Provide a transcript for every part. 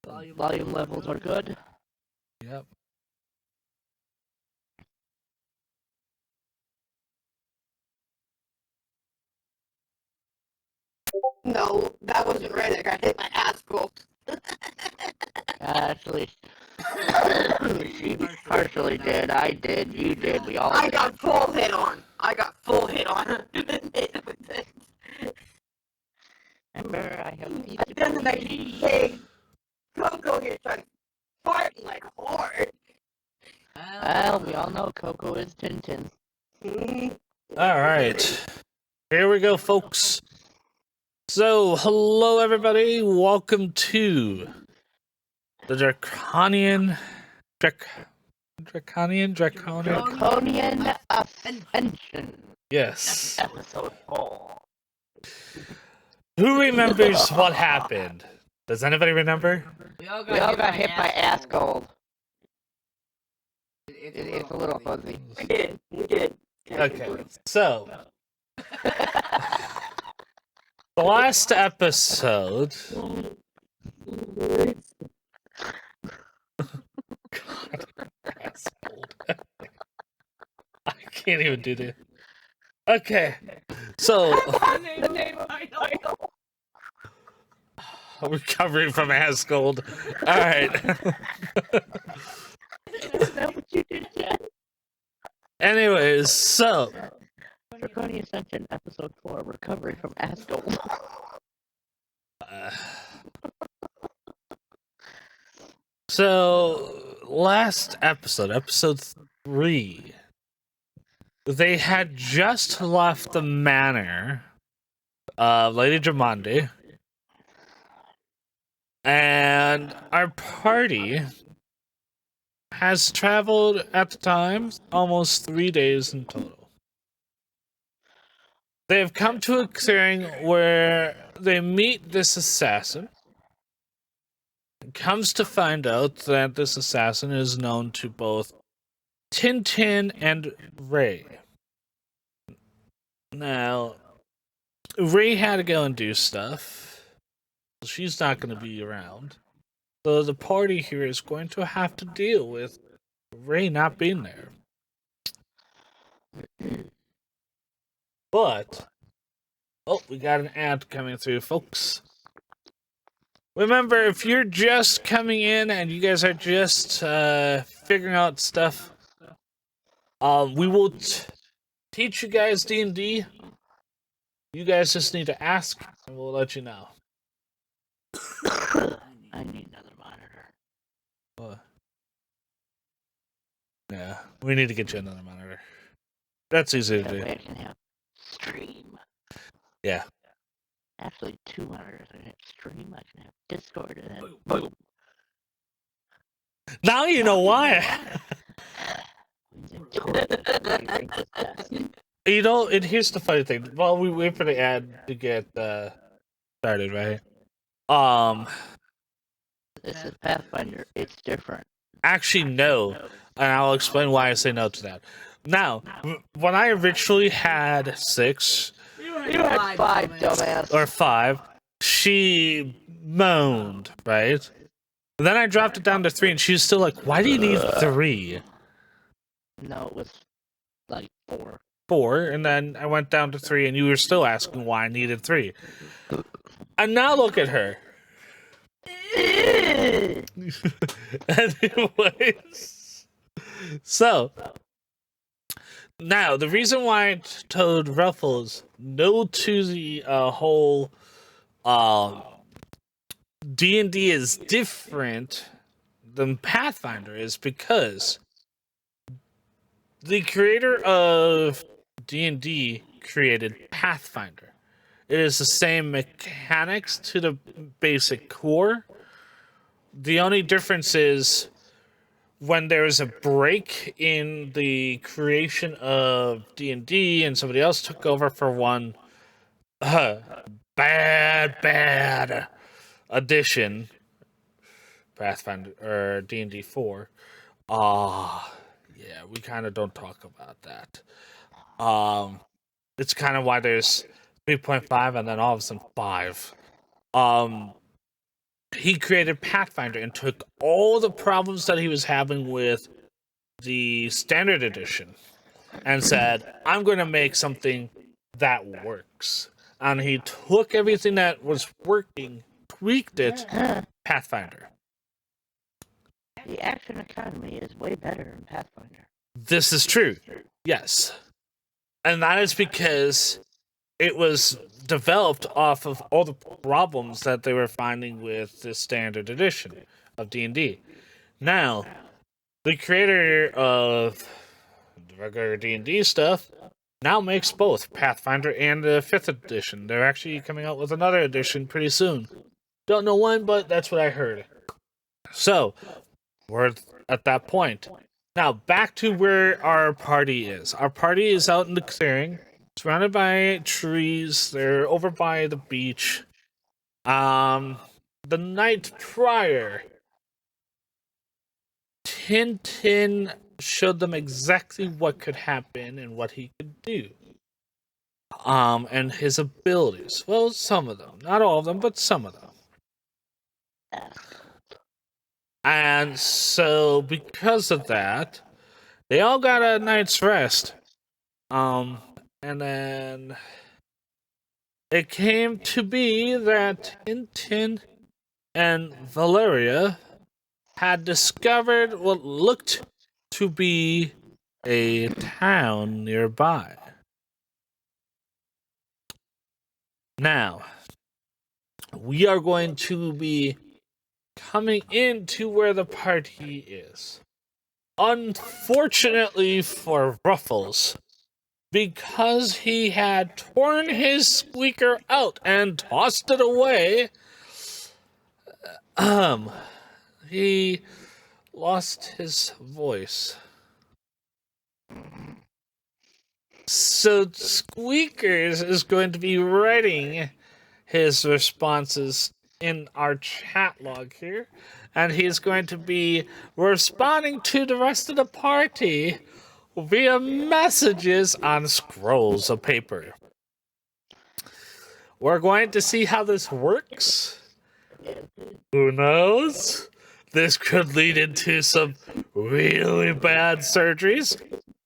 Volume levels are good. Yep. No, that wasn't right. I got hit by asphalt. Actually, she partially did. I did. You did. We all I did. got full hit on. I got full hit on. Remember, I have But then the next day, Coco here started farting like hard. Well, we all know Coco is Tintin. All right. Here we go, folks. So, hello, everybody. Welcome to the Draconian Ascension. Yes. Episode 4. Who remembers what happened? Does anybody remember? We all got hit by Asgold. It's a little fuzzy. We did. Okay, so the last episode. God, asshole. I can't even do this. Okay, so The name of my title. recovering from Asgold. All right. Is that what you did, Jack? Anyways, so Draconian Accession, Episode 4, Recovery from Asgold. So last episode 3, they had just left the manor of Lady Jamandi, and our party has traveled at the time almost 3 days in total. They have come to a clearing where they meet this assassin. It comes to find out that this assassin is known to both Tintin and Ray. Now, Ray had to go and do stuff. She's not going to be around. So the party here is going to have to deal with Ray not being there. But, oh, we got an ad coming through, folks. Remember, if you're just coming in and you guys are just figuring out stuff, we will teach you guys D&D. You guys just need to ask, and we'll let you know. I need another monitor. What? Yeah, we need to get you another monitor. That's easy to That do. way I can have stream. Yeah. Actually, 2 monitors. I can have stream, I can have Discord, and then boom. Now you know why. You know, and here's the funny thing. While we wait for the ad to get started, right? This is Pathfinder. It's different. Actually, no. And I'll explain why I say no to that. Now, when I originally had 6... You had 5, dumbass. Or 5, she moaned, right? And then I dropped it down to 3, and she was still like, why do you need 3? No, it was like 4. 4, and then I went down to 3, and you were still asking why I needed 3. And now look at her. Anyways. So, now, the reason why I told Ruffles no to the whole D&D is different than Pathfinder is because the creator of D&D created Pathfinder. It is the same mechanics to the basic core. The only difference is when there's a break in the creation of D&D and somebody else took over for one bad edition, Pathfinder or D&D 4. Yeah, we kind of don't talk about that. It's kind of why there's 3.5 and then all of a sudden 5. he created Pathfinder and took all the problems that he was having with the standard edition and said, I'm going to make something that works. And he took everything that was working, tweaked it, Pathfinder. The action economy is way better in Pathfinder. This is true. Yes. And that is because it was developed off of all the problems that they were finding with the standard edition of D&D. Now, the creator of the regular D&D stuff now makes both Pathfinder and the 5th edition. They're actually coming out with another edition pretty soon. Don't know when, but that's what I heard. So, we're at that point. Now, back to where our party is. Our party is out in the clearing, surrounded by trees. They're over by the beach. The night prior, Tintin showed them exactly what could happen and what he could do. And his abilities. Well, some of them. Not all of them, but some of them. And so, because of that, they all got a night's rest. And then it came to be that Tintin and Valeria had discovered what looked to be a town nearby. Now, we are going to be coming into where the party is. Unfortunately for Ruffles, because he had torn his squeaker out and tossed it away, he lost his voice. So Squeakers is going to be writing his responses in our chat log here, and he's going to be responding to the rest of the party via messages on scrolls of paper. We're going to see how this works. Who knows? This could lead into some really bad surgeries.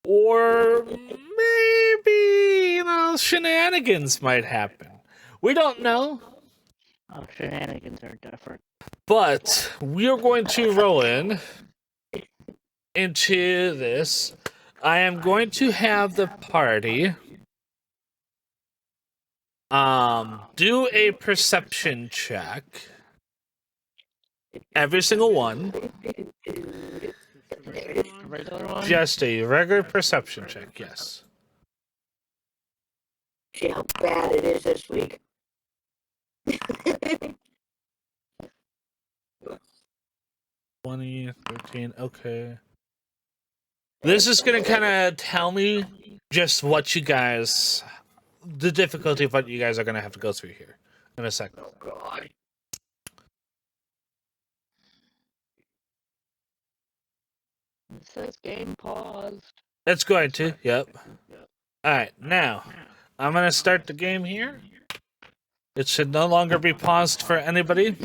Or maybe, shenanigans might happen. We don't know. Oh, shenanigans are different. But we are going to roll into this. I am going to have the party do a perception check. Every single one. Regular one? Just a regular perception check, yes. See how bad it is this week. 20, 13, okay. This is going to kind of tell me just what you guys, the difficulty of what you guys are going to have to go through here in a second. Oh, God. It says game paused. It's going to, yep. Alright, now, I'm going to start the game here. It should no longer be paused for anybody.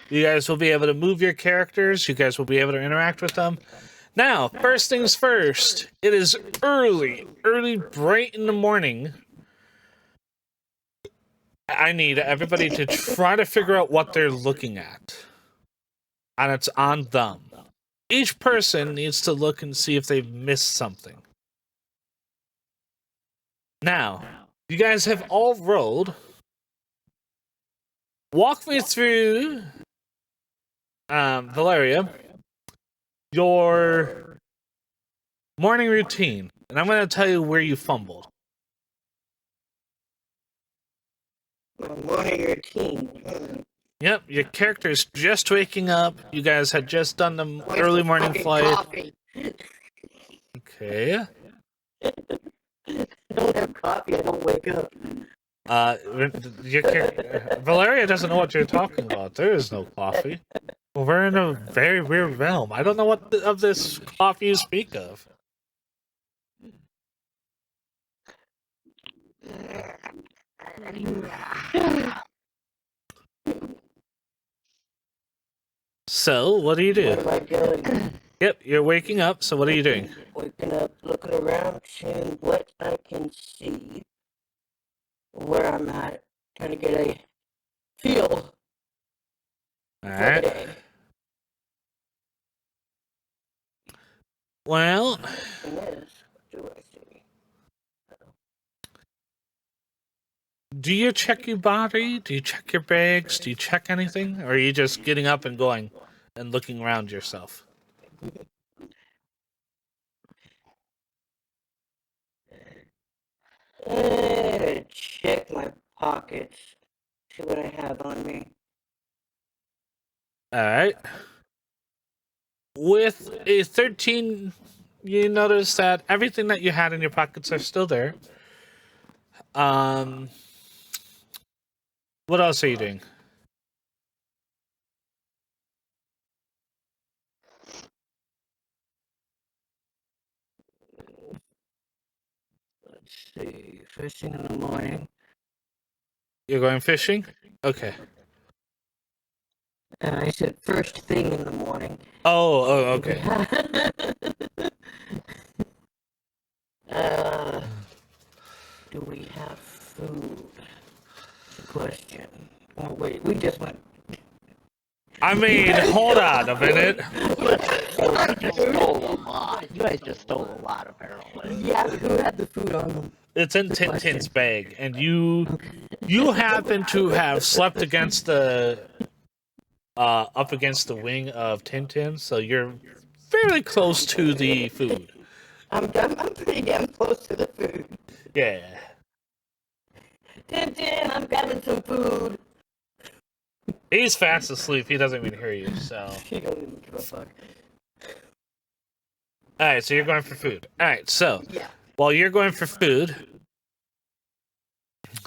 You guys will be able to move your characters. You guys will be able to interact with them. Now, first things first. It is early, bright in the morning. I need everybody to try to figure out what they're looking at. And it's on them. Each person needs to look and see if they've missed something. Now, you guys have all rolled. Walk me through, Valeria, your morning routine. And I'm going to tell you where you fumbled. My morning routine. Yep, your character's just waking up. You guys had just done the Where's early the morning fucking flight. coffee? Okay. I don't have coffee, I don't wake up. Valeria doesn't know what you're talking about. There is no coffee. We're in a very weird realm. I don't know what of this coffee you speak of. So, what do you What do? am I doing? Yep, you're waking up, so what are you doing? Waking up, looking around, seeing what I can see, where I'm at, trying to get a feel for the Alright. day. Well, Thing is, what do I see? do you check your body? Do you check your bags? Do you check anything? Or are you just getting up and going and looking around yourself? Check my pockets, see what I have on me. Alright. With a 13, you notice that everything that you had in your pockets are still there. Um, what else are you doing? Let's see, first thing in the morning. You're going fishing? Okay. I said first thing in the morning. Oh, okay. Do we have food? That's the question. Oh wait, we just went. I mean, hold on a minute. You just stole a lot. You guys just stole a lot, apparently. Yeah, who had the food on them? It's in Tintin's bag, and you happen to have slept against the up against the wing of Tintin, so you're fairly close to the food. I'm pretty damn close to the food. Yeah. Tintin, I'm grabbing some food. He's fast asleep. He doesn't even hear you. So, She don't even give a fuck. all right. So you're going for food. All right. So Yeah. while you're going for food,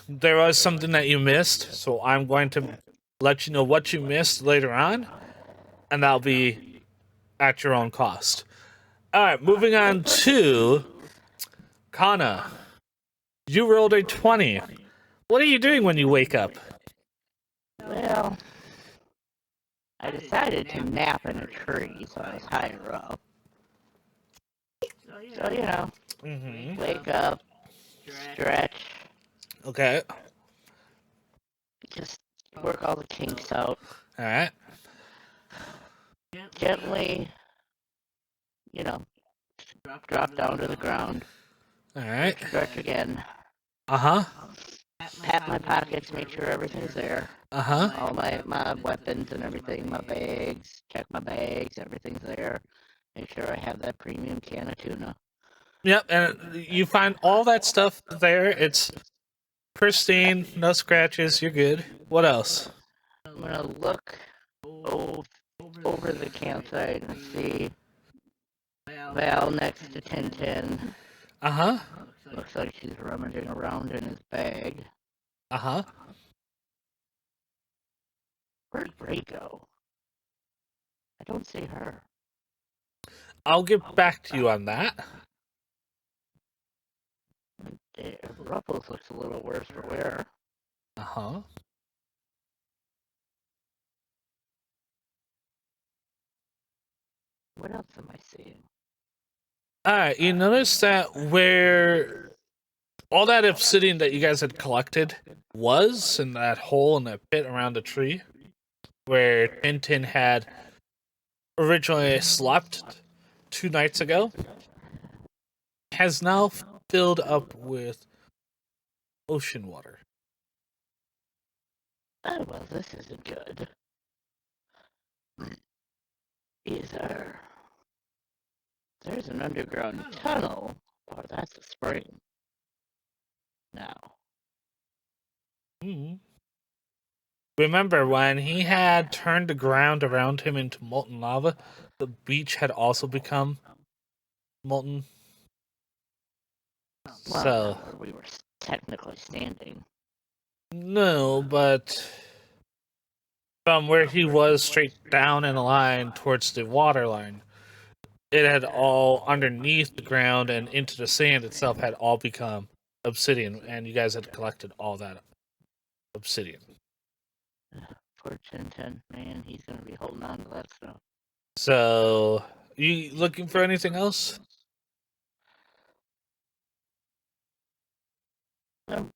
there was something that you missed. So I'm going to let you know what you missed later on, and that'll be at your own cost. All right. Moving on to Kana. You rolled a 20. What are you doing when you wake up? Well, I decided to nap in a tree, so I was higher up. So, Mm-hmm. wake up, stretch, Okay. just work all the kinks out. All right. Gently, drop down to the ground, All right. stretch again, Uh-huh. pat my pockets, make sure everything's there. Uh-huh. All my weapons and everything, my bags, check my bags, everything's there. Make sure I have that premium can of tuna. Yep, and you find all that stuff there. It's pristine, no scratches, you're good. What else? I'm gonna look over the campsite and see Val next to Tintin. Uh-huh. Looks like she's rummaging around in his bag. Uh-huh. Where'd Ray go? I don't see her. I'll get back to you on that. Ruffles looks a little worse for wear. Uh-huh. What else am I seeing? Alright, you notice that where all that obsidian that you guys had collected was in that hole in that pit around the tree where Tintin had originally slept 2 nights ago has now filled up with ocean water. Oh, well, this isn't good. There's an underground tunnel. Oh, that's a spring. Now. Mm-hmm. Remember when he had turned the ground around him into molten lava, the beach had also become molten. Well, So, where we were technically standing. no, but from where he was straight down in a line towards the water line, it had all underneath the ground and into the sand itself had all become obsidian, and you guys had collected all that obsidian. Poor Tintin, man, he's gonna be holding on to that stuff. So, you looking for anything else? I'm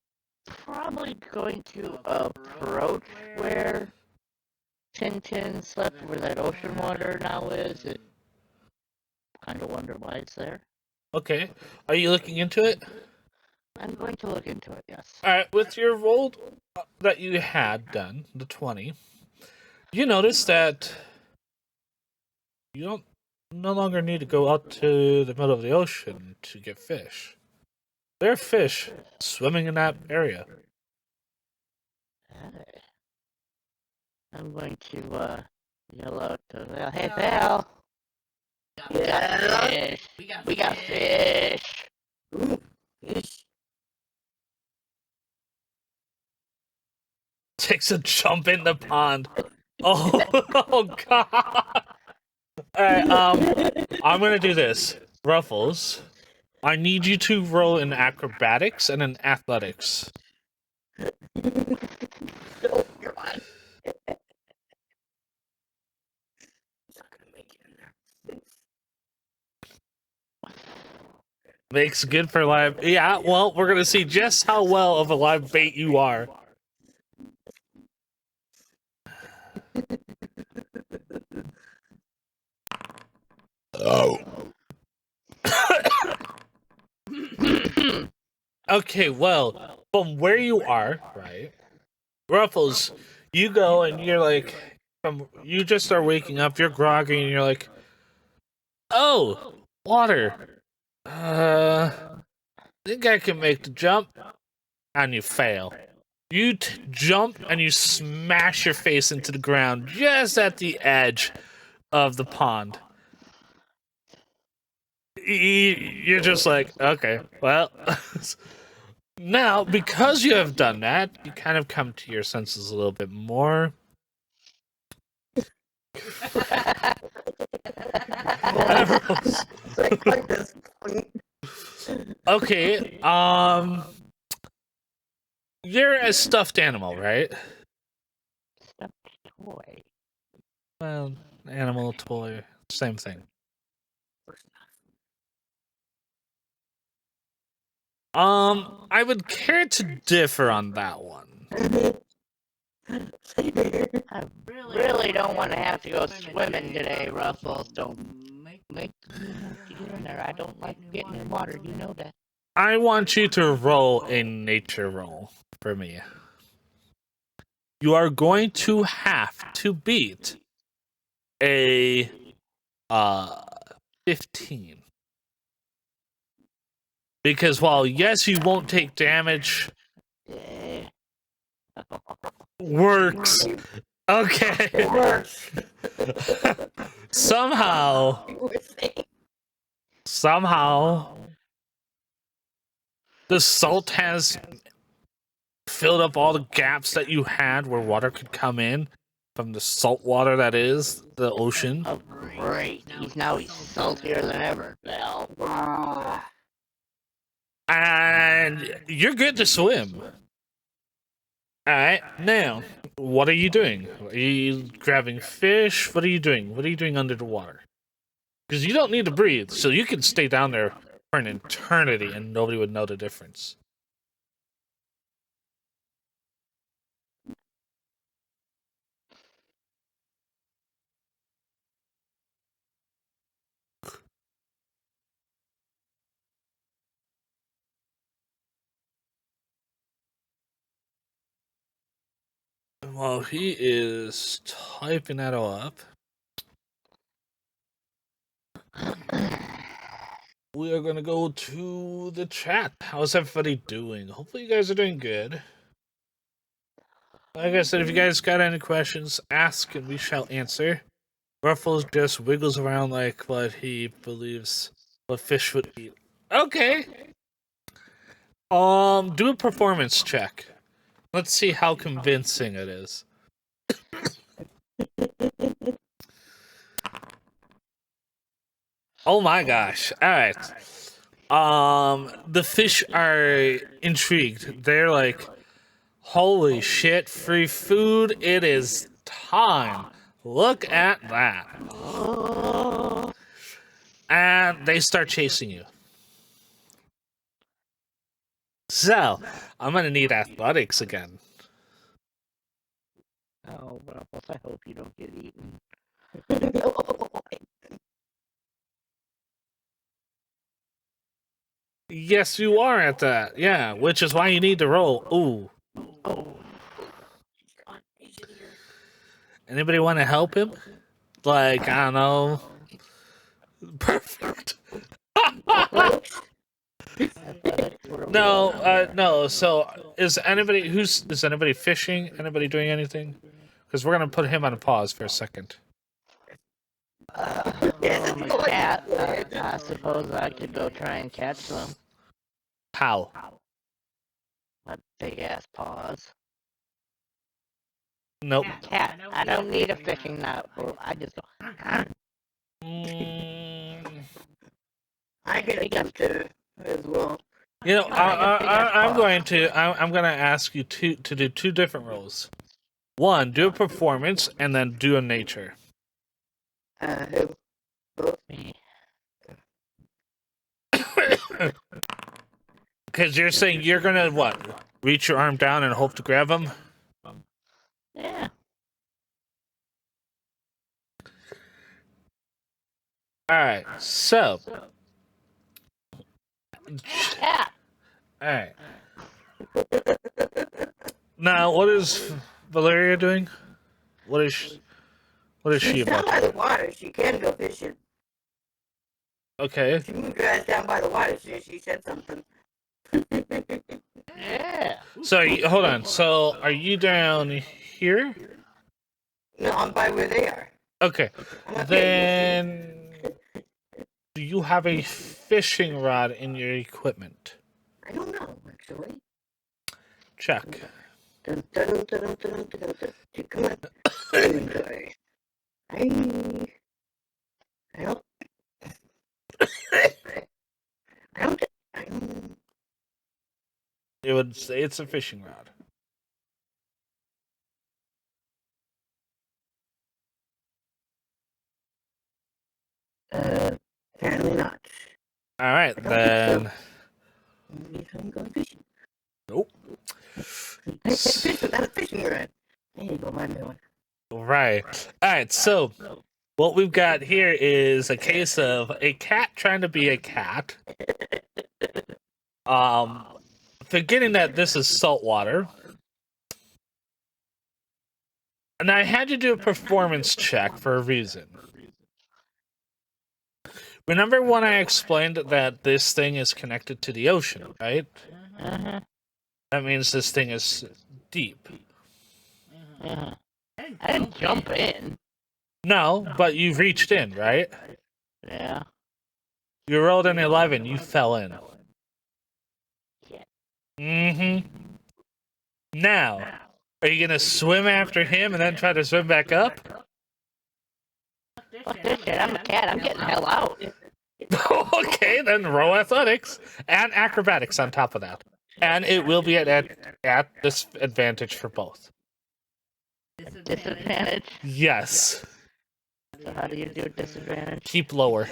probably going to approach where Tintin slept, where that ocean water now is. It kind of wonder why it's there. Okay. Are you looking into it? I'm going to look into it, yes. Alright, with your roll that you had done, the 20, you notice that you don't no longer need to go out to the middle of the ocean to get fish. There are fish swimming in that area. Hey. I'm going to yell out to, hey pal, we got fish. We got fish. Ooh, fish. Takes a jump in the pond. Oh, oh god. Alright, I'm gonna do this. Ruffles, I need you to roll in acrobatics and in athletics. Oh, God. It's not gonna make it in there. Makes good for live. Yeah, well, we're gonna see just how well of a live bait you are. Oh. Okay, well, from where you are, right? Ruffles, you go and you're like, you just start waking up, you're groggy, and you're like, oh, water. Think I can make the jump, and you fail. You jump and you smash your face into the ground just at the edge of the pond. You're just like, okay, well. Now, because you have done that, you kind of come to your senses a little bit more. Okay, you're a stuffed animal, right? Stuffed toy. Well, animal, toy, same thing. I would care to differ on that one. I really don't want to have to go swimming today, Ruffles. Don't make me have to get in there. I don't like getting in water, you know that. I want you to roll a nature roll for me. You are going to have to beat a 15. Because while yes, you won't take damage, works. Okay. Works. Somehow, the salt has filled up all the gaps that you had where water could come in from the salt water that is the ocean. Oh, great. He's saltier than ever, Belle. And you're good to swim. Alright, now, what are you doing? Are you grabbing fish? What are you doing? What are you doing under the water? Because you don't need to breathe, so you can stay down there for an eternity and nobody would know the difference. While he is typing that all up, we are going to go to the chat. How's everybody doing? Hopefully you guys are doing good. Like I said, if you guys got any questions, ask and we shall answer. Ruffles just wiggles around like what he believes what fish would eat. Okay. Do a performance check. Let's see how convincing it is. Oh my gosh. Alright. The fish are intrigued. They're like, holy shit, free food. It is time. Look at that. And they start chasing you. So, I'm going to need athletics again. Oh, Ruffles, I hope you don't get eaten. Yes, you are at that. Yeah, which is why you need to roll. Ooh. Oh. Anybody want to help him? Like, I don't know. Perfect. No. So, is anybody fishing? Anybody doing anything? Because we're gonna put him on a pause for a second. A cat. I suppose I could go try and catch them. How? A big ass paws. Nope. Cat. I don't need a fishing net. I just go. I get a tempter as well. You know, I'm going to ask you to do two different roles. One, do a performance, and then do a nature. Because you're saying you're gonna what? Reach your arm down and hope to grab him? Yeah. Alright, so. Cat. Alright. Now, what is Valeria doing? What is she She's about? down by the water. She can go fishing. Okay. She moved her ass down by the water. She said something. Yeah. So, hold on. So, are you down here? No, I'm by where they are. Okay. Then, do you have a fishing rod in your equipment? I don't know, actually. Check. Come on. Inventory. I don't. It would say it's a fishing rod. Apparently not. All right, then. Maybe I'm going fishing. Nope. I can't fish without a fishing rod. There you go, my one. Right. All right, so what we've got here is a case of a cat trying to be a cat. Forgetting that this is saltwater. And I had you do a performance check for a reason. Remember when I explained that this thing is connected to the ocean, right? Uh-huh. That means this thing is deep. Uh-huh. I didn't jump in. No, but you reached in, right? Yeah. You rolled an 11, you fell in. Yeah. Mm-hmm. Now, are you gonna swim after him and then try to swim back up? Fuck this shit. I'm a cat. I'm getting the hell out. Okay, then roll athletics and acrobatics on top of that. And it will be at disadvantage for both. Disadvantage? Yes. So how do you do disadvantage? Keep lower.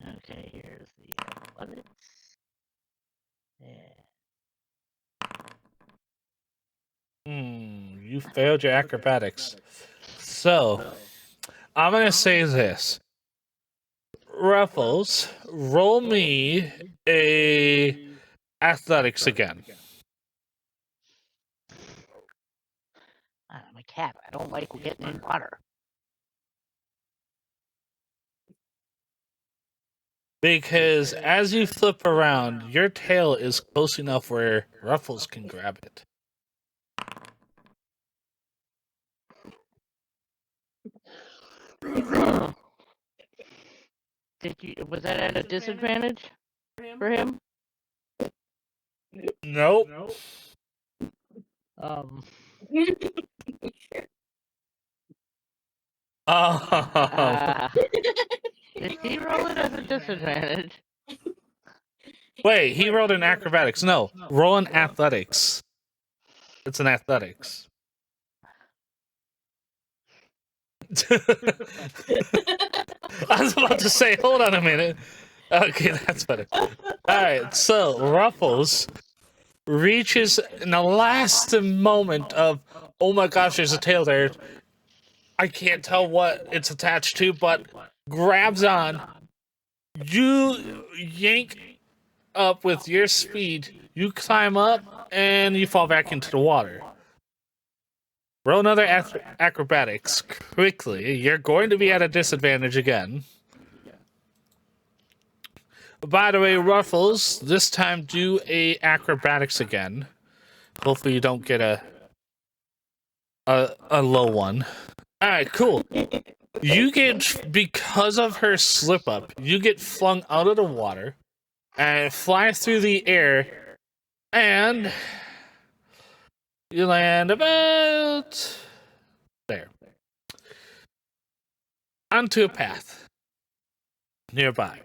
Okay, here's the athletics. Yeah. You failed your acrobatics. So, I'm gonna say this. Ruffles, roll me a athletics again. I'm a cat. I don't like getting in water. Because as you flip around, your tail is close enough where Ruffles can grab it. Was that at a disadvantage for him? Nope. Um. Did he roll it as a disadvantage? Wait, he rolled an acrobatics. No, roll an athletics. It's an athletics. I was about to say, hold on a minute. Okay, that's better. Alright, so Ruffles reaches in the last moment of, oh my gosh, there's a tail there. I can't tell what it's attached to, but grabs on. You yank up with your speed. You climb up, and you fall back into the water. Roll another acrobatics quickly. You're going to be at a disadvantage again. By the way, Ruffles, this time do a acrobatics again. Hopefully you don't get a low one. Alright, cool. You get, because of her slip up, you get flung out of the water and fly through the air, and you land about there. Onto a path nearby.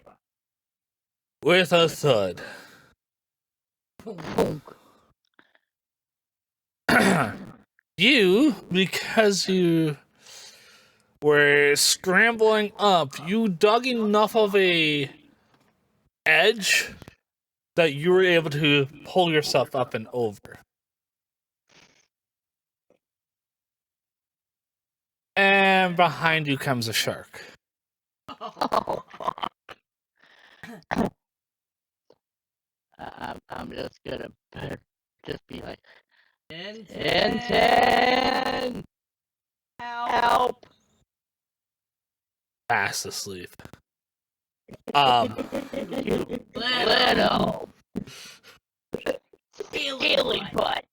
With a thud. You, because you were scrambling up, you dug enough of a edge that you were able to pull yourself up and over. And behind you comes a shark. Oh, fuck. I'm just gonna just be like, Tintin! Help! Fast asleep. You little steely butt!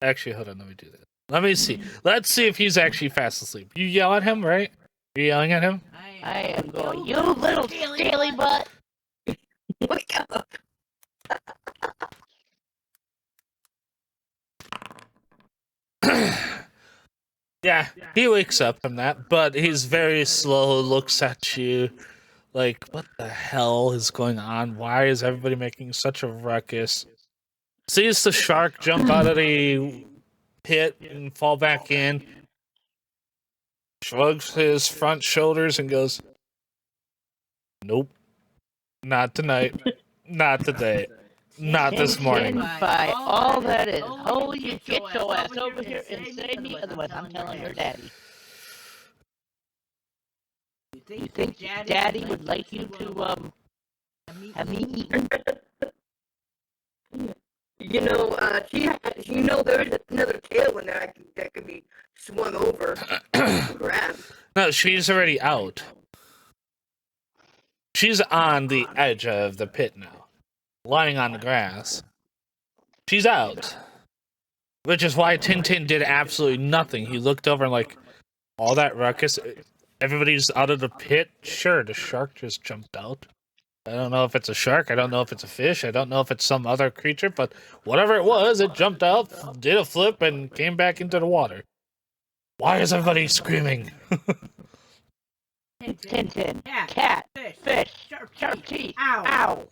Actually, hold on, let me do that. Let me see. Let's see if he's actually fast asleep. You yell at him, right? You're yelling at him? I am going, you little steely butt! Wake up. Yeah, he wakes up from that, but he's very slow, looks at you like, what the hell is going on? Why is everybody making such a ruckus? Sees the shark jump out of the pit and fall back in, shrugs his front shoulders and goes, nope, not tonight, not today, not this morning. By all that is holy, you get your ass over here and save me, otherwise I'm telling your daddy. You think daddy would like you to, have me eaten? There's another tail in there that could be swung over, grabbed. No, she's already out. She's on the edge of the pit now, lying on the grass. She's out. Which is why Tintin did absolutely nothing. He looked over and like, all that ruckus, everybody's out of the pit? Sure, the shark just jumped out. I don't know if it's a shark, I don't know if it's a fish, I don't know if it's some other creature, but whatever it was, it jumped out, did a flip, and came back into the water. Why is everybody screaming? Tintin, cat, fish, shark teeth, ow!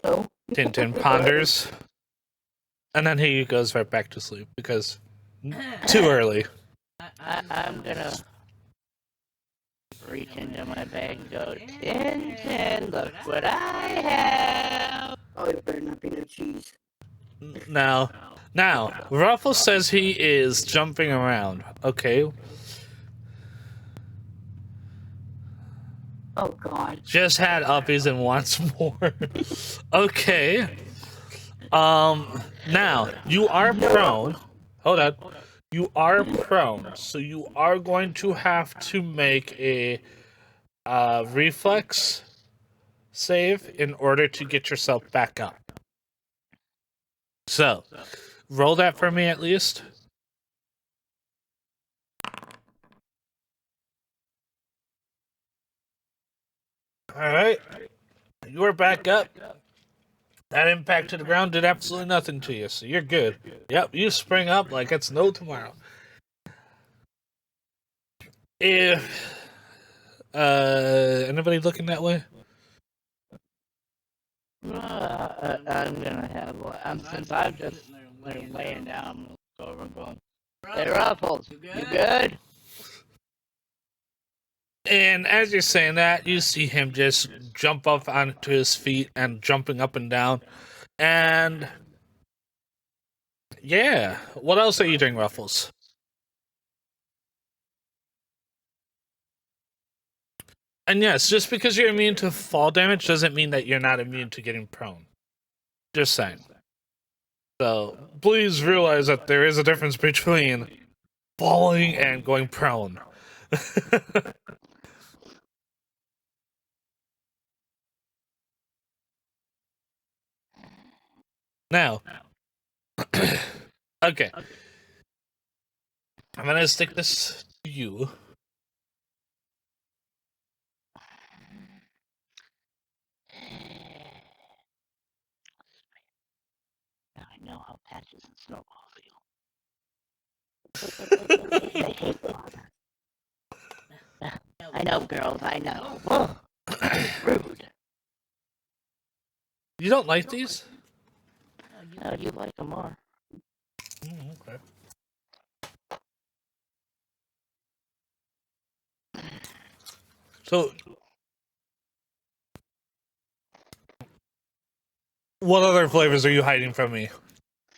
So? Tintin ponders, and then he goes right back to sleep, because too early. I'm gonna reach into my bag and go, Tintin, look what I have! Oh, it better not be no cheese. Now, Ruffles says he is jumping around. Okay. Oh, God. Just had uppies and wants more. Okay. Now, you are prone. Hold on. You are prone, so you are going to have to make a reflex save in order to get yourself back up. So, roll that for me at least. Alright. You are back up. That impact to the ground did absolutely nothing to you, so you're good. Yep, you spring up like it's no tomorrow. If anybody looking that way? I'm gonna have one. Since I've just laying down, I'm gonna go over and going, Hey, Ruffles, you good? And as you're saying that, you see him just jump up onto his feet and jumping up and down. And yeah, what else are you doing, Ruffles? And yes, just because you're immune to fall damage doesn't mean that you're not immune to getting prone. Just saying. So please realize that there is a difference between falling and going prone. Now, okay. I'm gonna stick this to you. Now I know how Patches and Snowball feel. They hate water. I know, girls, I know. Oh, rude. You don't like these? How do you like them more? Okay. So, what other flavors are you hiding from me?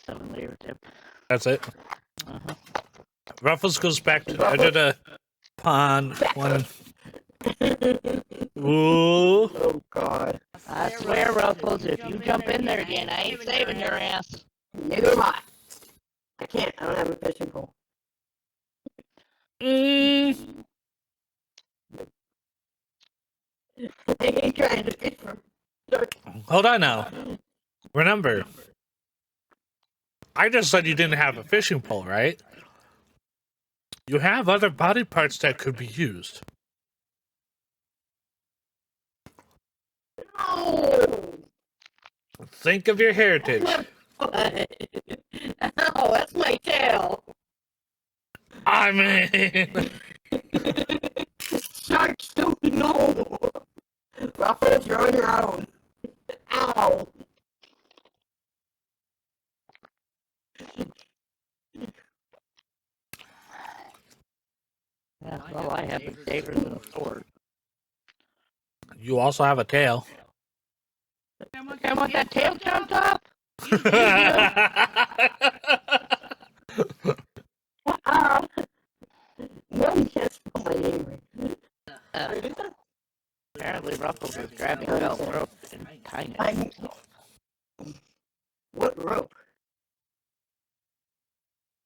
7-layer dip. That's it. Uh-huh. Ruffles goes back to the edge of the pond. Ooh. Oh, God. I swear, Ruffles, if you jump in there again, I ain't saving your ass. Neither am I. I can't. I don't have a fishing pole. Mm. I ain't trying to fish from. Hold on now. Remember, I just said you didn't have a fishing pole, right? You have other body parts that could be used. No! Think of your heritage. Ow, that's my tail. I mean, Sharks don't know. Ruffles, you're on your own. Ow. Yeah, well, I have a saber and a sword. you also have a tail. I want that tail chopped off. No, you can't spell my name right. Apparently, Ruffles is grabbing Bell's rope and tying it. I'm... What rope?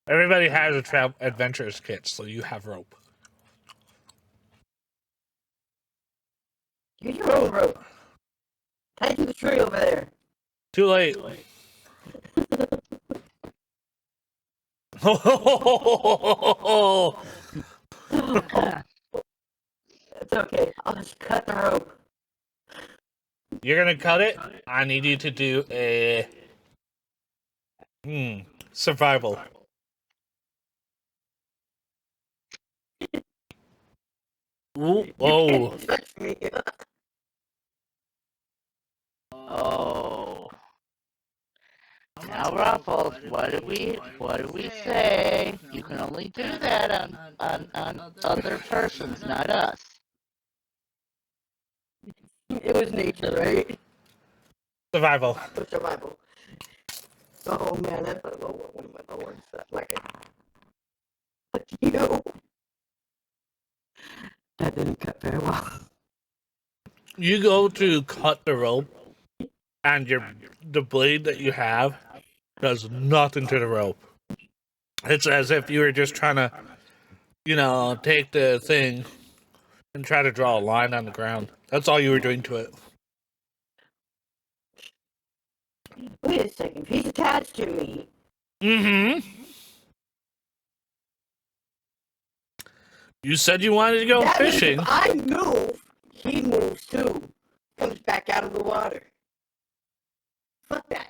Everybody has a adventurer's kit, so you have rope. Use your own rope. Tie it to the tree over there. Too late. It's okay. I'll just cut the rope. You're gonna cut it? I need you to do a survival. Ooh, whoa. Touch me. Oh. Now, Ruffles, what did we say? You can only do that on other persons, not us. It was nature, right? Survival. Survival. Oh man, that's one of my words. Like it. You know. That didn't cut very well. You go to cut the rope, and the blade that you have does nothing to the rope. It's as if you were just trying to, take the thing and try to draw a line on the ground. That's all you were doing to it. Wait a second, he's attached to me. Mm-hmm. You said you wanted to go That means fishing. if I move, he moves too. Comes back out of the water. Fuck that.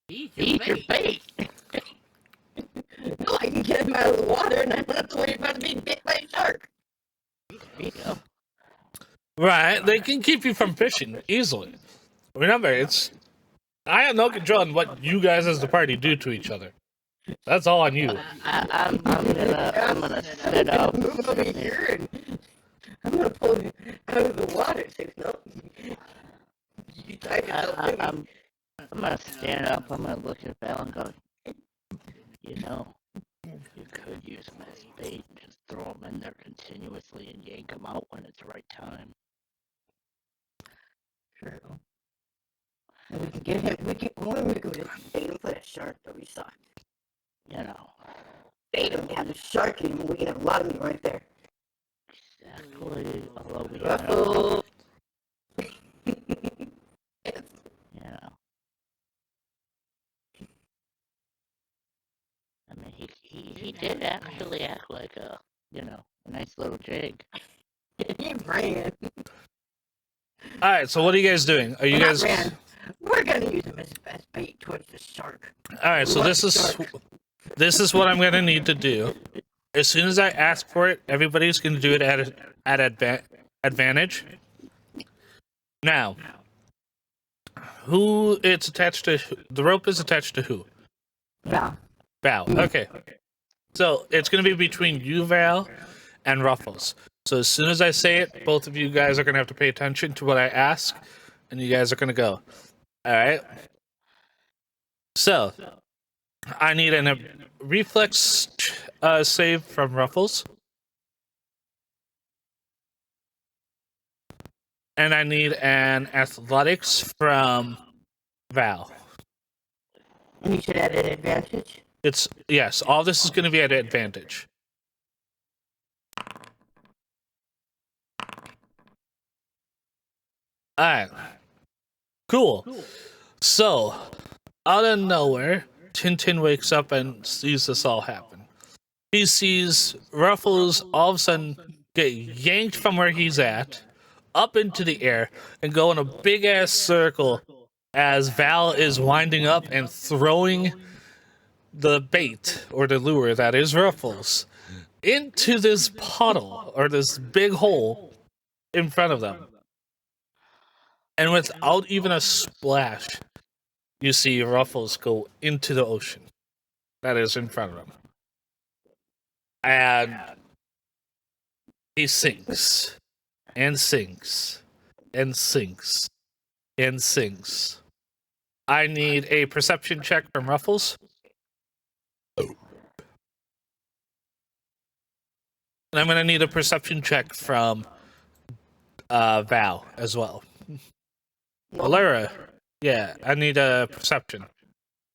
Eat your bait. No, I can get him out of the water and I don't have to worry about being bit by a shark. You know. Right, they can keep you from fishing easily. Remember, I have no control on what you guys as the party do to each other. That's all on you. I'm gonna sit up. Move over here and I'm gonna pull you out of the water. Say, no, you tie yourself in. I'm gonna stand up. I'm gonna look at Val and go, you know, you could use them as bait and just throw them in there continuously and yank them out when it's the right time. True. And we can get him. When we go to bait him for that shark that we saw. You know. Bait him, have the shark in him. We can have a lot of meat right there. Exactly. Although we Ruffles. you know. I mean, he did actually act like a, you know, a nice little jig. He ran. All right. So what are you guys doing? Are you guys? We're gonna use him as bait towards the shark. All right. So this is what I'm gonna need to do. As soon as I ask for it, everybody's gonna do it at advantage. Now, who it's attached to? The rope is attached to who? Val. Val. Okay. So it's gonna be between you, Val, and Ruffles. So as soon as I say it, both of you guys are gonna have to pay attention to what I ask, and you guys are gonna go. All right. So I need a reflex save from Ruffles, and I need an athletics from Val. And you should add an advantage. It's yes. All this is going to be at advantage. All right. Cool. So, out of nowhere, Tintin wakes up and sees this all happen. He sees Ruffles all of a sudden get yanked from where he's at, up into the air, and go in a big ass circle as Val is winding up and throwing the bait, or the lure that is Ruffles, into this puddle, or this big hole in front of them. And without even a splash, you see Ruffles go into the ocean that is in front of him. And he sinks, and sinks, and sinks, and sinks. I need a perception check from Ruffles. And I'm going to need a perception check from Val as well. Valera, yeah, I need a perception.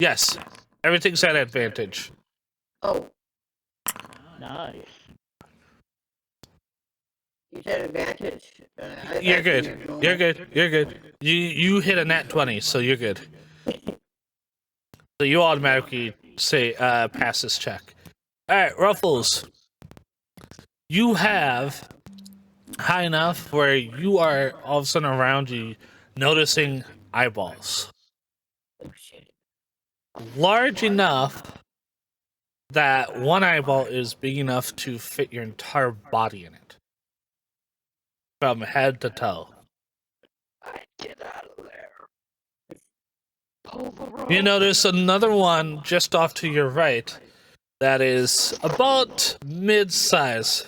Yes, everything's at advantage. Oh, Nice. you said advantage. You're good. You're good. You're good. You hit a nat 20, so you're good. So you automatically say pass this check. All right, Ruffles. You have high enough where you are all of a sudden around you noticing eyeballs. Oh shit. Large enough that one eyeball is big enough to fit your entire body in it. From head to toe. Get out of there. Pull the rope. You notice another one just off to your right that is about mid-size.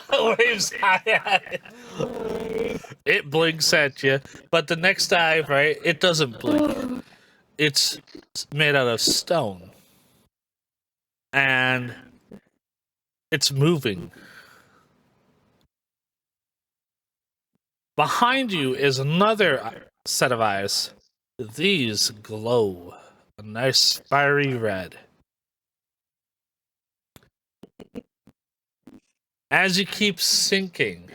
Waves high at it. It blinks at you, but the next eye, right, it doesn't blink. It's made out of stone. And it's moving. Behind you is another set of eyes. These glow a nice fiery red. As you keep sinking,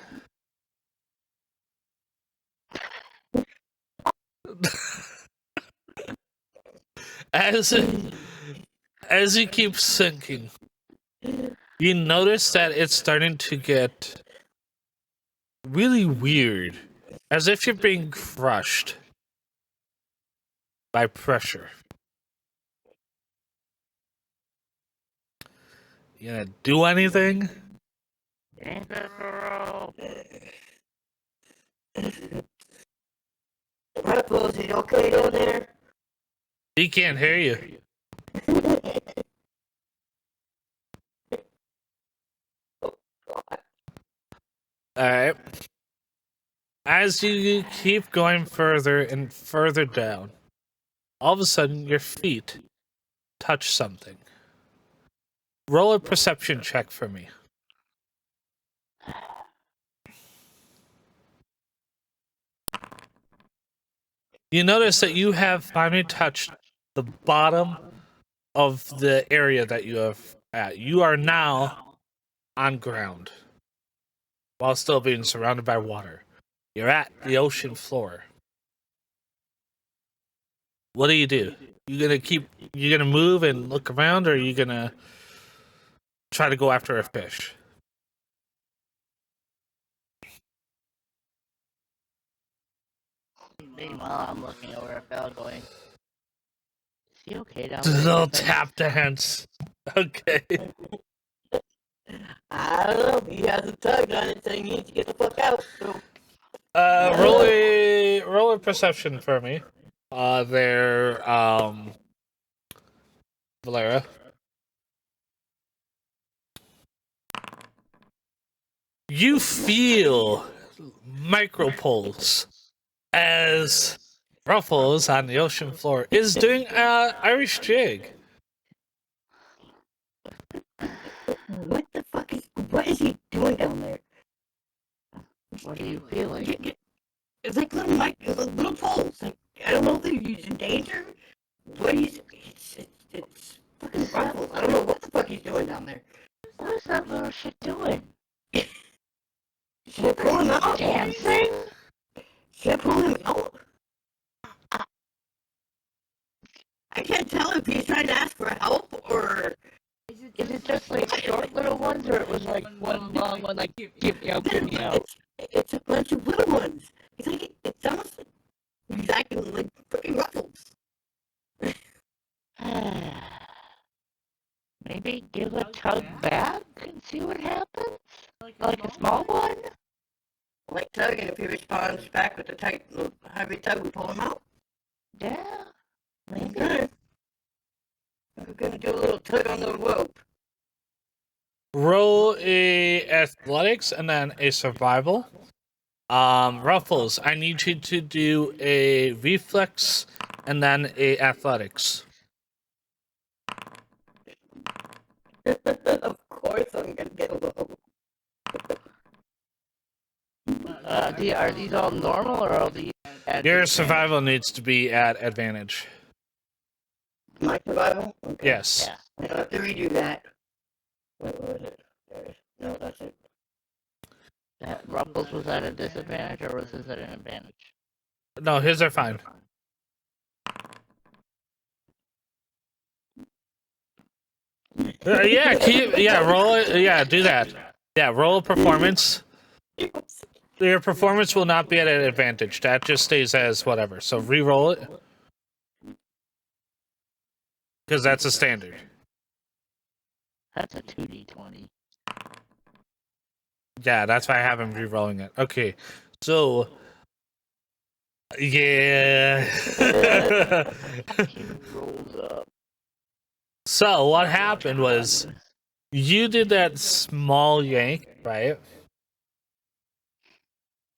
as you keep sinking, you notice that it's starting to get really weird, as if you're being crushed by pressure. You gonna do anything? Ain't that the rope? Ruffles, is it okay down there? He can't hear you. Alright. As you keep going further and further down, all of a sudden your feet touch something. Roll a perception check for me. You notice that you have finally touched the bottom of the area that you have at. You are now on ground while still being surrounded by water. You're at the ocean floor. What do? You gonna move and look around, or are you gonna try to go after a fish? Meanwhile, I'm looking over at Belle going, is he okay down Just a there? little tap dance. Okay. I don't know. He has a tug on it saying he needs to get the fuck out. So. Roll a perception for me. Valera. You feel micropulse as Ruffles on the ocean floor is doing Irish jig. What the fuck what is he doing down there? What are you feeling? It's like little poles. Like, I don't know if he's in danger, but it's fucking Ruffles. I don't know what the fuck he's doing down there. What is that little shit doing? Should I pull him out? Dancing? Should I pull him out? I can't tell if he's trying to ask for help or... Is it just like short little ones, or it was like one long one, like, give me out? It's a bunch of little ones. It's like, it's almost like he's acting like fucking Ruffles. Maybe give a tug back and see what happens? Like a small one? Like tug, and if he responds back with a tight, heavy tug, we pull him out. Yeah, maybe. Okay. We're gonna do a little tug on the rope. Roll a athletics and then a survival. Ruffles, I need you to do a reflex and then a athletics. Of course I'm gonna get a low. Are these all normal, or are these... Your survival needs to be at advantage. My survival? Okay. Yes. Yeah. I don't have to redo that. Wait, what was it? No, that's it. That Ruffles was at a disadvantage, or was his at an advantage? No, his are fine. Roll it. Yeah, do that. Yeah, roll a performance. Your performance will not be at an advantage. That just stays as whatever. So re-roll it. Because that's a standard. That's a 2d20. Yeah, that's why I have him re-rolling it. Okay, so... Yeah. He rolls up. So, what happened was... You did that small yank, right?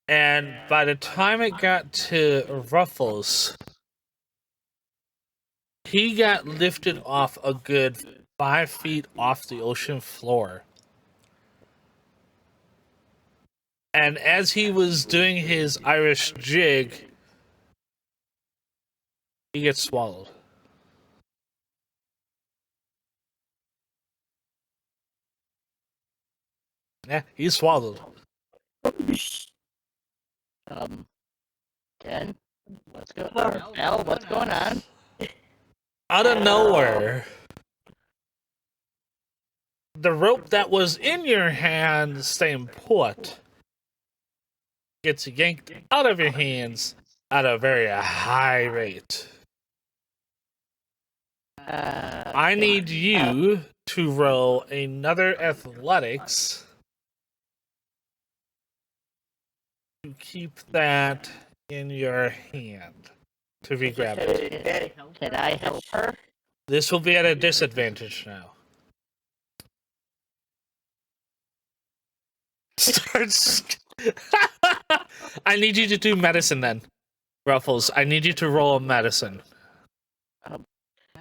And by the time it got to Ruffles, he got lifted off a good 5 feet off the ocean floor. And as he was doing his Irish jig, he gets swallowed. Yeah, he's swallowed. Ken, what's going on? Al, what's going on? Out of nowhere, the rope that was in your hand staying put gets yanked out of your hands at a very high rate. I need you to roll another athletics to keep that in your hand to re-grab it. Can I help her? This will be at a disadvantage now. Starts I need you to do medicine then. Ruffles, I need you to roll a medicine.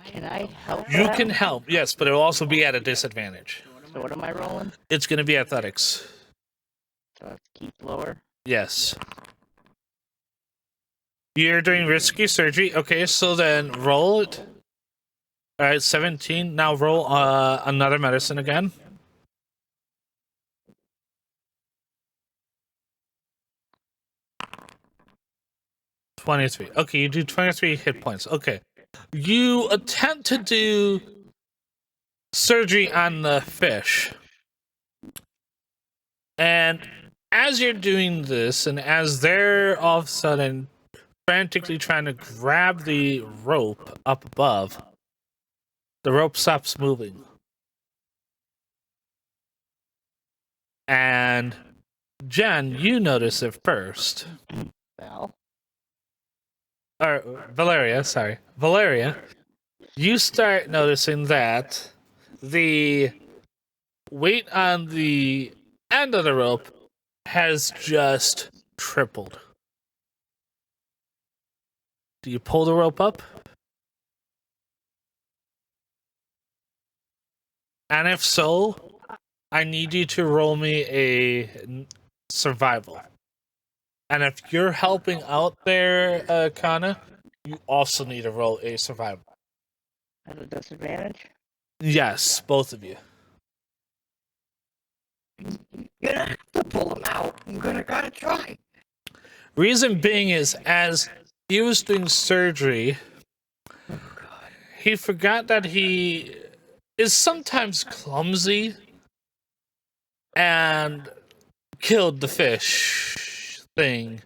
Can I help You out? can help, yes, but it'll also be at a disadvantage. So what am I rolling? It's going to be athletics. So I have to keep lower. Yes. You're doing risky surgery. Okay, so then roll it. All right, 17. Now roll another medicine again. $23. Okay, you do 23 hit points. Okay. You attempt to do surgery on the fish. And as you're doing this, and as they're all of a sudden frantically trying to grab the rope up above, the rope stops moving. And Jen, you notice it first. Well, Or Valeria, sorry. Valeria, you start noticing that the weight on the end of the rope has just tripled. Do you pull the rope up? And if so, I need you to roll me a survival. And if you're helping out there, Kana, you also need to roll a survival. at a disadvantage. Yes, both of you. You're gonna have to pull him out. I'm gonna gotta try. Reason being is, as he was doing surgery, Oh God. he forgot that he is sometimes clumsy and killed the fish thing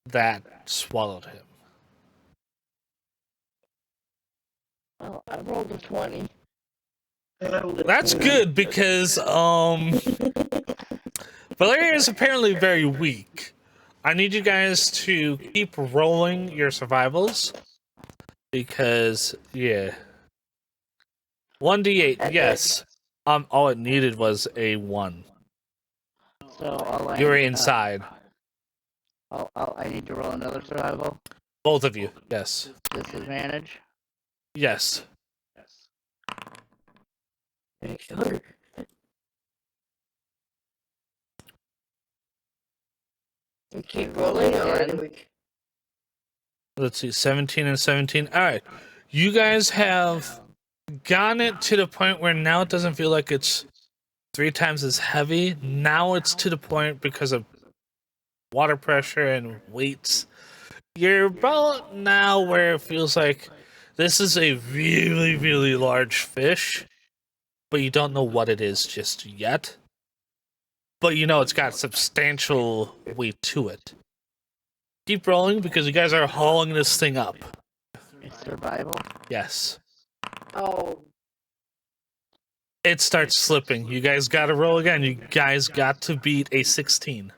that swallowed him. Well, I rolled a 20. That's good because Valeria is apparently very weak. I need you guys to keep rolling your survivals because yeah. 1d8, yes. All it needed was a 1. So all I You were inside. I need to roll another survival. Both of you, yes. Disadvantage. Yes. Make sure. You keep rolling or Let's see, 17 and 17. Alright. You guys have gotten it to the point where now it doesn't feel like it's 3 times as heavy. Now it's to the point because of water pressure and weights. You're about now where it feels like this is a really, really large fish, but you don't know what it is just yet. But you know it's got substantial weight to it. Keep rolling because you guys are hauling this thing up. It's survival. Yes. Oh, It starts slipping. You guys gotta roll again. You guys got to beat a 16.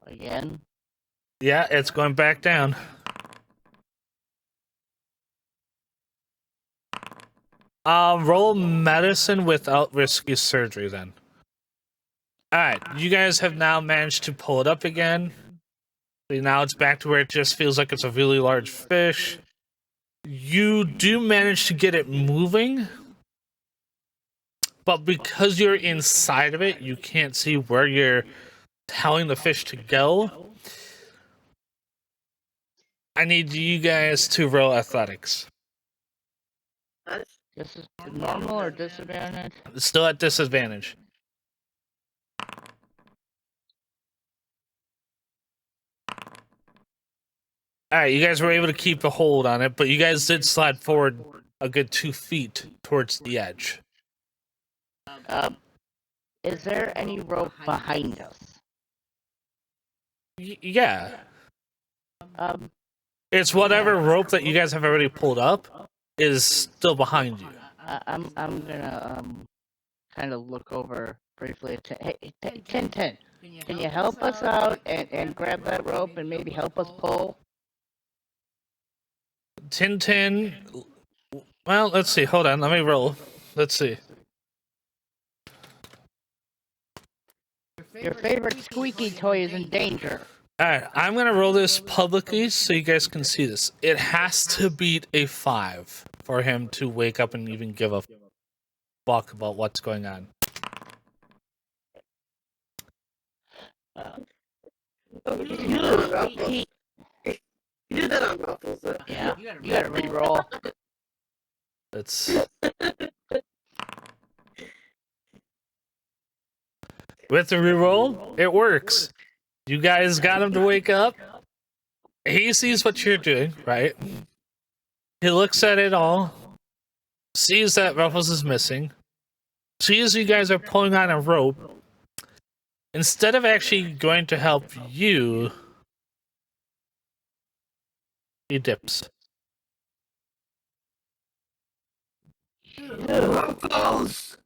Again. Yeah, it's going back down. Roll medicine without risky surgery then. Alright, you guys have now managed to pull it up again. See, now it's back to where it just feels like it's a really large fish. You do manage to get it moving, but because you're inside of it, you can't see where you're telling the fish to go. I need you guys to roll athletics. This is normal or disadvantage? It's still at disadvantage. Alright, you guys were able to keep a hold on it, but you guys did slide forward a good 2 feet towards the edge. Is there any rope behind us? Yeah. Um, It's whatever rope that you guys have already pulled up is still behind you. I'm gonna kind of look over briefly. Hey, Tintin, can you help us out and grab that rope and maybe help us pull? Tintin. Well, let's see. Hold on. Let me roll. Let's see. Your favorite squeaky toy is in danger. Alright, I'm gonna roll this publicly so you guys can see this. It has to beat a 5 for him to wake up and even give a fuck about what's going on. You did that on Ruffles. Yeah, you gotta re-roll. It's with the reroll, it works. You guys got him to wake up. He sees what you're doing, right? He looks at it all, sees that Ruffles is missing, sees you guys are pulling on a rope. Instead of actually going to help you, he dips. Ruffles!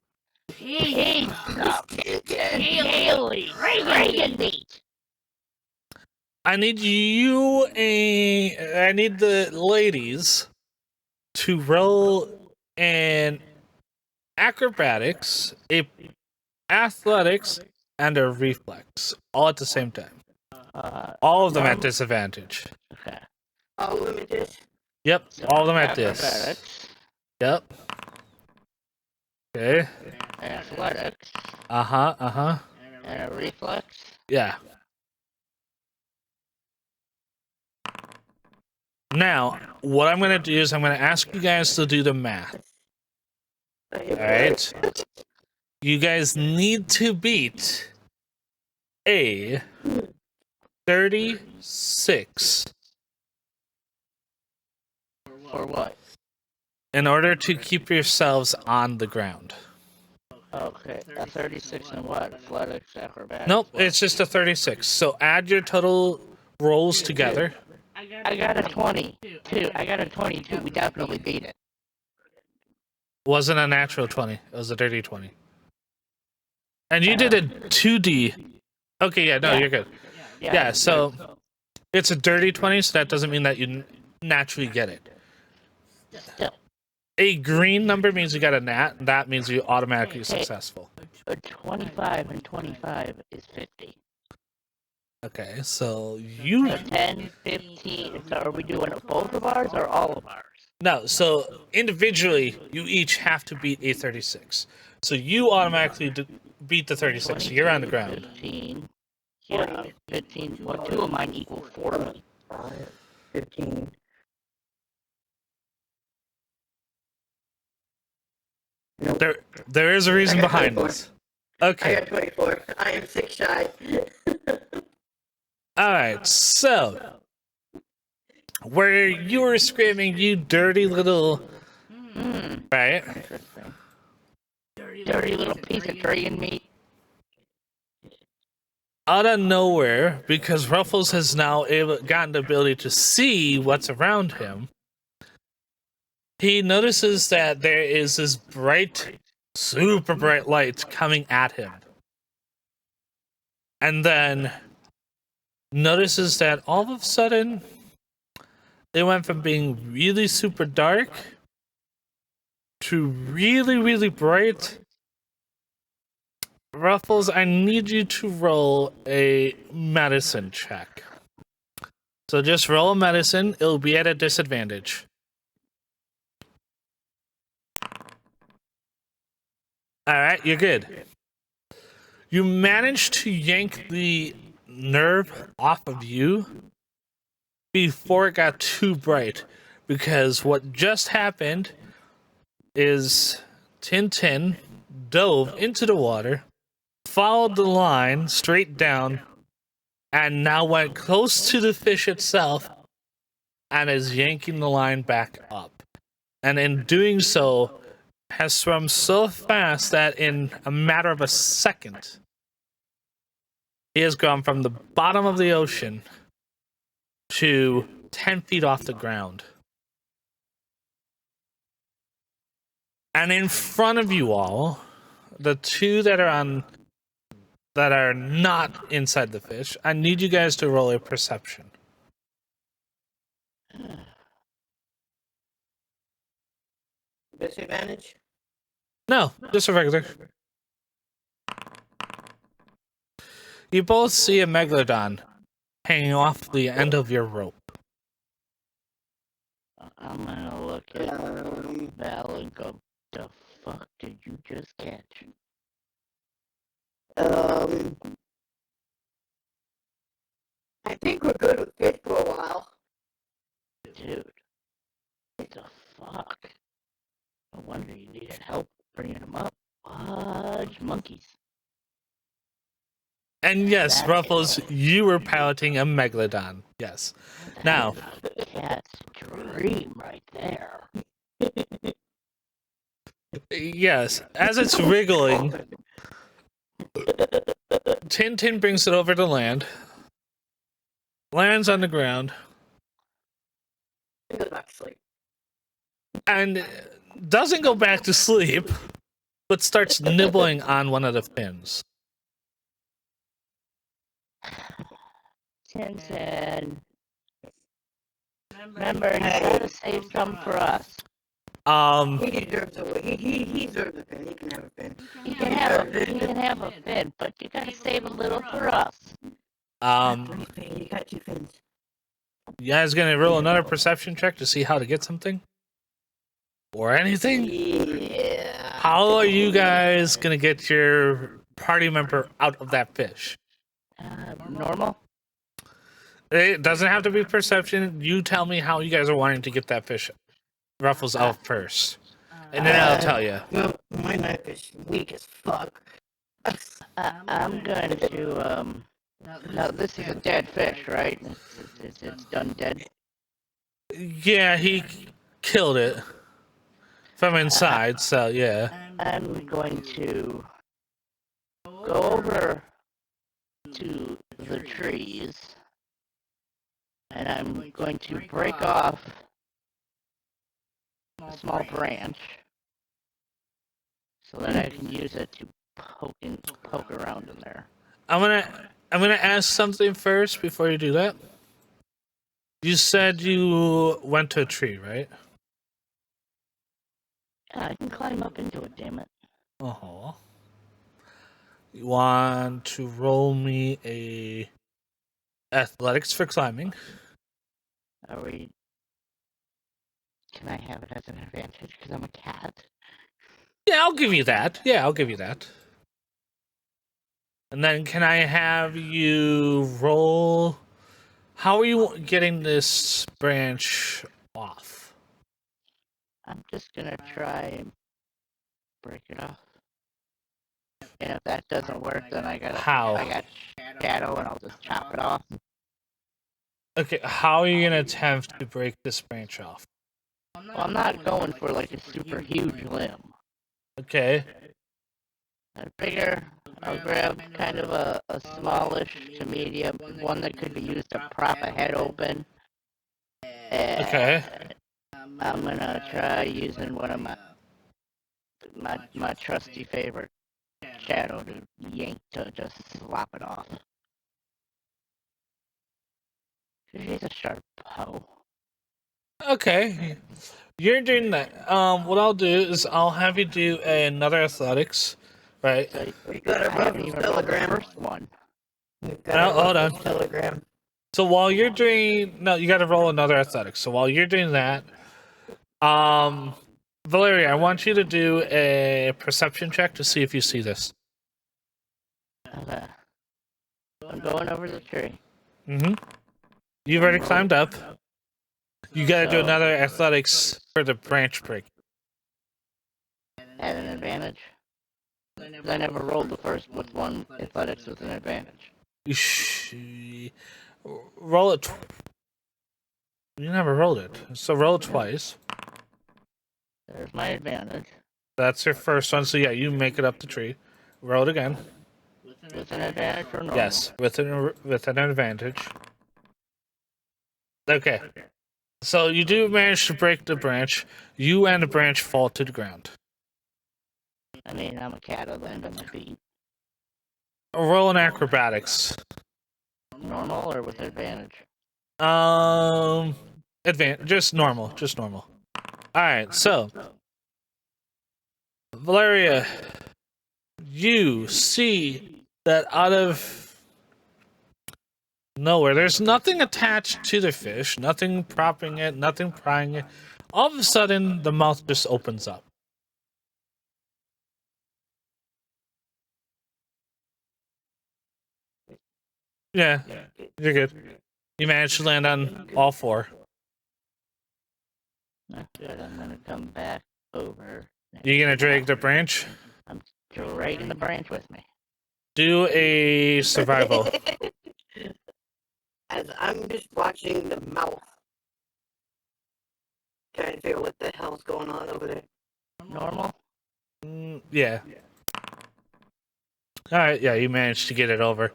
He's Haley, Reagan-Beat. I need the ladies to roll an acrobatics, a athletics, and a reflex, all at the same time. All of them at disadvantage. Okay. All limited. Yep, all of them at this. Acrobatics, Yep. Okay. athletics, Uh-huh. and a reflex. Yeah. Now, what I'm going to do is I'm going to ask you guys to do the math. Alright? You guys need to beat a 36 For what? in order to keep yourselves on the ground. Okay, a 36 and what? Athletics, acrobatics? Nope, what? it's just a 36. So add your total rolls together. I got a 22. I got a 22. We definitely beat it. Wasn't a natural 20. It was a dirty 20. And you did a 2D. Okay, yeah, no, you're good. Yeah, so it's a dirty 20, so that doesn't mean that you naturally get it. Still, A green number means you got a nat, and that means you're automatically successful. a 25 and 25 is 50. Okay, so you... So 10, 15. So are we doing both of ours or all of ours? No, so individually, you each have to beat a 36. So you automatically beat the 36, so you're on the ground. 15. Yeah, 15. Well, two of mine equal 40. 15. There is a reason behind this. I Okay. got 24. I am 6 shy. Alright, so where you were screaming, you dirty little... Right? Interesting. Dirty little piece of dragon meat. Out of nowhere, because Ruffles has now gotten the ability to see what's around him, he notices that there is this bright, super bright light coming at him. And then notices that all of a sudden, it went from being really super dark to really, really bright. Ruffles, I need you to roll a medicine check. So just roll a medicine. It'll be at a disadvantage. Alright, you're good. You managed to yank the nerve off of you before it got too bright. Because what just happened is Tintin dove into the water, followed the line straight down, and now went close to the fish itself and is yanking the line back up. And in doing so, has swum so fast that in a matter of a second, he has gone from the bottom of the ocean to 10 feet off the ground. And in front of you all, the two that are not inside the fish, I need you guys to roll a perception. Disadvantage? No, just a regular. You both see a megalodon hanging off the end of your rope. I'm gonna look at Val and go, the fuck did you just catch? I think we're good with fish for a while. Dude, what the fuck? No wonder you needed help bringing them up. Fudge monkeys. And yes, That's Ruffles, it. you were piloting a megalodon. Yes. Now, That's a cat's dream right there. yes, as it's wriggling, Tintin brings it over to land, lands on the ground, Go back to sleep. and doesn't go back to sleep, but starts nibbling on one of the fins. Tintin. Remember, you gotta save some for us. He deserves he deserves a fin. He can have a fin. You can have a fin, but you gotta save a little for us. You got 2 fins. You guys gonna roll another perception check to see how to get something? Or anything? Yeah. How are you guys gonna get your party member out of that fish? Normal? It doesn't have to be perception. You tell me how you guys are wanting to get that fish Ruffles out first. And then I'll tell you. No, my knife is weak as fuck. I'm going to, now this is a dead fish, right? It's done dead. Yeah, he killed it from inside, so yeah. I'm going to go over to the trees, and I'm going to break off a small branch so that I can use it to poke around in there. I'm gonna ask something first before you do that. You said you went to a tree, right? I can climb up into it, damn it. Uh-huh. You want to roll me a athletics for climbing? Are we... Can I have it as an advantage because I'm a cat? Yeah, I'll give you that. Yeah, I'll give you that. And then can I have you roll... How are you getting this branch off? I'm just gonna try and break it off. And if that doesn't work, then I got shadow and I'll just chop it off. Okay, how are you gonna attempt to break this branch off? Well, I'm not going for like a super huge limb. Okay. I figure I'll grab kind of a smallish to medium, one that could be used to prop a head open. And Okay. I'm gonna try using one of my trusty favorite shadow to yank to just slop it off. She's a sharp hoe. Okay. You're doing that. What I'll do is I'll have you do another athletics, right? So We gotta I run haven't even rolled the telegram. first one. Hold on. Telegram. So while you're doing... No, you gotta roll another athletics. So while you're doing that, Valeria, I want you to do a perception check to see if you see this. Okay. I'm going over the tree. Mm-hmm. You've already climbed up. You gotta do another athletics for the branch break. At an advantage. I never rolled the first with one athletics with an advantage. Roll it. You never rolled it, so roll it twice. There's my advantage. That's your first one, so yeah, you make it up the tree. Roll it again. With an advantage or normal? Yes, with an advantage. Okay. So you do manage to break the branch. You and the branch fall to the ground. I mean, I'm a cat, I'll land on my feet. Roll an acrobatics. Normal or with advantage? Just normal. Alright, so Valeria, you see that out of Nowhere. There's nothing attached to the fish, nothing propping it, nothing prying it. All of a sudden, the mouth just opens up. Yeah, you're good. You managed to land on all four. That's good. I'm gonna come back over. You gonna drag the branch? I'm dragging the branch with me. Do a survival. As I'm just watching the mouth. Trying to figure out what the hell's going on over there. Normal? Yeah. Alright, yeah, you managed to get it over.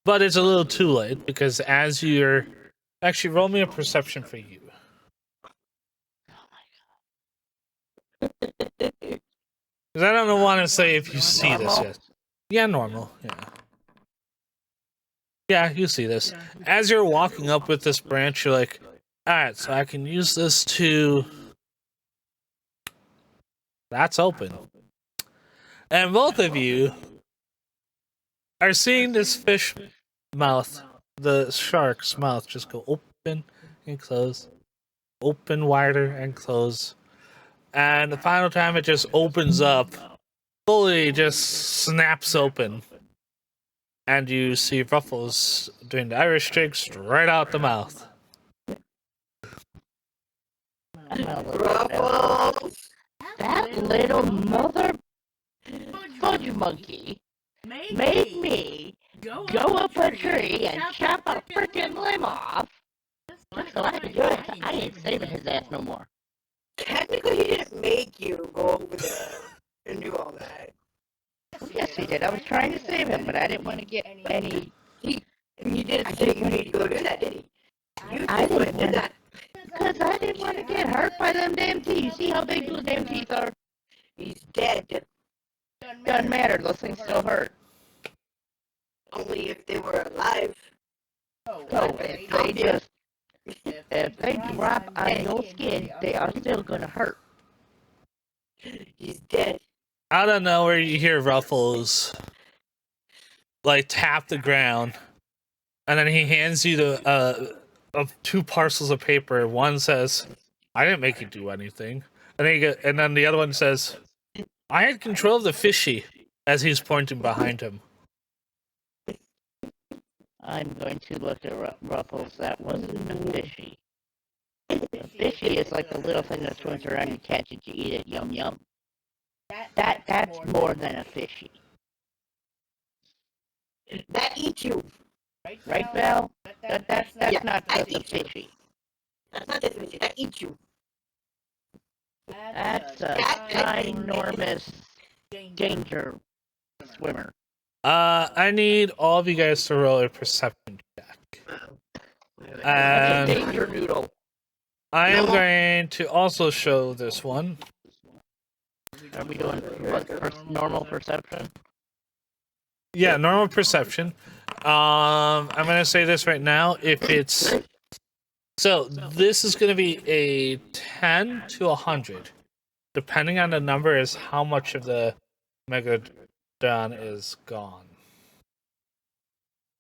But it's a little too late, because as you're... Actually, roll me a perception for you. Because I don't want to say if you see this yet. Yeah, normal, yeah. Yeah, you see this. As you're walking up with this branch, you're like, alright, so I can use this to... That's open. And both of you are seeing this fish mouth, the shark's mouth, just go open and close, open wider and close. And the final time it just opens up, fully just snaps open. And you see Ruffles doing the Irish jig straight out the mouth. Ruffles! That little mother fudge monkey made me go up a tree and chop a freaking limb off. So I could do it. I ain't saving his ass no more. Technically, he didn't make you go over there and do all that. Yes, he did. I was trying to save him, but I didn't want to get any. And you didn't say you need to go do that, did he? You I just went didn't and did want that. Because I didn't want to get hurt by them damn teeth. You see how big those damn teeth are? He's dead. Doesn't matter. Those things still hurt. Only if they were alive. So if they drop on your skin, they are still gonna hurt. He's dead. Out of nowhere, you hear Ruffles like tap the ground, and then he hands you the two parcels of paper. One says, "I didn't make you do anything," and then the other one says, "I had control of the fishy," as he's pointing behind him. I'm going to look at Ruffles. That wasn't a fishy. A fishy is like the little thing that swims around, you catch it, you eat it, yum yum. That's more than a fishy. That eats you. Right, Val? That's Yeah, not I just a eat you. fishy. That's not this fishy. That eats you. That's a ginormous danger swimmer. I need all of you guys to roll a perception check. That's a And danger noodle. I am going to also show this one. Are we doing normal perception? Yeah, normal perception. I'm gonna say this right now. If it's so, this is gonna be a 10 to 100, depending on the number, is how much of the Megalodon is gone.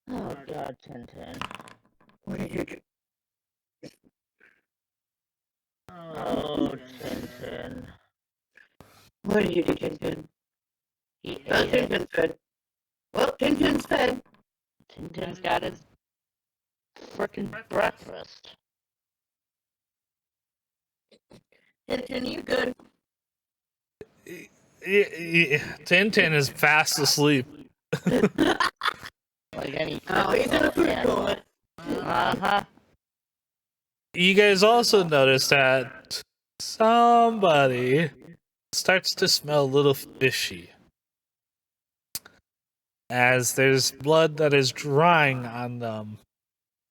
Oh God, Tintin. What did you do? Oh, Tintin. What did you do, Tintin? He Well, ate it. Tintin's fed. Well, Tintin's fed. Tintin's got his frickin' breakfast. Tintin, you good? Tintin is fast asleep. Like any Oh, he's in a food animal. coma. Uh-huh. You guys also notice that somebody starts to smell a little fishy, as there's blood that is drying on them.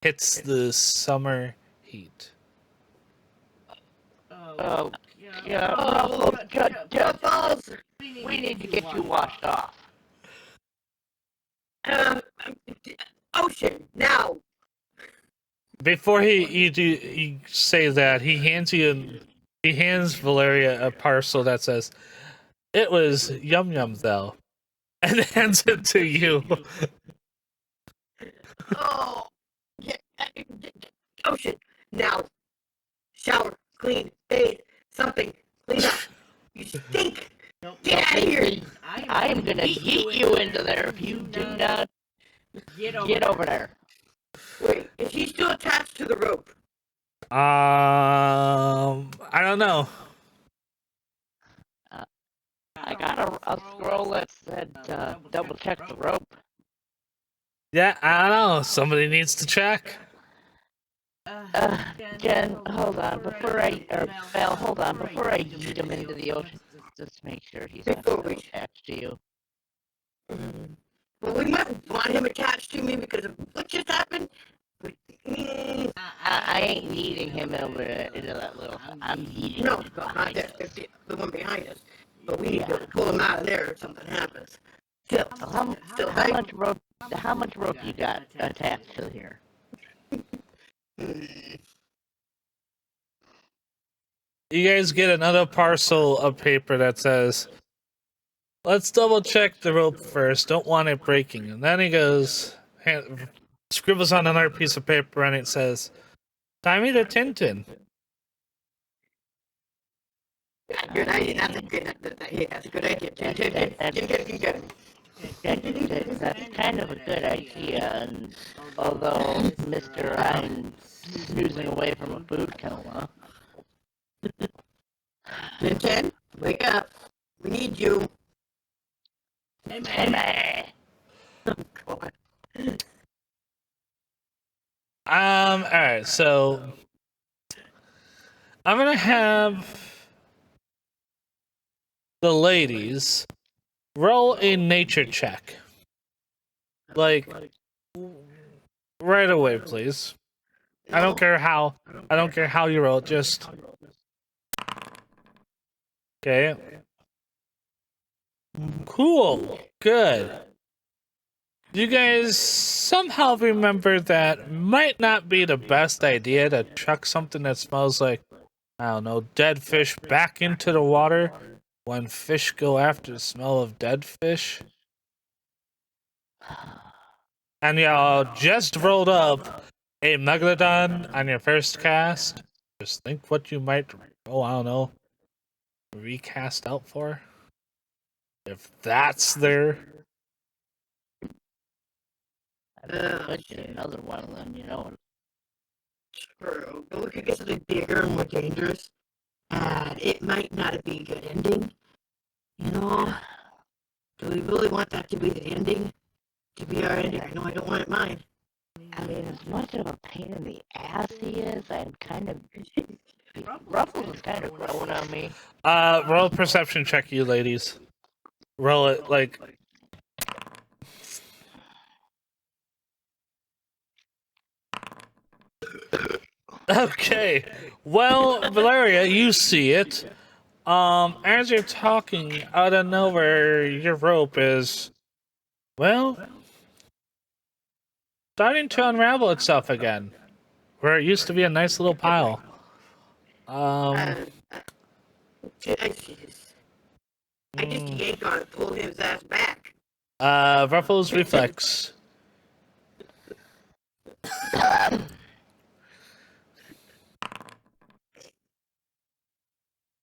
Hits the summer heat. Oh, yeah, Ruffles, we need to get you washed off. Ocean, now! Before you say that, he hands Valeria a parcel that says, "It was yum yum though," and hands it to you. Oh, Ocean, now, shower, clean, bathe, something, clean up. You stink. Get out of here. I am gonna yeet you into there if you do not get over there. Wait, is he still attached to the rope? I don't know. I got a scroll that said double check the rope. Yeah, I don't know. Somebody needs to check. Jen, hold on, before I yeet him into the ocean, just make sure he's not still attached to you. Well, we might want him attached to me because of what just happened. I ain't yeeting him over into that little. I'm yeeting him not behind there, us. the one behind us. But we need to pull him out of there if something happens. Still, How much rope you got attached to here? You guys get another parcel of paper that says, let's double check the rope first. Don't want it breaking. And then he goes, scribbles on another piece of paper and it says, tie me to Tintin. Good idea. That's a good idea. That's kind of a good idea, and although Mr. I'm snoozing away from a food coma. Tintin, wake up. We need you. Hey, man. Alright, so I'm gonna have the ladies roll a nature check. Like, right away, please. I don't care how you roll, just... Okay. Cool. Good. You guys somehow remember that might not be the best idea to chuck something that smells like, I don't know, dead fish back into the water when fish go after the smell of dead fish. And y'all just rolled up a Megalodon on your first cast. Just think what you might, I don't know, recast out for. If that's there. Could get another one of them, you know. True, but we could get something bigger and more dangerous. And it might not be a good ending. You know? Do we really want that to be the ending? To be our ending? I know I don't want it mine. I mean, as much of a pain in the ass he is, I'm kind of... Ruffles is kind of growing on me. Roll a perception check, you ladies. Roll it, like... Okay. Well, Valeria, you see it. As you're talking, out of nowhere, your rope is... Well... starting to unravel itself again. Where it used to be a nice little pile. I just yanked on it, pulled his ass back. Ruffles reflex.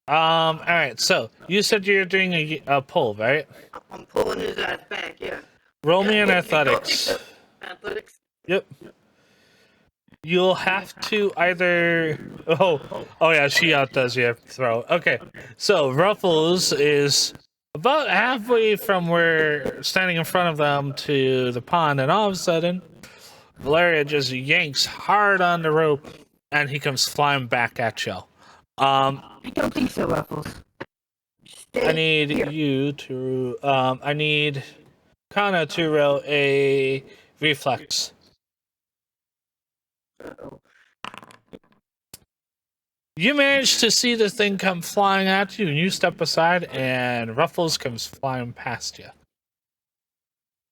Alright, so, you said you're doing a pull, right? I'm pulling his ass back, yeah. Roll me an athletics. Athletics? Yep. You'll have to either... Oh yeah, she outdoes you. Throw. Okay, so Ruffles is about halfway from where standing in front of them to the pond, and all of a sudden, Valeria just yanks hard on the rope, and he comes flying back at you. I don't think so, Ruffles. I need you to... I need Kana to roll a reflex. Uh-oh. You manage to see the thing come flying at you, and you step aside, and Ruffles comes flying past you.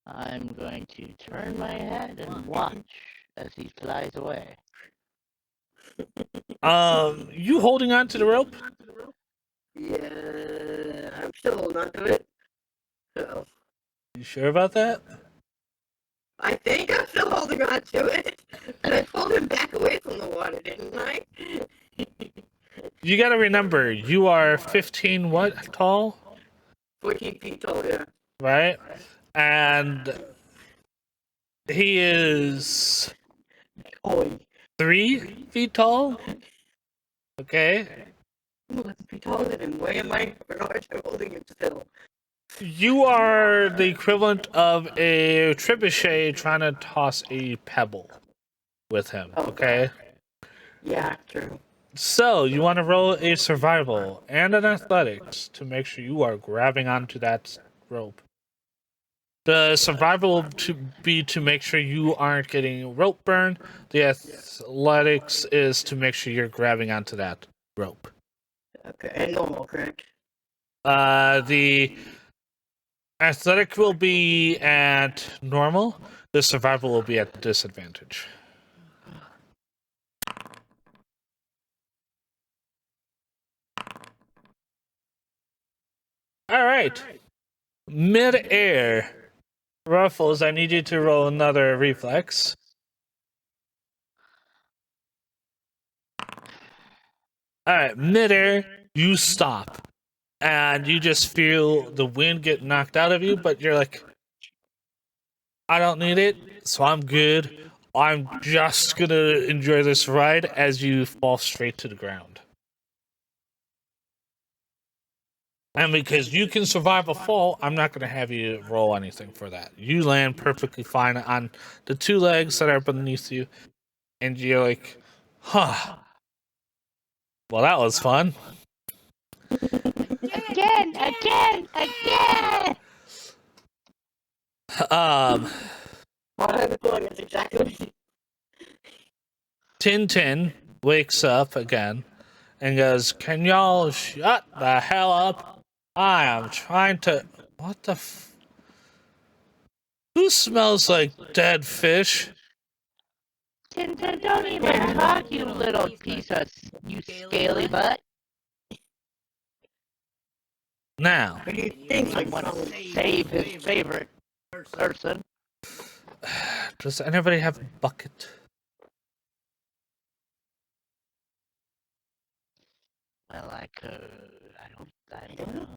I'm going to turn my head and watch as he flies away. You holding on to the rope? Yeah, I'm still holding on to it. So, You sure about that? I think I'm still holding on to it. And I pulled him back away from the water, didn't I? You gotta remember, you are 15 what tall? 14 feet tall, yeah. Right? And he is Oi. 3 feet tall? Okay? I'm 11 feet taller than him. Why am I holding him still? You are the equivalent of a trebuchet trying to toss a pebble with him, okay? Yeah, true. So, you want to roll a survival and an athletics to make sure you are grabbing onto that rope. The survival will be to make sure you aren't getting rope burn. The athletics is to make sure you're grabbing onto that rope. Okay, and normal, correct? The athletic will be at normal. The survival will be at disadvantage. All right. Mid-air. Ruffles, I need you to roll another reflex. All right, mid-air, you stop. And you just feel the wind get knocked out of you, but you're like, I don't need it, so I'm good. I'm just gonna enjoy this ride as you fall straight to the ground. And because you can survive a fall, I'm not gonna have you roll anything for that. You land perfectly fine on the 2 legs that are beneath you, and you're like, huh. Well, that was fun. Again! What I'm doing is exactly Tintin wakes up again and goes, "Can y'all shut the hell up? I am trying to. What the Who smells like dead fish?" Tintin, don't even talk, you little piece of, you scaly butt. Now, What do you think? I want to save his favorite person. does anybody have a bucket? Well, I could. I don't know.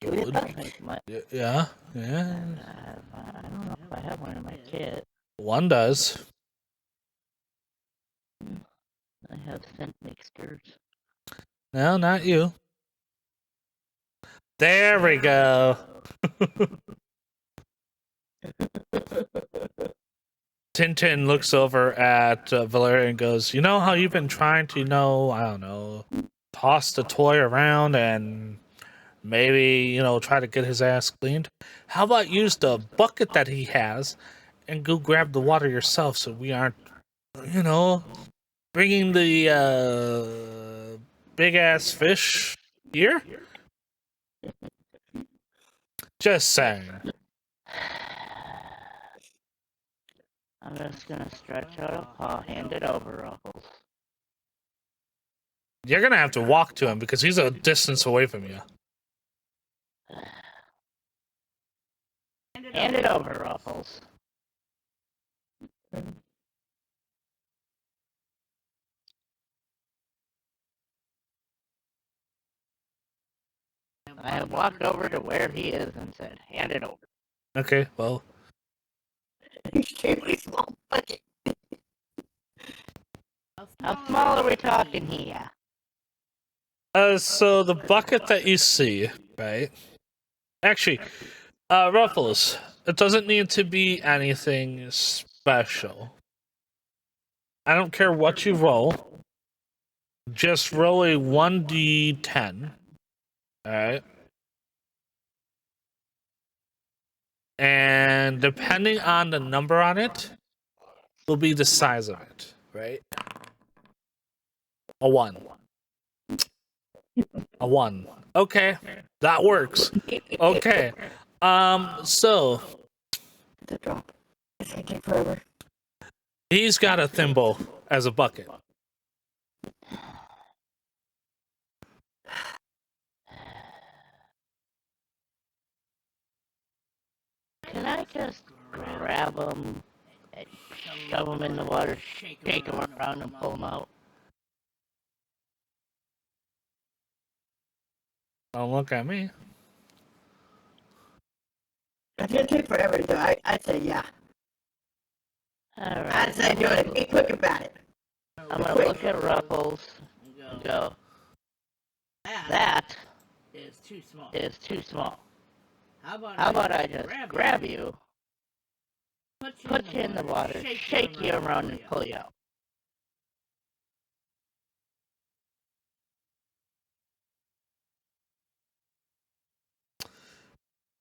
Good. I'll make my, Yeah. I don't know if I have one in my kit. One does. I have scent mixtures. No, not you. There we go. Tintin looks over at Valeria and goes, "You know how you've been trying to, I don't know, toss the toy around and maybe, try to get his ass cleaned? How about use the bucket that he has and go grab the water yourself so we aren't, bringing the big ass fish here?" Just saying. I'm just gonna stretch out a paw, hand it over, Ruffles. You're gonna have to walk to him because he's a distance away from you. Hand it over, Ruffles. I have walked over to where he is and said, hand it over. Okay, well, extremely small bucket. How small are we talking here? so the bucket that you see, right? Actually, Ruffles, it doesn't need to be anything special. I don't care what you roll. Just roll a 1d10. Alright? And depending on the number on it, will be the size of it, right? A 1. A 1. Okay, that works. Okay. So The drop. It's gonna take forever. he's got a thimble as a bucket. Can I just grab them, shove them in the water, shake them around, and pull them out. Don't look at me. It's gonna take forever to do. I'd say yeah. Alright. I'd say do it. Be quick about it. I'm gonna look at Ruffles and go, that is too small. How about I just grab you, put you in the water, shake you around, and pull you out?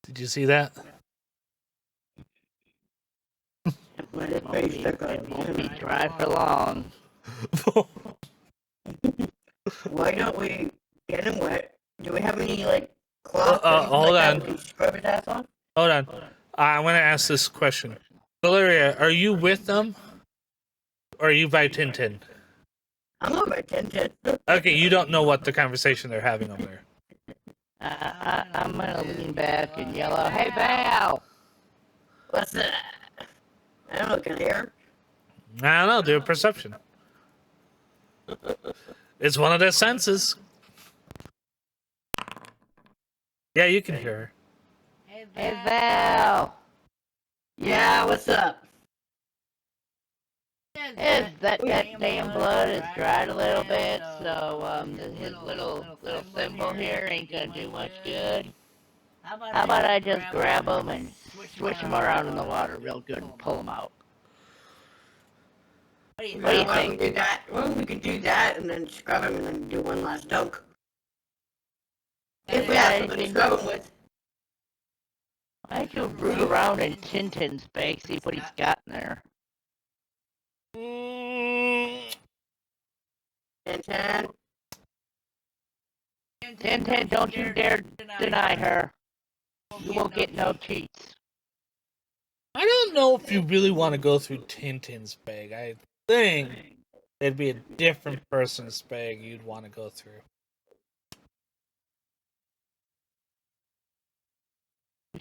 Did you see that? It won't be dry for long. Why don't we get him wet? Do we have any, like, cloth? Hold on. We can scrub his ass off? Hold on. I'm going to ask this question. Valeria, are you with them? Or are you by Tintin? I'm over at 10. Okay, you don't know what the conversation they're having over there. I'm gonna lean back and yell out, "Hey, Val!" What's that? I don't look in here. I don't know, do a perception. It's one of their senses. Yeah, you can hear her. Hey, Val! Yeah, what's up? That damn blood is dried a little bit, so his little thimble here ain't gonna do much good. How about I just grab him and switch him around in the water real good and pull him out? What do you think? We can do that and then scrub him and then do one last dunk. If we have something to scrub him with. Why don't you root around in Tintin's bag, see what he's got in there? Tintin, don't you dare deny her. You won't get no cheats. I don't know if you really want to go through Tintin's bag. I think it'd be a different person's bag you'd want to go through.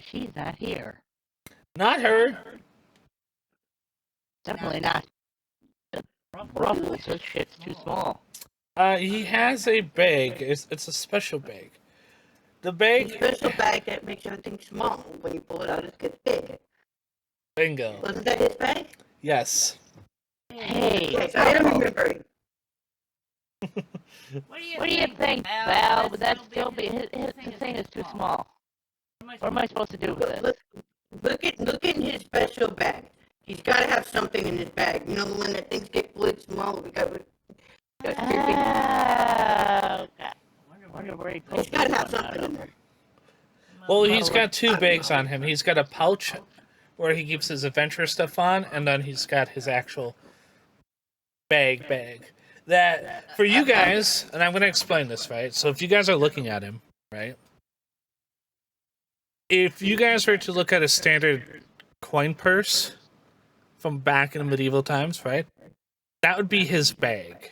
She's not here. Not her. Definitely not. Ruffles, this shit's too small. He has a bag. It's a special bag. The bag. A special bag that makes everything small. When you pull it out, it gets big. Bingo. Wasn't that his bag? Yes. Hey, Yes, I am remembering. What do you think, Val? Would that still be his thing is too small? What am I supposed to do with it? Look in his special bag. He's got to have something in his bag. You know the one that things get really small. We got. Okay. Wonder where he pulled He's got to have this one something out in of. there. Well, he's got two bags on him. He's got a pouch where he keeps his adventure stuff on, and then he's got his actual bag. That, for you guys, and I'm going to explain this, right? So if you guys are looking at him, right? If you guys were to look at a standard coin purse from back in the medieval times, right? That would be his bag.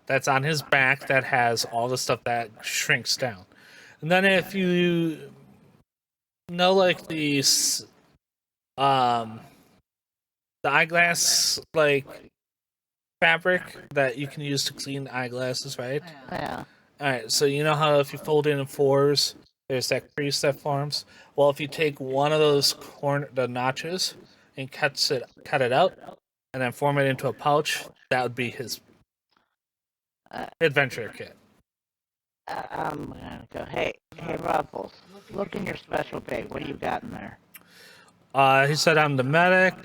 That's on his back that has all the stuff that shrinks down. And then if you know, like these, the eyeglass, like, fabric that you can use to clean eyeglasses, right? Yeah. Alright, so you know how if you fold it in fours, there's that crease that forms? Well, if you take one of those the notches and cut it out, and then form it into a pouch, that would be his adventure kit. I'm gonna go. Hey, Ruffles. Look in your special bag. What do you got in there? He said I'm the medic,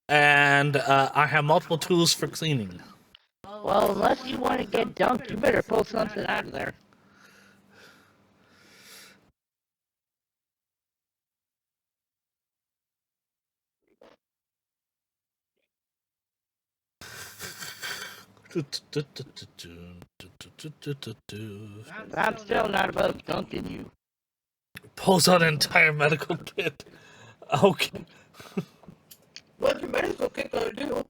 and I have multiple tools for cleaning. Well, unless you want to get dunked, you better pull something out of there. I'm still not about dunking you. Pulls out an entire medical kit. Okay. What's your medical kit gonna do?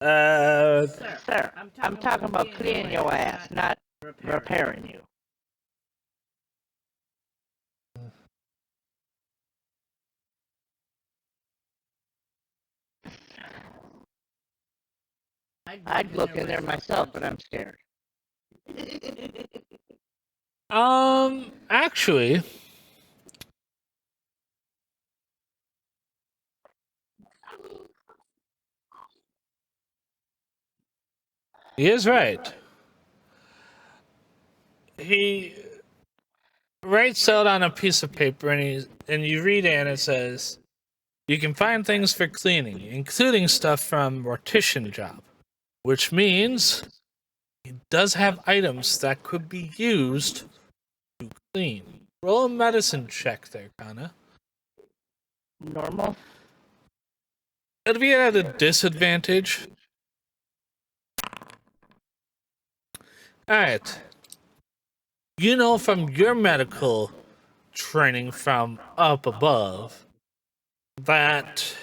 Sir, I'm talking about cleaning your ass, not repairing you. I'd look in there myself, but I'm scared. Actually, he is right. He writes out on a piece of paper, and you read it, and it says, "You can find things for cleaning, including stuff from mortician job," which means he does have items that could be used to clean. Roll a medicine check there, Kana. Normal? It'll be at a disadvantage. Alright. You know from your medical training from up above that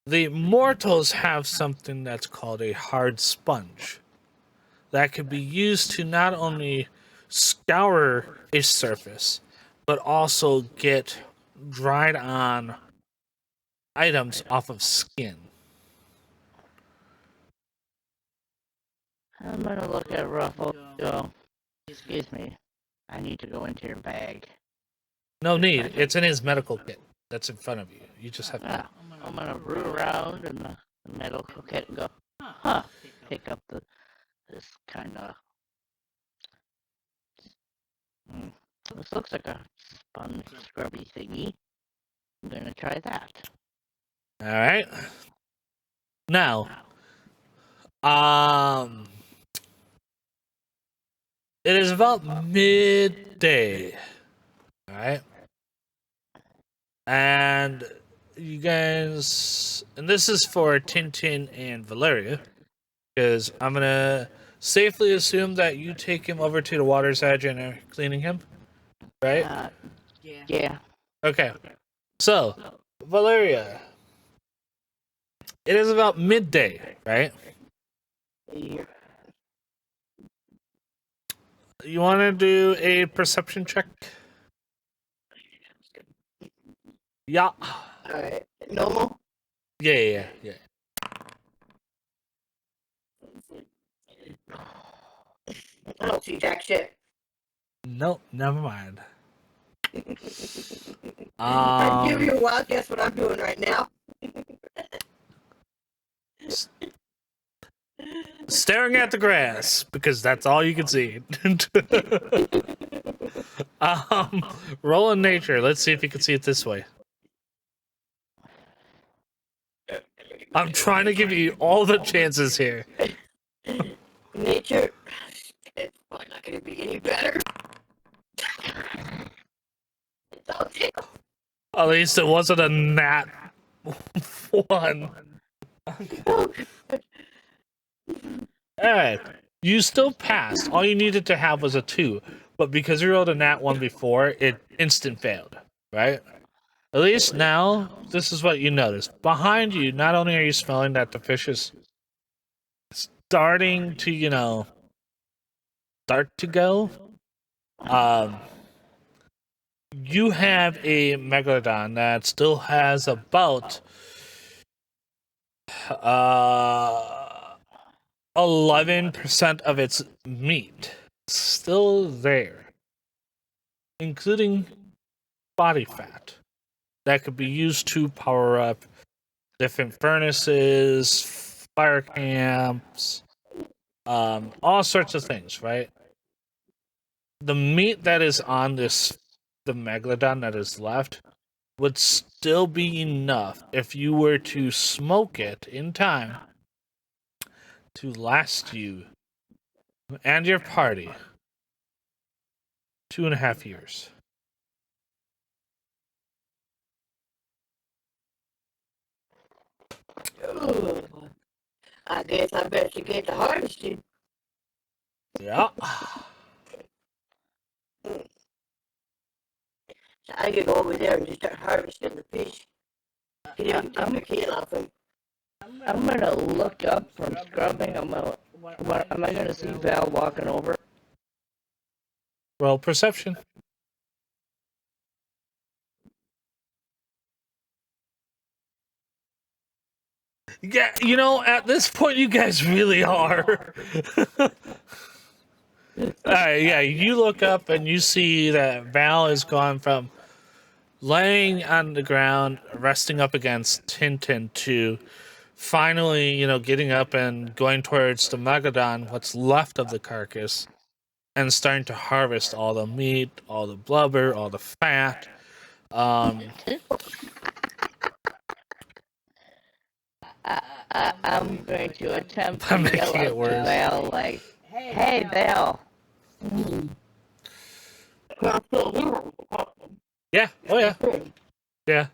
the mortals have something that's called a hard sponge that could be used to not only scour a surface, but also get dried on items off of skin. I'm gonna look at Ruffle. Go. Excuse me. I need to go into your bag. No need. It's in his medical kit that's in front of you. You just have to. Ah, I'm gonna root around in the medical kit and go, huh. Pick up this kind of. This looks like a sponge scrubby thingy. I'm gonna try that. Alright. Now, it is about midday. Alright. And you guys, and this is for Tintin and Valeria, because I'm gonna safely assume that you take him over to the water's edge and are cleaning him, right? Yeah. Okay. So, Valeria, it is about midday, right? Yeah. You want to do a perception check? Yeah. Alright. Normal? Yeah. I don't see jack shit. Nope, never mind. I'll give you a wild guess what I'm doing right now. Staring at the grass, because that's all you can see. Roll in nature. Let's see if you can see it this way. I'm trying to give you all the chances here. Nature. It's probably not going to be any better. It's all tickle. At least it wasn't a nat one. Alright. You still passed. All you needed to have was a 2. But because you rolled a nat 1 before, it instant failed. Right? At least now, this is what you notice. Behind you, not only are you smelling that the fish is starting to, start to go, you have a megalodon that still has about 11% of its meat still there, including body fat that could be used to power up different furnaces, fire camps, all sorts of things, right? The meat that is on the megalodon that is left would still be enough if you were to smoke it in time to last you and your party 2.5 years. Ooh. I guess I better get to harvesting. Yeah. So I could go over there and just start harvesting the fish. Get everything I can off them. I'm gonna look up from scrubbing. Am I gonna see Val walking over? Well, perception. Yeah, you know, at this point, you guys really are. Alright, yeah, you look up and you see that Val has gone from laying on the ground, resting up against Tintin, to finally, you know, getting up and going towards the Megadon, what's left of the carcass, and starting to harvest all the meat, all the blubber, all the fat. I'm going to attempt to I'm yell making it out to worse. Val, like, "Hey, Val!" Yeah, oh yeah. Yeah.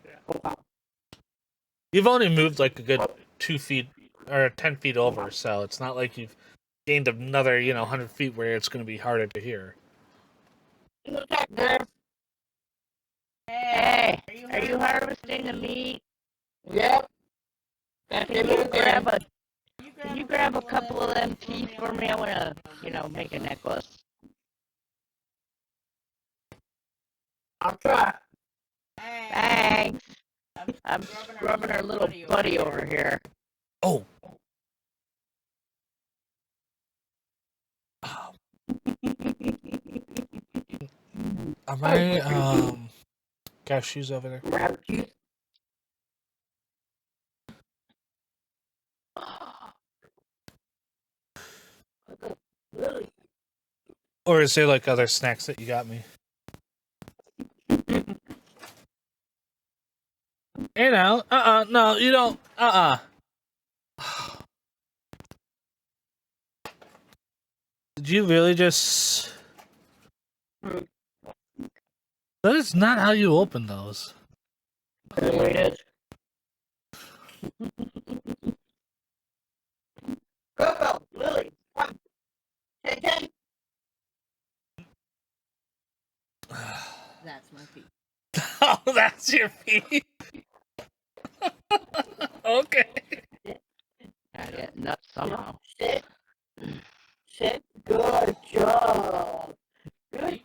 You've only moved like a good 2 feet or 10 feet over, so it's not like you've gained another, 100 feet where it's going to be harder to hear. Hey, are you harvesting the meat? Yep. Can you grab a couple of them teeth for me? I wanna, make a necklace. I'll try. Thanks. I'm scrubbing our little buddy over here. Oh. Are my cashews over there? Rabbit teeth. Or is there like other snacks that you got me? Hey now, no, you don't, Did you really just... That is not how you open those. There it is. Coco, Lily, come. Hey. That's my feet. Oh, that's your feet? Okay. I get nuts somehow. Sit. Good job. Good job. Good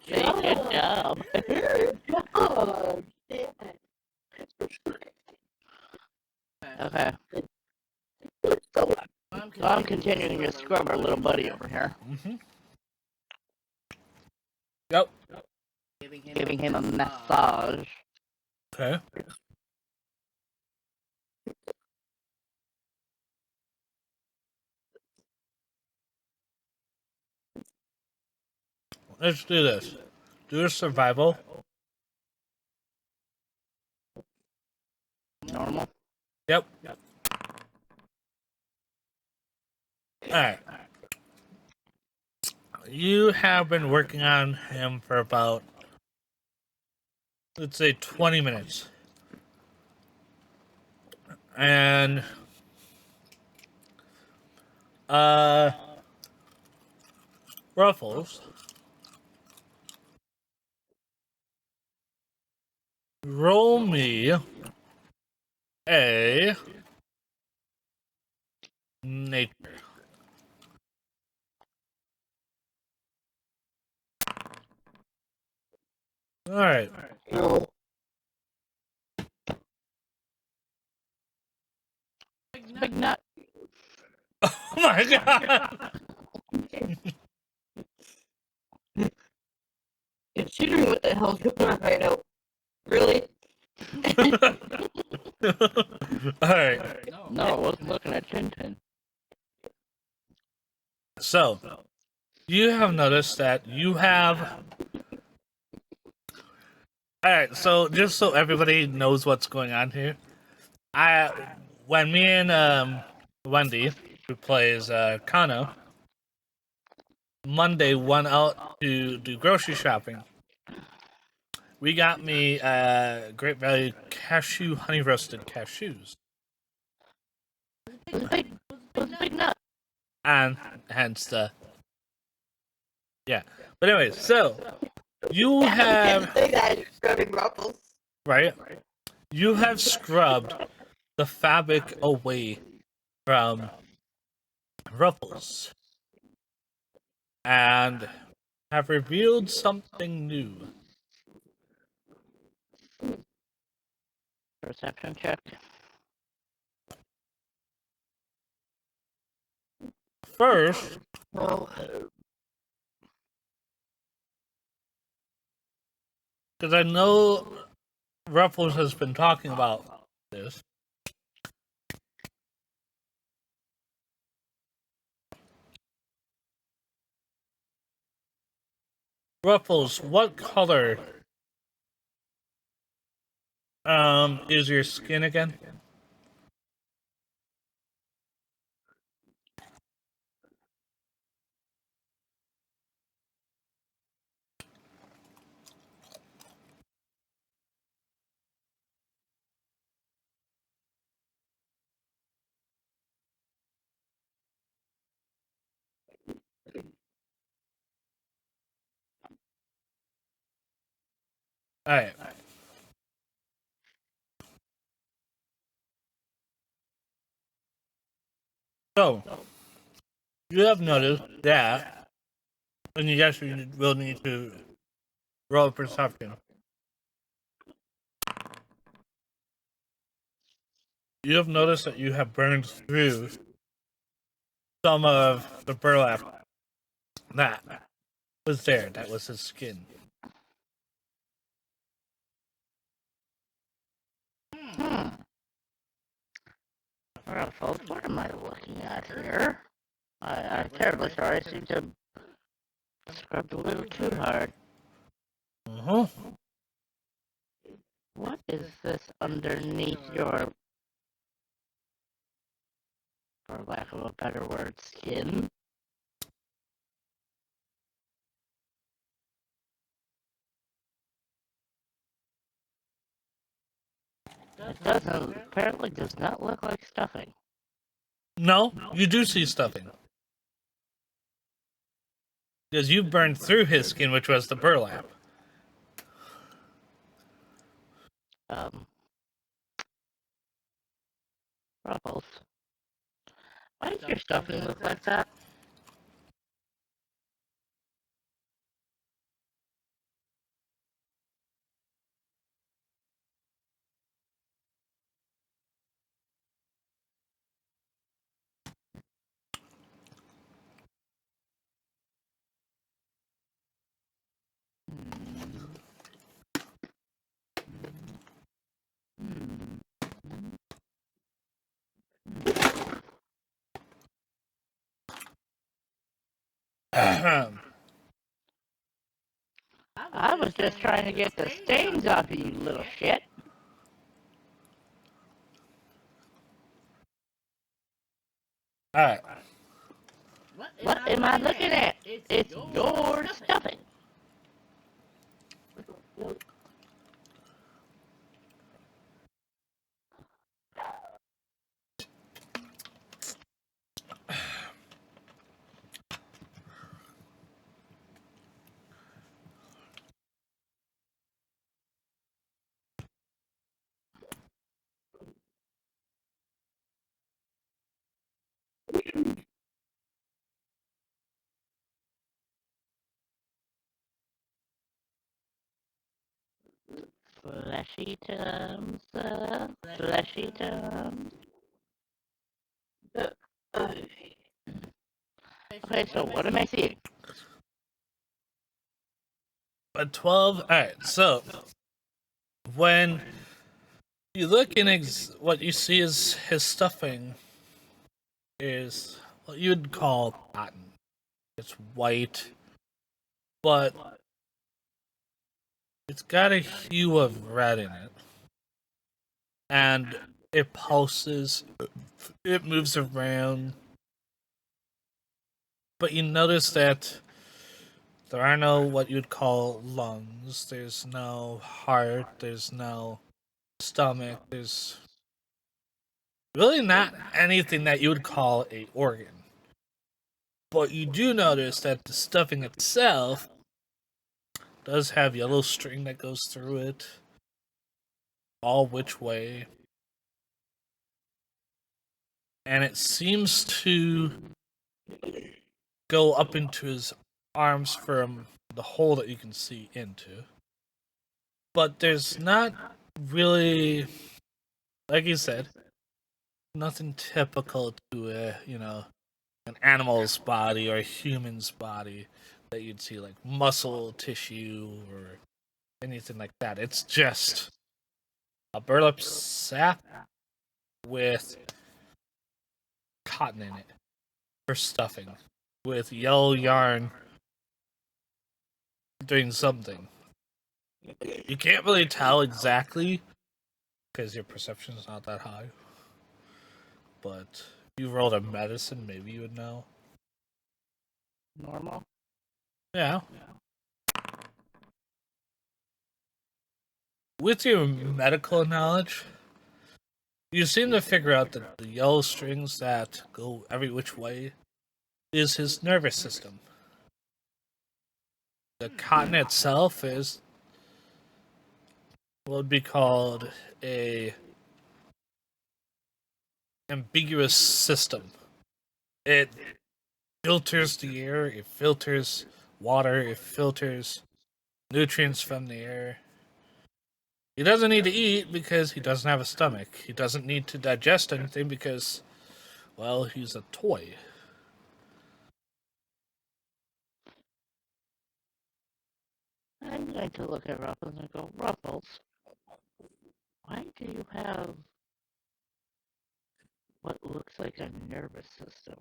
job. Good job. Okay. So I'm continuing to scrub our little buddy over here. Mm-hmm. Yep. Giving him a massage. Okay. Let's do this. Do a survival. Normal. Yep. Alright. You have been working on him for about, let's say, 20 minutes. And, Ruffles, roll me a nature. Alright. Big nut. Oh my god! Considering what the hell's going on right now. Really? Alright. No, I wasn't looking at Tintin. So, you have noticed that you have... Alright, so just so everybody knows what's going on here, when me and Wendy, who plays Kano, Monday went out to do grocery shopping, we got me Great Value cashew honey roasted cashews. It was a big nut. And hence the... Yeah. But anyway, so you have... Say that, you're scrubbing Ruffles. Right? You have scrubbed the fabric away from Ruffles and have revealed something new. Perception check. first, Well, because I know Ruffles has been talking about this. Ruffles, what color is your skin again? Alright. So, you have noticed that, and you actually will need to roll perception. You have noticed that you have burned through some of the burlap that was there. That was his skin. Well, folks, what am I looking at here? I'm terribly sorry. I seem to scrubbed a little too hard. Uh-huh. What is this underneath your, for lack of a better word, skin? Apparently does not look like stuffing. No, you do see stuffing. Because you burned through his skin, which was the burlap. Ruffles. Why does your stuffing look like that? I was just trying to get the stains off of you, little shit. Alright. What am I looking at? It's your stuffing. Fleshy Tums, Fleshy Tums. Okay, so what am I seeing? A 12. Alright, so when you look in what you see is his stuffing is what you'd call cotton. It's white, but it's got a hue of red in it. And it pulses, it moves around. But you notice that there are no what you'd call lungs, there's no heart, there's no stomach, there's really not anything that you would call a organ. But you do notice that the stuffing itself does have yellow string that goes through it, all which way. And it seems to go up into his arms from the hole that you can see into. But there's not really, like you said, nothing typical to an animal's body or a human's body that you'd see, like muscle tissue or anything like that. It's just a burlap sack with cotton in it for stuffing, with yellow yarn doing something. You can't really tell exactly because your perception is not that high. But if you rolled a medicine, maybe you would know. Normal. Yeah. With your medical knowledge, you seem to figure out that the yellow strings that go every which way is his nervous system. The cotton itself is what would be called a ambiguous system. It filters the air, it filters water, it filters nutrients from the air. He doesn't need to eat because he doesn't have a stomach. He doesn't need to digest anything because, well, he's a toy. I'm going to look at Ruffles and go, Ruffles, why do you have what looks like a nervous system?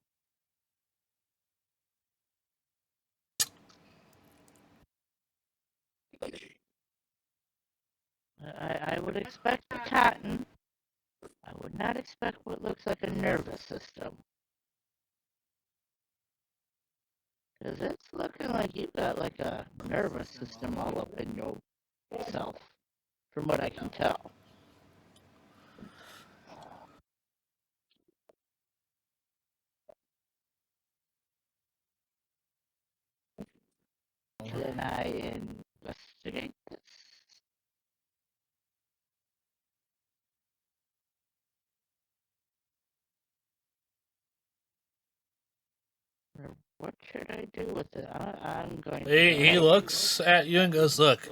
I would expect the cotton. I would not expect what looks like a nervous system. Because it's looking like you've got like a nervous system all up in yourself, from what I can tell. Can I investigate this? Or what should I do with it? I'm going to... He looks at you and goes, look,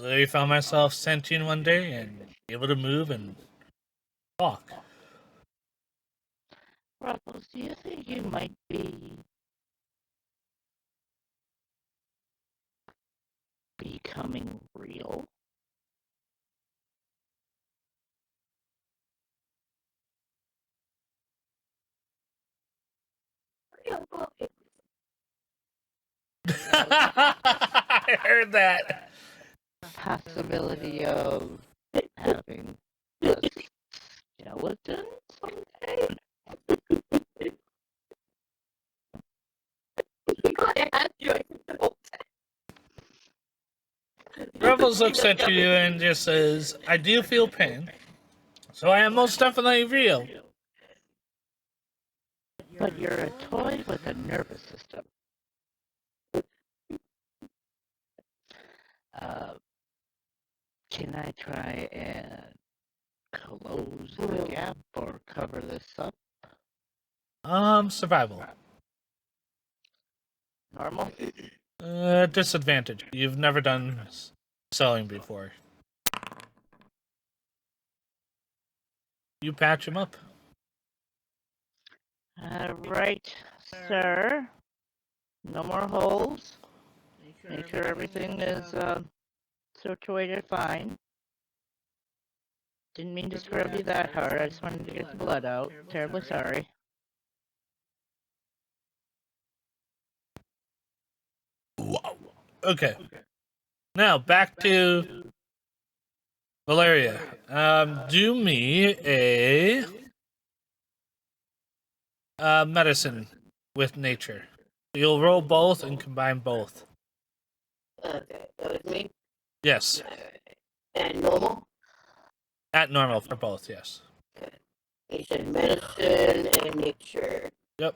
I found myself sentient one day and able to move and talk. Ruffles, do you think you might be becoming real? I heard that. Possibility of having a skeleton someday? Rebels looks at you and just says, I do feel pain, so I am most definitely real. But you're a toy with a nervous system. Can I try and close the gap or cover this up? Survival. Normal? Disadvantage. You've never done selling before. You patch him up. Alright, sir. No more holes. Make sure everything is situated fine. Didn't mean to scrub you that hard. I just wanted to get the blood out. Terribly sorry. Okay. Now back to Valeria. Do me a medicine with nature. You'll roll both and combine both. Okay, that was me. Yes. And normal? At normal for both, yes. Okay. You said medicine and nature. Yep.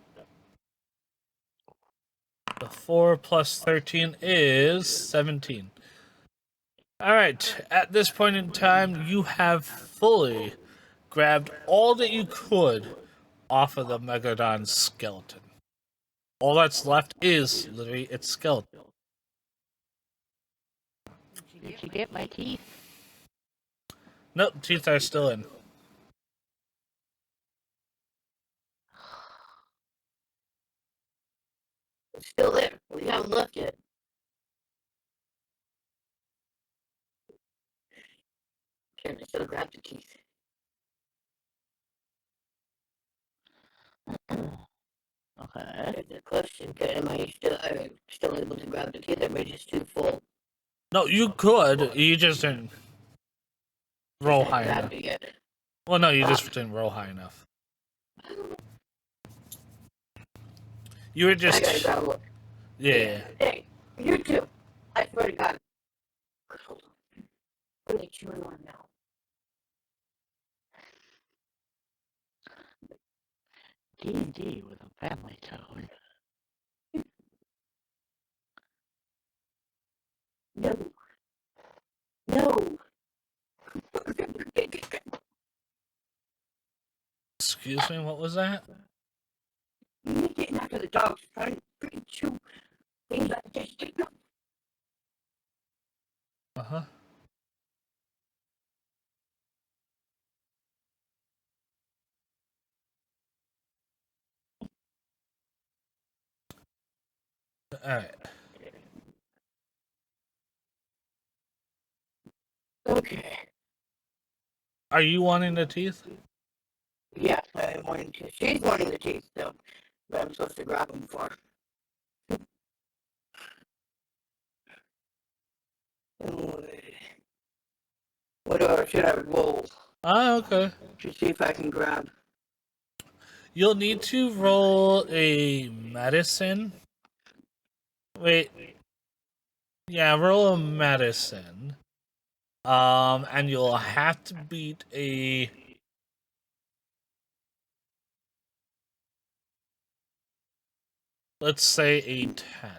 The 4 plus 13 is 17. Alright, at this point in time, you have fully grabbed all that you could off of the Megalodon's skeleton. All that's left is literally its skeleton. Did you get my teeth? Nope, teeth are still in. It's still there. We haven't left yet. Can I still grab the teeth? Okay. That's the question. Am I still able to grab the teeth? Am I just too full? No, you could. You just didn't roll I high haven't enough. grabbed it yet. Well, no, you just didn't roll high enough. You were I gotta just. grab one. Yeah. Hey, you too. I swear to God. Hold on. What are you chewing on now? D&D with a family tone. No. No. Excuse me, what was that? You're getting after the dogs trying to freaking chew things like this. Uh-huh. Alright. Okay. Are you wanting the teeth? Yes, I am wanting to. She's wanting the teeth, though. But I'm supposed to grab them for her. What should I roll Ah, okay. to see if I can grab? You'll need to roll a medicine. Wait. Yeah, roll a medicine. And you'll have to beat a. Let's say a 10.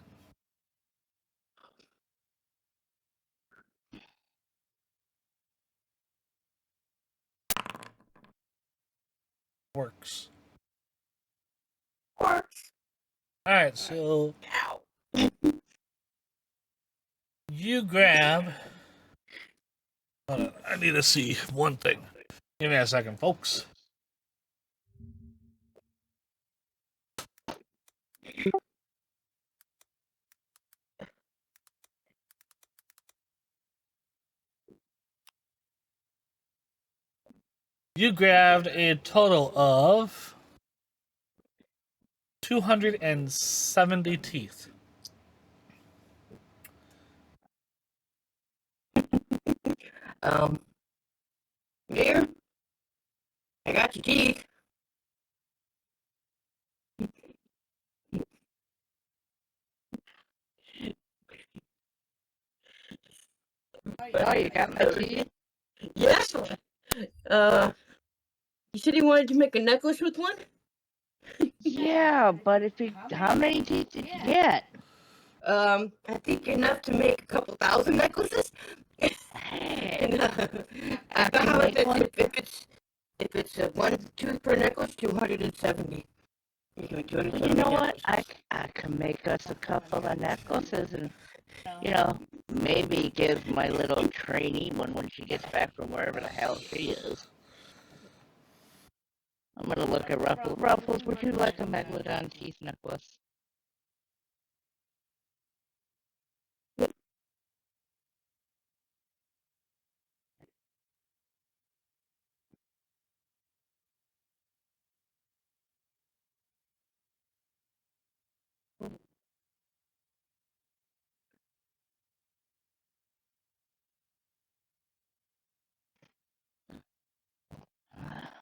Works. Works. Alright, so Ow. you grab. Hold on, I need to see one thing. Give me a second, folks. You grabbed a total of 270 teeth. Here. I got your teeth. Oh, you got my teeth? Yes. You said you wanted to make a necklace with one? Yeah, but how many teeth did you get? I think enough to make a couple thousand necklaces. Hey, I can found make that one? if it's one tooth per necklace, 270. You can make Well, 270 you know what? necklaces. I can make us a couple of necklaces and, maybe give my little trainee one when she gets back from wherever the hell she is. I'm gonna look at Ruffles. Ruffles, would you like a megalodon teeth necklace?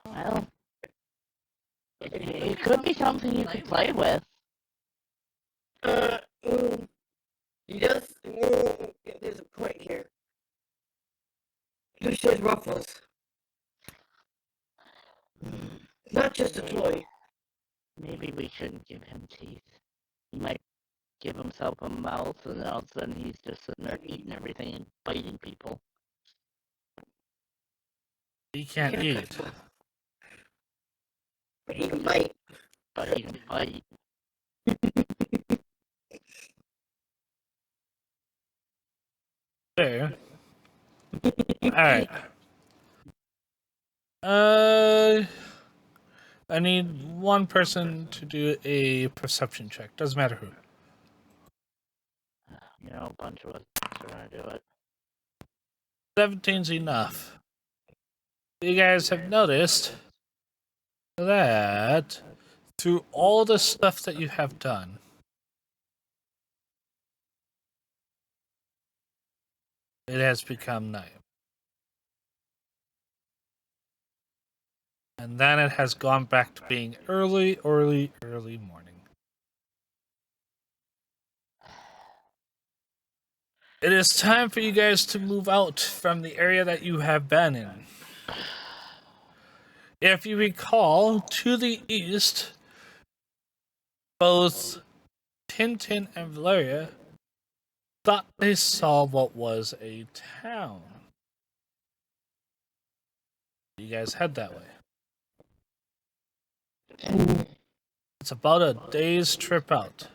Well, it could be something you could play with. Uh, mm, there's a point here. Who says Ruffles? Not just a toy. Maybe we shouldn't give him teeth. He might give himself a mouth, and all of a sudden he's just sitting there eating everything and biting people. He can't eat. But he can bite. But he can bite. There. Alright. I need one person to do a perception check. Doesn't matter who. you know, a bunch of us are gonna do it. 17's enough. You guys have noticed that through all the stuff that you have done, it has become night. And then it has gone back to being early morning. It is time for you guys to move out from the area that you have been in. If you recall, to the east, both Tintin and Valeria thought they saw what was a town. You guys head that way. It's about a day's trip out.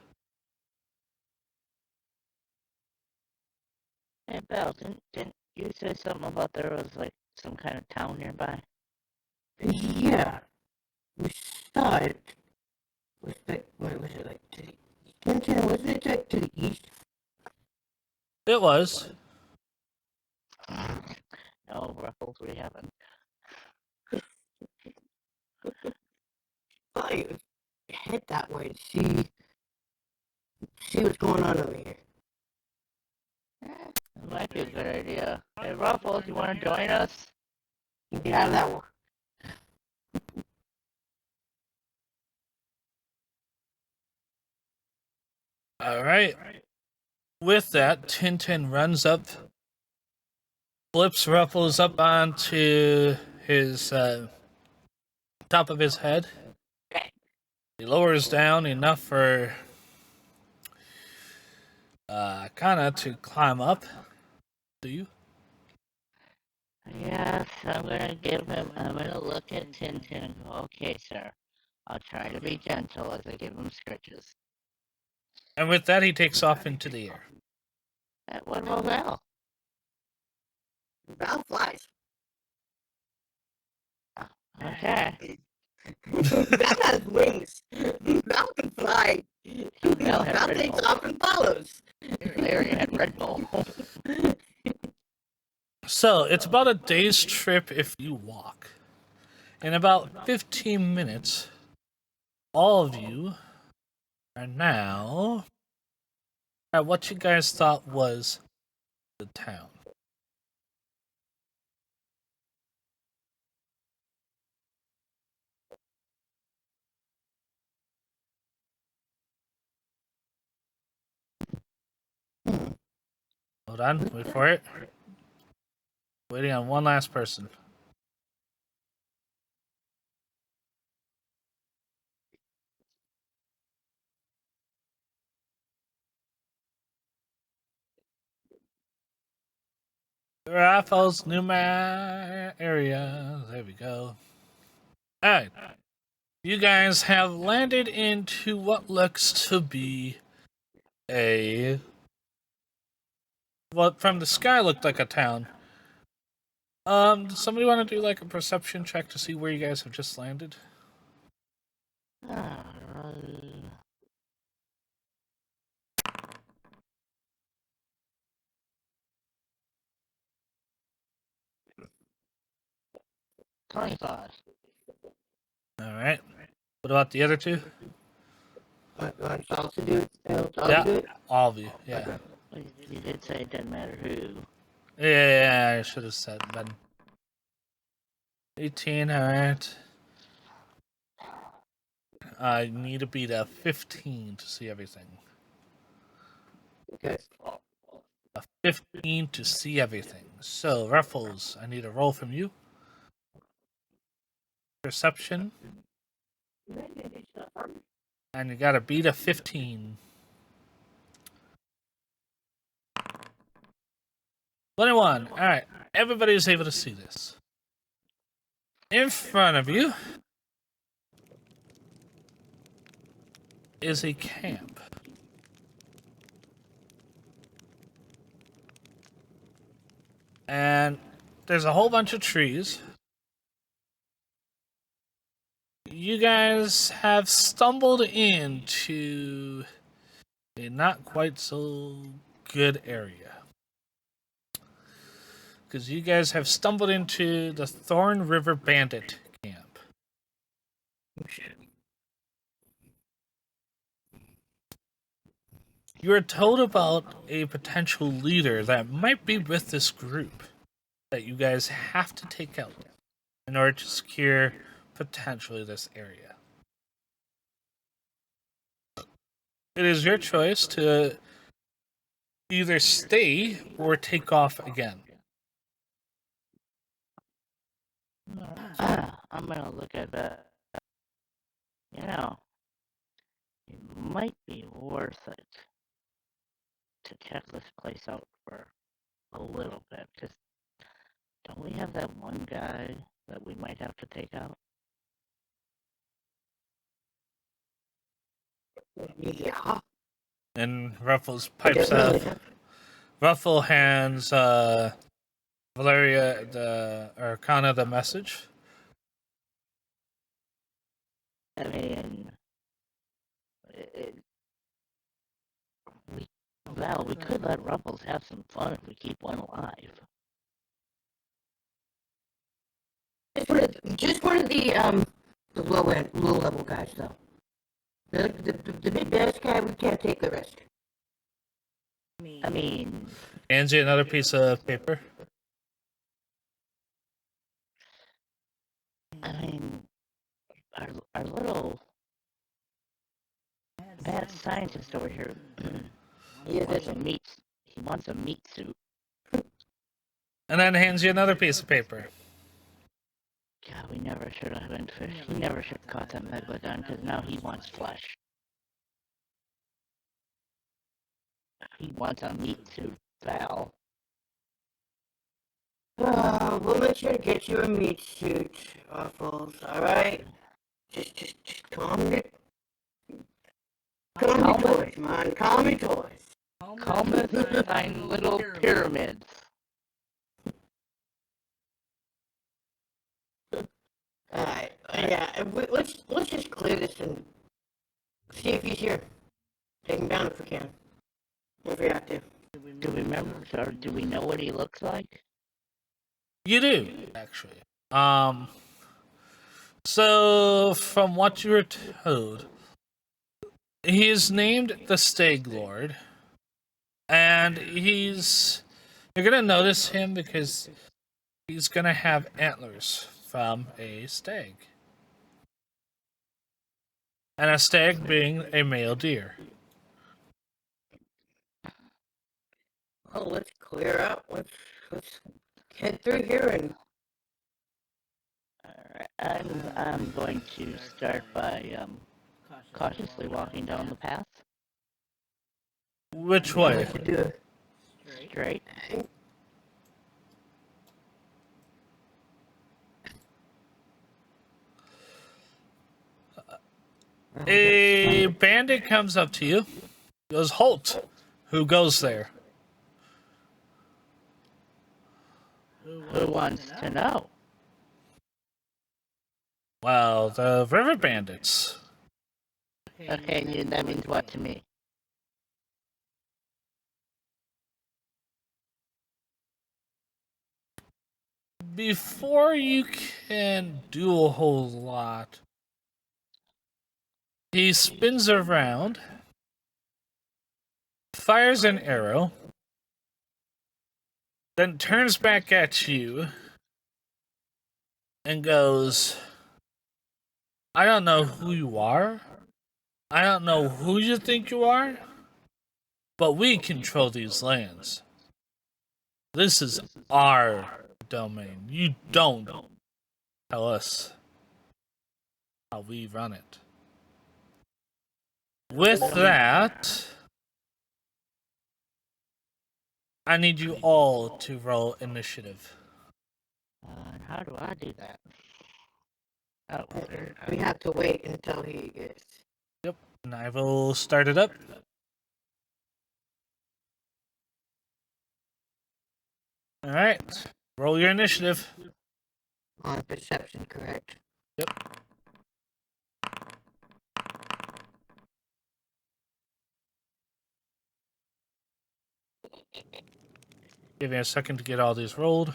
Hey, Belle, didn't you say something about there was, like, some kind of town nearby? Yeah, we saw it. What was it like? Wasn't it like to the east? It was. No, Ruffles, we haven't. I head that way to see what's going on over here. That might be a good idea. Hey, Ruffles, you want to join us? Get out of that one. Alright. With that, Tintin runs up, flips Ruffles up onto his top of his head. He lowers down enough for Kana to climb up. Do you? Yes, I'm gonna look at Tintin and go, okay, sir. I'll try to be gentle as I give him scritches. And with that, he takes off into the air. What about Val? Val flies. Okay. Val has wings. Val can fly. Val had Val Red takes Bull. off and follows. Larry had Red Bull. So, it's about a day's trip if you walk. In about 15 minutes, all of you are now at what you guys thought was the town. Hold on, wait for it. Waiting on one last person. Raffles, Numa area. There we go. Alright. You guys have landed into what looks to be what from the sky looked like a town. Does somebody want to do like a perception check to see where you guys have just landed? Alright. 25. Alright. What about the other two? What also do it? Yeah, Do it? all of you. Yeah. You did say it didn't matter who. Yeah, I should have said Ben. 18, alright. I need to beat a 15 to see everything. Okay. A 15 to see everything. So, Ruffles, I need a roll from you. Perception. And you gotta beat a 15. 21. Alright. Everybody is able to see this. In front of you is a camp. And there's a whole bunch of trees. You guys have stumbled into a not quite so good area. Because you guys have stumbled into the Thorn River Bandit camp. Oh, shit. You are told about a potential leader that might be with this group that you guys have to take out in order to secure potentially this area. It is your choice to either stay or take off again. I'm gonna look at that. You know, it might be worth it to check this place out for a little bit, because don't we have that one guy that we might have to take out? Yeah. And Ruffles I pipes up. definitely have. Ruffle hands Valeria the Arcana the message. I mean, we could let Ruffles have some fun if we keep one alive. Just one of the low level guys though. The big bass guy, we can't take the risk. I mean, Hands you another piece of paper. our little bad scientist over here Yeah, wants he wants a meat suit. And then hands you another piece of paper. God, we never should have been fish. He never should have caught that megalodon, because now he wants flesh. He wants a meat suit, Val. We'll make sure to get you a meat suit, Waffles, alright? Just calm your toys, man. Calm your toys. Calm thine little pyramids. Alright, yeah, let's just clear this and see if he's here. Take him down if we can. If we have to. Do we remember, or do we know what he looks like? You do, actually. So from what you were told, he is named the Stag Lord, and you're gonna notice him because he's gonna have antlers from a stag, and a stag being a male deer. Well, let's clear out. Let's head through here and. Alright, I'm going to start by cautiously walking down the path. Which way? Let's do it. Straight. A bandit comes up to you, goes, "Halt! Who goes there?" Who wants to know? Well, the river bandits. Okay, that means what to me? Before you can do a whole lot, he spins around, fires an arrow, then turns back at you and goes, "I don't know who you are. I don't know who you think you are, but we control these lands. This is our domain. You don't tell us how we run it." With that, I need you all to roll initiative. How do I do that? Oh, there. We have to wait until he gets. Yep, and I will start it up. Alright, roll your initiative. On perception, correct? Yep. Give me a second to get all these rolled.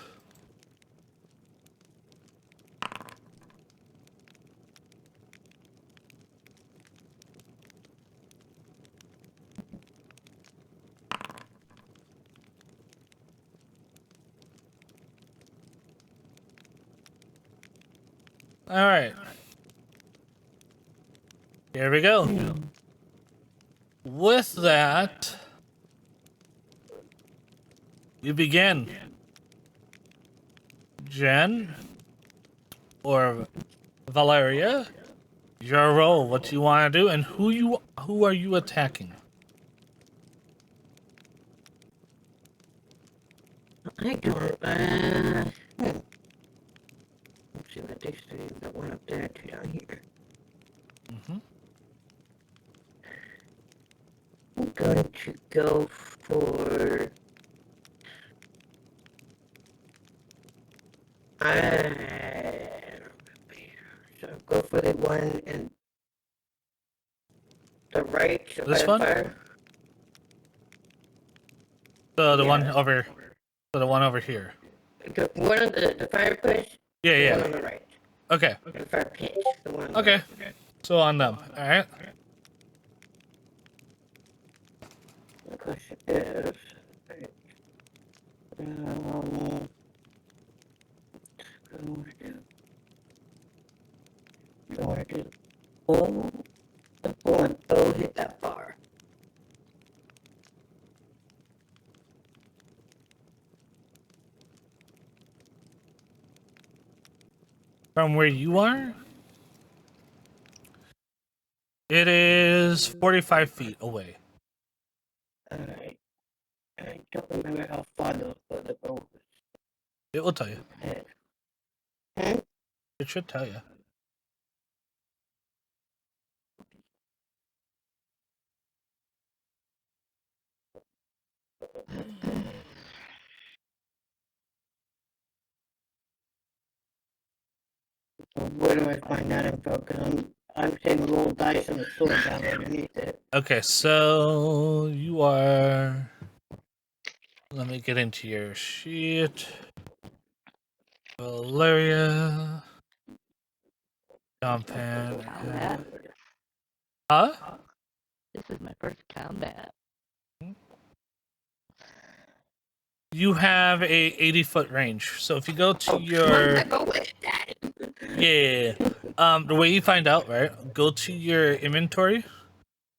All right. Here we go. With that, you begin. Jen or Valeria, your role. What do you want to do, and who are you attacking? I don't, let's see what they say. Got one up there, two down here. Mm-hmm. I'm going to go for... So go for the one in the right. So This by one? the fire. The Yeah. one over. The one over here. One of the fireplace. Yeah, The yeah. one on the right. Okay. The fire pit. The one on the Okay. right. So on them. All right. The question is... Oh, the bullet bow hit that bar. From where you are, it is 45 feet away. Alright. I don't remember how far the bow was. It will tell you. Hmm? It should tell you. Where do I find that info? Because I'm saying roll dice on the sword down underneath it. Okay, so you are. Let me get into your sheet. Valeria. Compan. Combat? Huh? This is my first combat. You have a 80-foot range. So if you go to Oh, your. go with that. Yeah. The way you find out, right? Go to your inventory.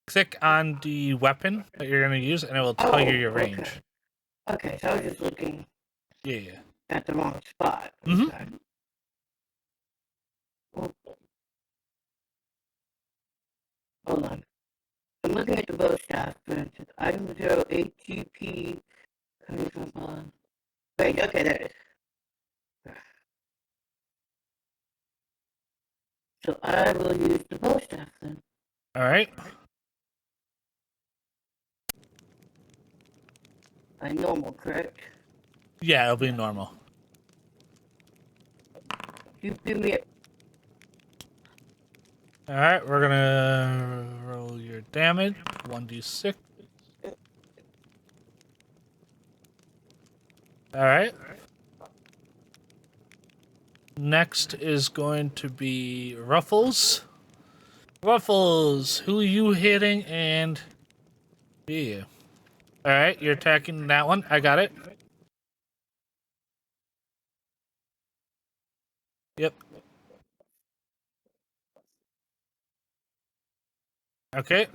Click on the weapon that you're going to use, and it will tell you your range. Okay, so I was just looking Yeah. at the wrong spot. Mhm. Okay. Oh, hold on. I'm looking at the bow shaft, for instance. Item 0 ATP. Coming from wait, okay, there it is. So I will use the bow shaft then. All right. By normal, correct? Yeah, it'll be normal. You give me a... All right, we're gonna roll your damage. 1d6. All right. Next is going to be Ruffles. Ruffles, who are you hitting? And yeah. All right, you're attacking that one. I got it. Yep. Okay.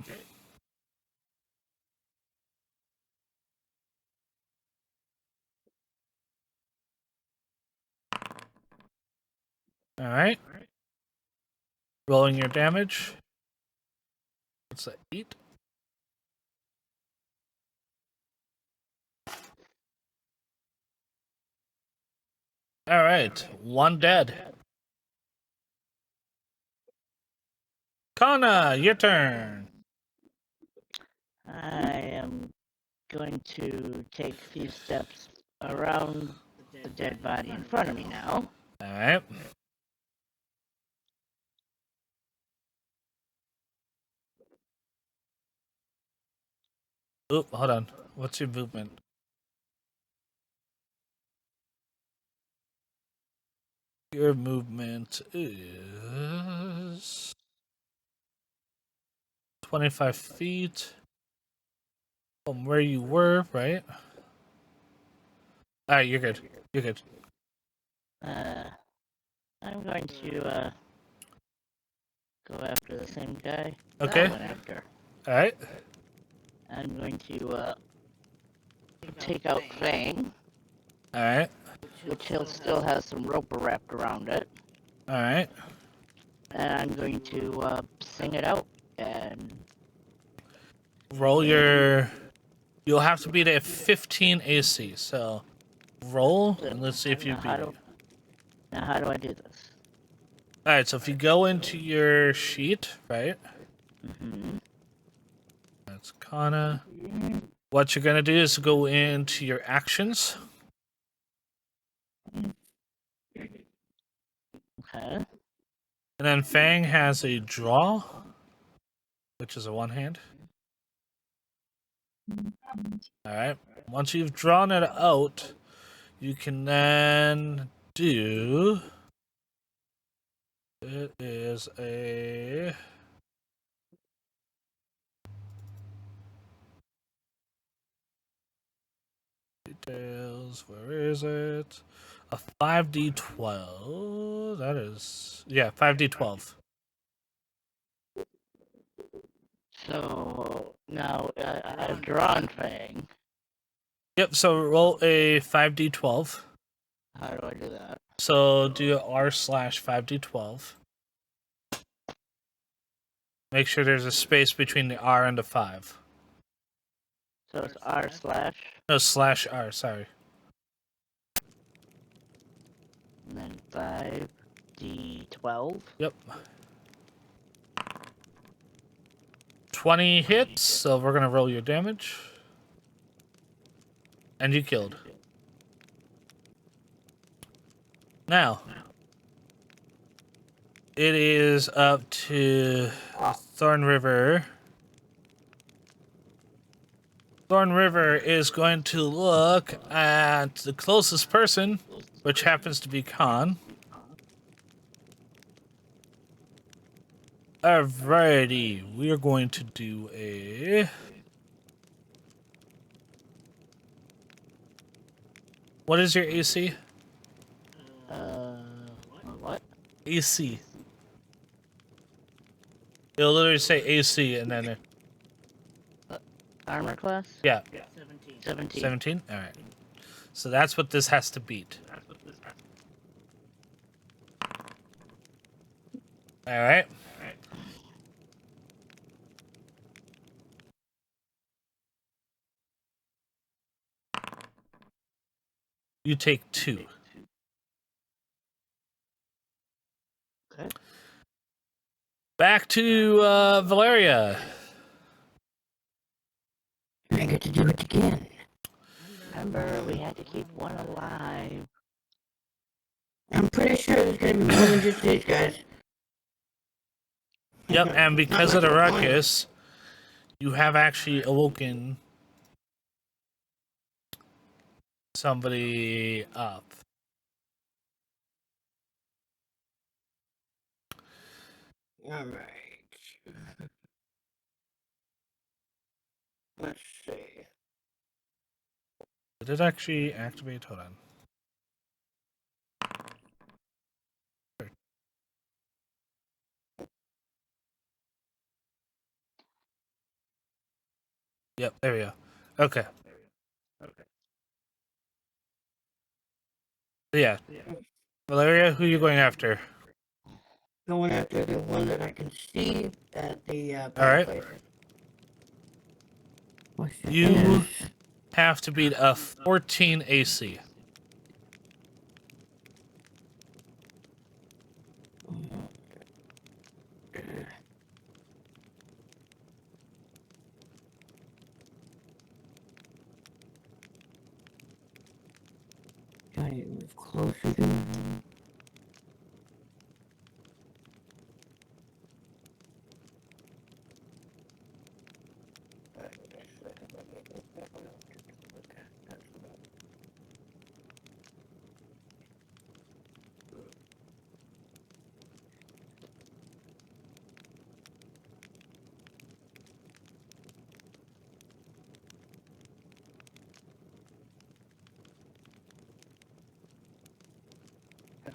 All right. Rolling your damage. What's that? 8. All right. One dead. Kana, your turn. I am going to take a few steps around the dead body in front of me now. All right. Oop, hold on. What's your movement? Your movement is 25 feet from where you were, right? Alright, you're good. You're good. I'm going to, go after the same guy Okay. that I went after. Alright. I'm going to, take out Fang, Alright. which he'll still has some rope wrapped around it. Alright. And I'm going to, sing it out and Roll your... You'll have to beat a 15 AC, so... Roll, and let's see if you beat it. Now, how do I do this? Alright, so if you go into your sheet, right? Mm-hmm. That's Kana. What you're gonna do is go into your actions. Okay. And then Fang has a draw, which is a one hand. Alright. Once you've drawn it out, you can then do... It is a... Details, where is it? A 5d12. That is... Yeah, 5d12. So, now, I've drawn Fang. Yep, so roll a 5d12. How do I do that? So do r/5d12. Make sure there's a space between the R and the 5. So it's R slash, No, /R, sorry. and then 5d12. Yep. 20 hits, so we're gonna roll your damage. And you killed. Now, it is up to Thorn River. Thorn River is going to look at the closest person, which happens to be Khan. Alrighty, we are going to do a... What is your AC? What? AC. It'll literally say AC and then... Armor class? Yeah. 17. 17? Alright. So that's what this has to beat. Alright. You take 2. Okay. Back to Valeria. I get to do it again. Remember, we had to keep one alive. I'm pretty sure there's gonna be more than just these guys. Yep, and because of the ruckus, you have actually awoken somebody up. Alright. Let's see. Did it actually activate? Hold on. Yep, there we go. Okay. Yeah. Valeria, who are you going after? Going after the one that I can see at the Alright. place. You have to beat a 14 AC. Gotta move closer to him.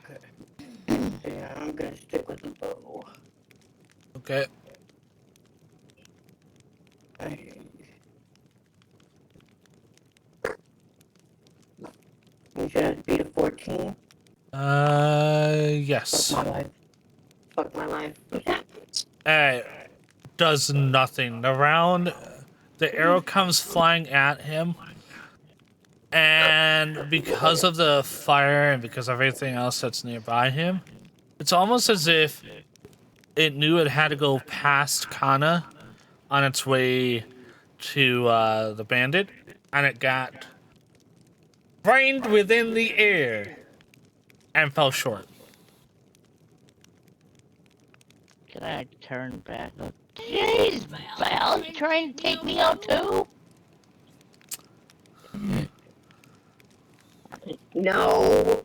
Okay. Yeah, I'm gonna stick with the bow. Okay. You said beat a 14. Yes. Fuck my life. Fuck my life. Does nothing. The arrow comes flying at him, and because of the fire and because of everything else that's nearby him, it's almost as if it knew it had to go past Kana on its way to the bandit, and it got brained within the air and fell short. Can I turn back? Jeez, Val, you trying to take me out too? No.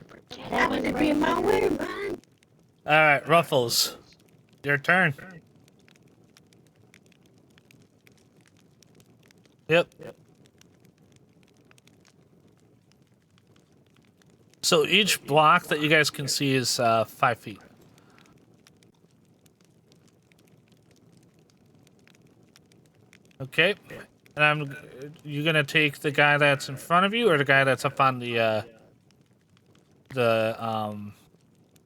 Pretend That was being my way, man. All right, Ruffles, your turn. Yep. So each block that you guys can see is 5 feet. Okay. And you gonna take the guy that's in front of you or the guy that's up on the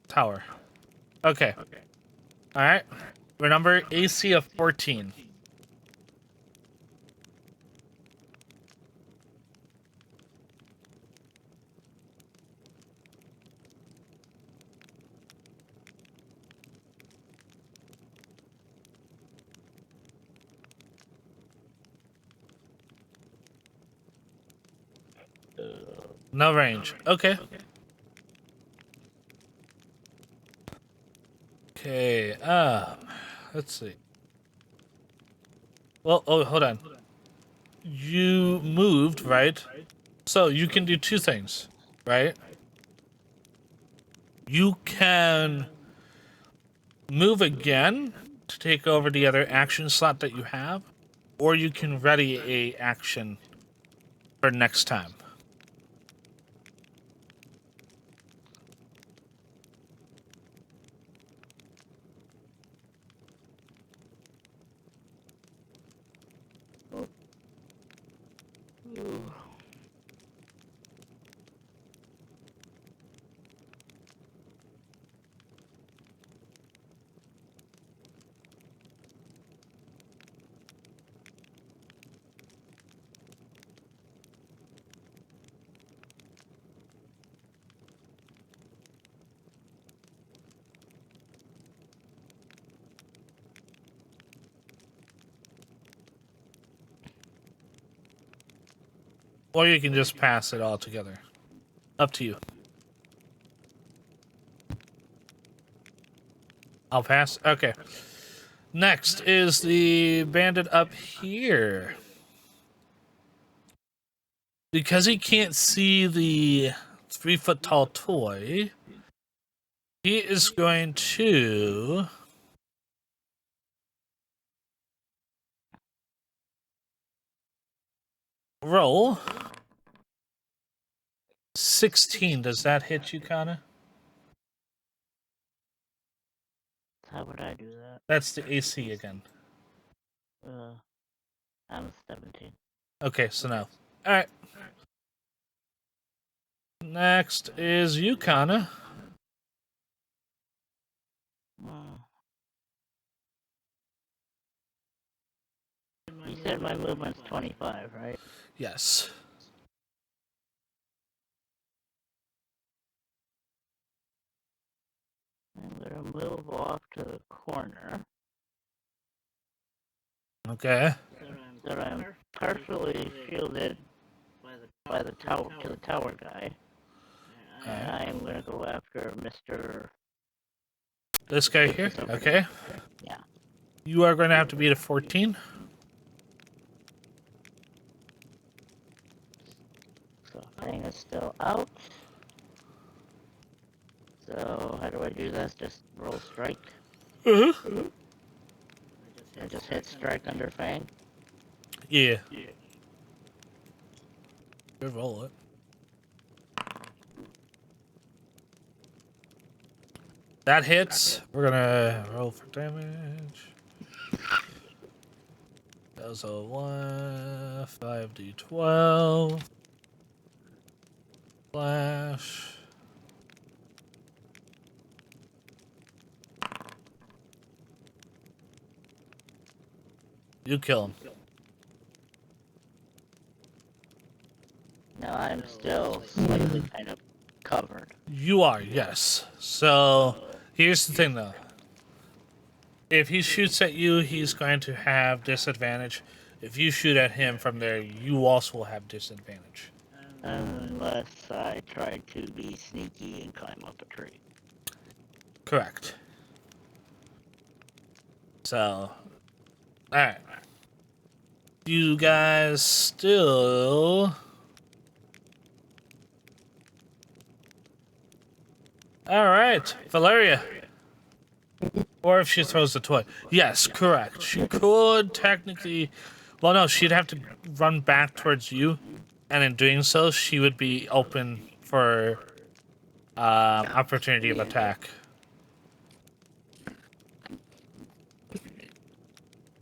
tower? Okay. All right. Remember AC of 14. No range. Okay. Okay. Let's see. Well, oh, hold on. You moved, right? So you can do two things, right? You can move again to take over the other action slot that you have, or you can ready a action for next time. Or you can just pass it all together. Up to you. I'll pass? Okay. Next is the bandit up here. Because he can't see the 3-foot tall toy, he is going to roll 16. Does that hit you, Kana? How would I do that? That's the AC again. I'm 17. Okay, so no. Alright. Next is you, Kana. You said my movement's 25, right? Yes. I'm gonna move off to the corner. Okay. So I'm partially shielded by the tower to the tower guy. And I am gonna go after Mr. This guy here? Okay. Yeah. You are going to have to beat a 14. So thing is still out. So how do I do this? Just roll strike. Uh-huh. I just hit strike under Fang. Yeah. Good roll it. That hits. We're gonna roll for damage. That was a 1, 5d12. Slash. You kill him. No, I'm still slightly kind of covered. You are, yes. So, here's the thing though. If he shoots at you, he's going to have disadvantage. If you shoot at him from there, you also will have disadvantage. Unless I try to be sneaky and climb up a tree. Correct. So, alright. You guys still... Alright, Valeria. Or if she throws the toy. Yes, correct. She could technically... Well, no, she'd have to run back towards you. And in doing so, she would be open for opportunity of attack.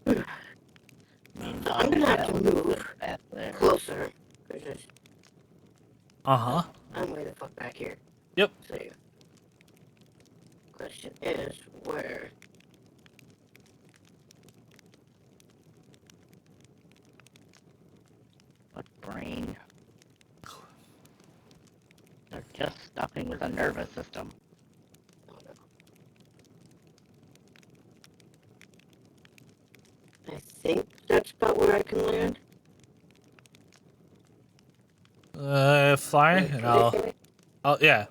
I'm gonna have to move Back there. closer. Because Uh-huh. I'm way the fuck back here. Yep. So, question is, where? What brain? They're just stuffing with a nervous system. Oh, no. I think that's about where I can land. Fly, and I'll, yeah.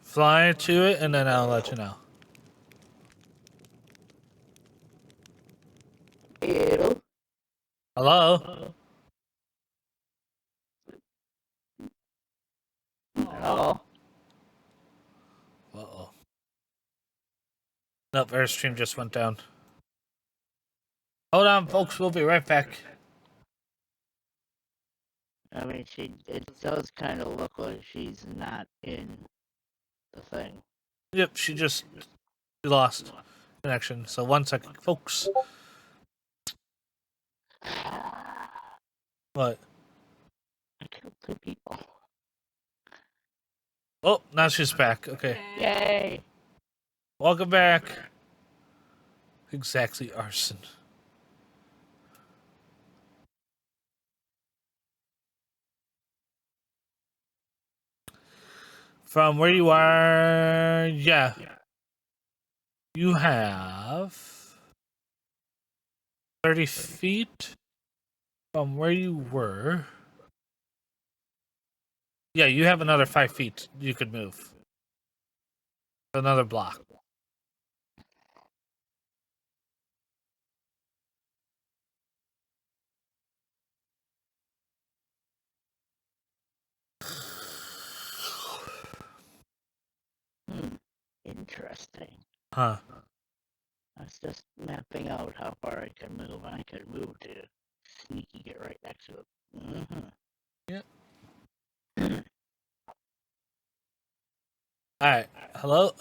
Fly to it, and then I'll let you know. Hello? Hello? Oh, Uh-oh. Nope, airstream just went down. Hold on, folks, we'll be right back. I mean, it does kind of look like she's not in the thing. Yep, she lost connection. So 1 second, folks. What? I killed 2 people. Oh, now she's back. Okay. Yay! Welcome back. Exactly, arson. From where you are, yeah. You have 30 feet from where you were. Yeah, you have another 5 feet you could move. Another block. Interesting. Huh. I was just mapping out how far I could move, and I could move to sneaky get right next to it. Mm-hmm. Yep. Alright, hello?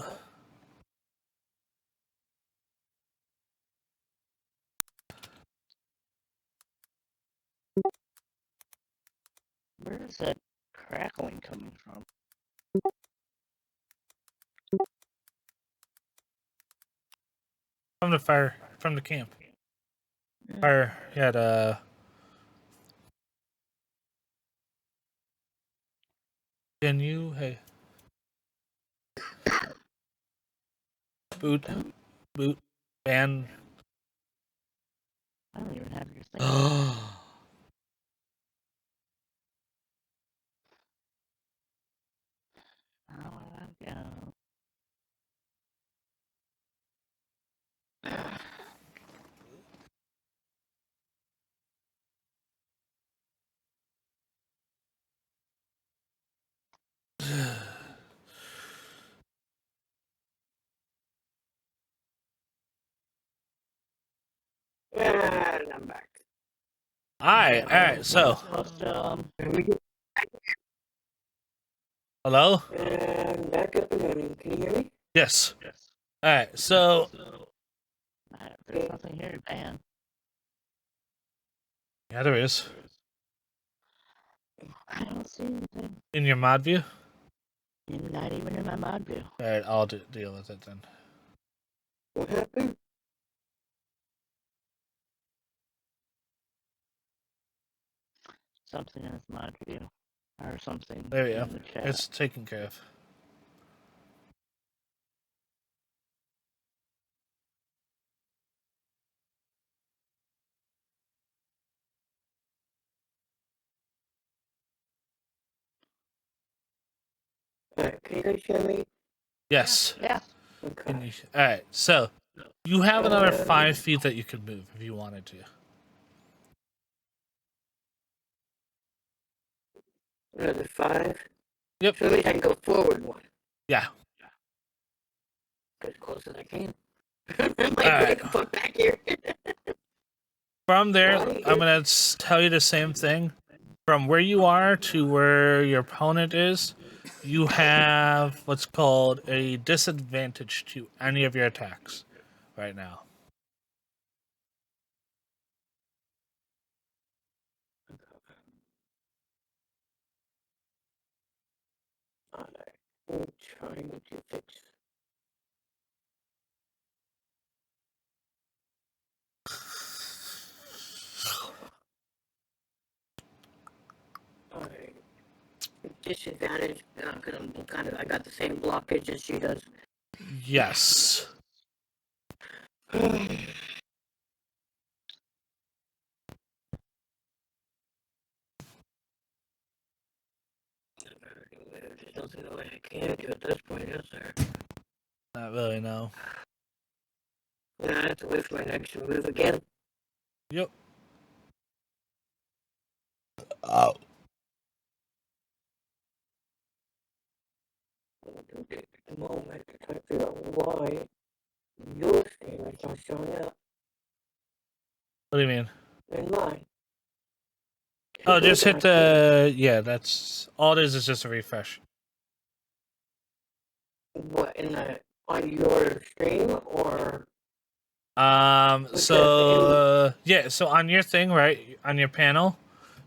Where is that crackling coming from? From the fire, from the camp. Fire, can you, hey. Boot, ban. I don't even have your thing. Oh. Yeah. And I'm back. Alright, so. Supposed to, There we go. Hello? And back up and running. Can you hear me? Yes. Alright, so There's nothing here to ban. yeah, there is. I don't see anything. In your mod view? Not even in my mod view. Alright, I'll deal with it then. What happened? Something in this mod view. Or something There we go. in the chat. It's taken care of. Alright, can you guys hear me? Yes. Yeah. Okay. Alright, so you have another 5 feet that you could move if you wanted to. Another 5? Yep. So at least I can go forward 1. Yeah. As close as I can. I might Alright. put back here. From there, I'm going to tell you the same thing. From where you are to where your opponent is, you have what's called a disadvantage to any of your attacks right now. I'm trying to fix. Alright. Disadvantage, because I got the same blockage as she does. Yes. There's nothing that I can do at this point, is there? Not really, no. Yeah, I have to wait for my next move again. Yep. Oh. Take a moment to try to figure out why your stream is not showing up What do you mean? in mine. Oh, just hit the... Yeah, that's... All it is just a refresh. What, on your stream, or? So... yeah, so on your thing, right? On your panel,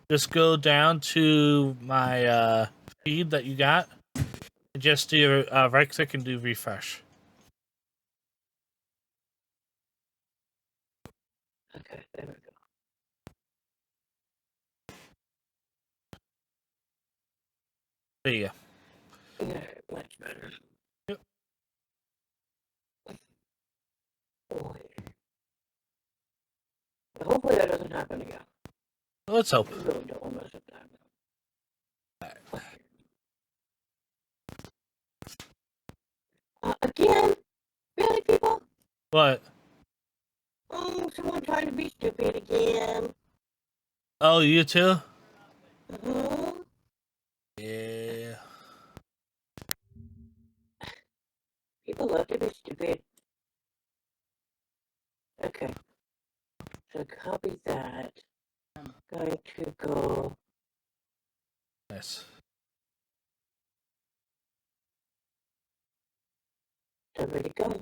just go down to my feed that you got. Just do right click and do refresh. Okay, there we go. There you go. Yeah, much better. Yep. Boy. Hopefully that doesn't happen again. Let's hope. I really don't want to mess up that. Again? Really, people? What? Oh, someone trying to be stupid again. Oh, you too? Uh-huh. Yeah. People love to be stupid. Okay. So copy that. I'm going to go. Nice. Ready to go.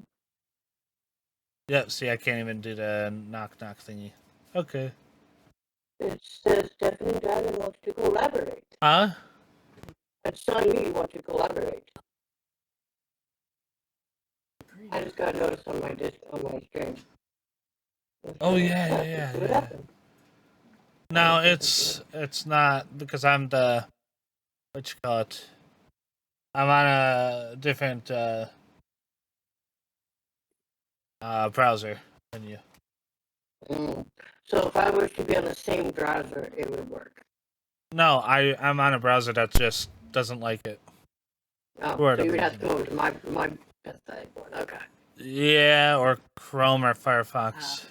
Yep, see, I can't even do the knock thingy. Okay. It says Stephanie Dragon wants to collaborate. Huh? That's telling me you want to collaborate. I just got noticed on my stream. Oh, yeah. No, it's not, because I'm the... What you call it? I'm on a different browser than you. So if I was to be on the same browser, it would work. No, I'm on a browser that just doesn't like it. Oh, Word so you of would have to reason. go to my pathetic one. Okay. Yeah, or Chrome or Firefox.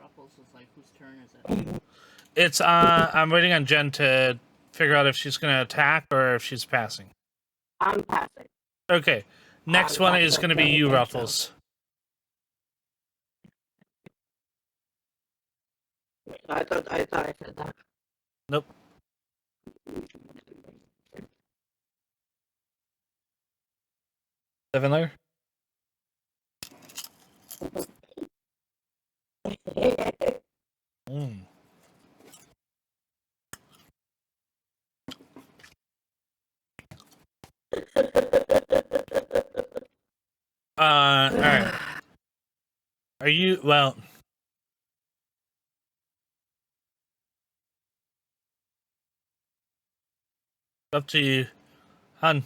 Ruffles is like, whose turn is it? It's I'm waiting on Jen to figure out if she's gonna attack or if she's passing. I'm passing. Okay. Next one is gonna be you, Ruffles. I thought I said that. Nope. Seven layer? Mm. All right. Are you, well, up to you, hun.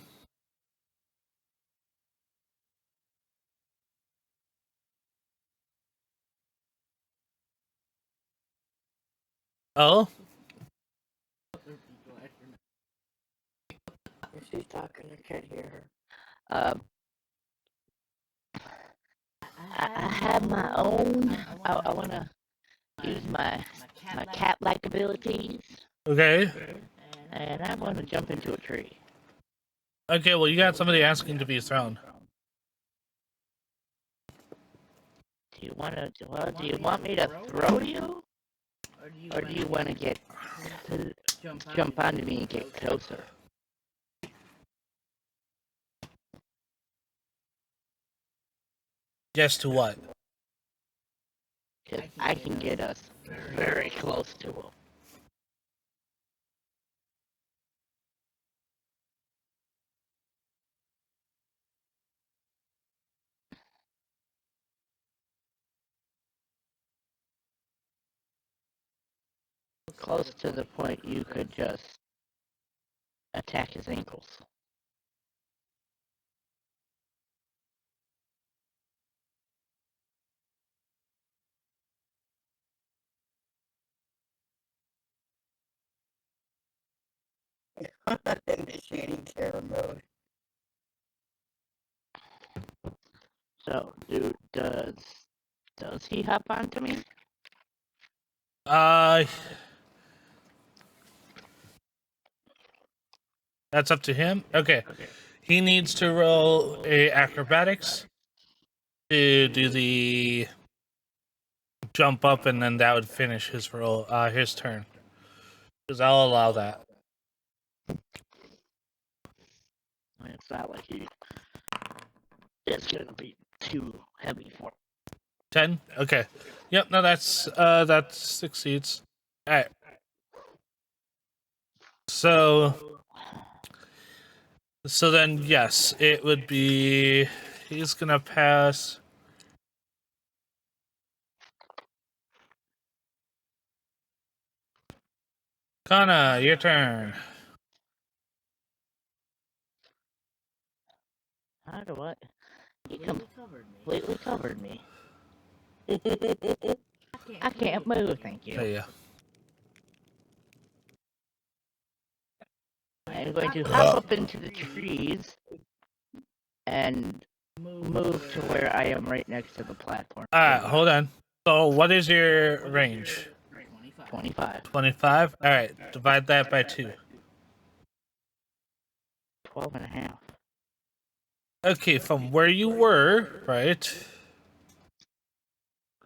Oh? She's talking, I can't hear her. I have my own. I want to use my cat-like abilities, Okay. and I want to jump into a tree. Okay, well, you got somebody asking to be thrown. Do you want to? Well, do you want me to throw you, or do you want to get jump onto me and get closer? Yes to what? Because I can get us very close to him. Close to the point you could just attack his ankles. Initiating terror mode. So, dude, does he hop onto me? That's up to him. Okay. He needs to roll a acrobatics to do the jump up, and then that would finish his roll, his turn. Because I'll allow that. It's not like it's gonna be too heavy for him. 10? Okay. Yep, no, that succeeds. Alright. So then, yes, it would be, he's gonna pass. Kana, your turn. How do I? He completely covered me. I can't move, thank you. Oh, yeah. I'm going to hop up into the trees and move to where I am right next to the platform. Alright, hold on. So, what is your range? 25. 25? Alright, divide that by 2. 12 and a half. Okay, from where you were, right?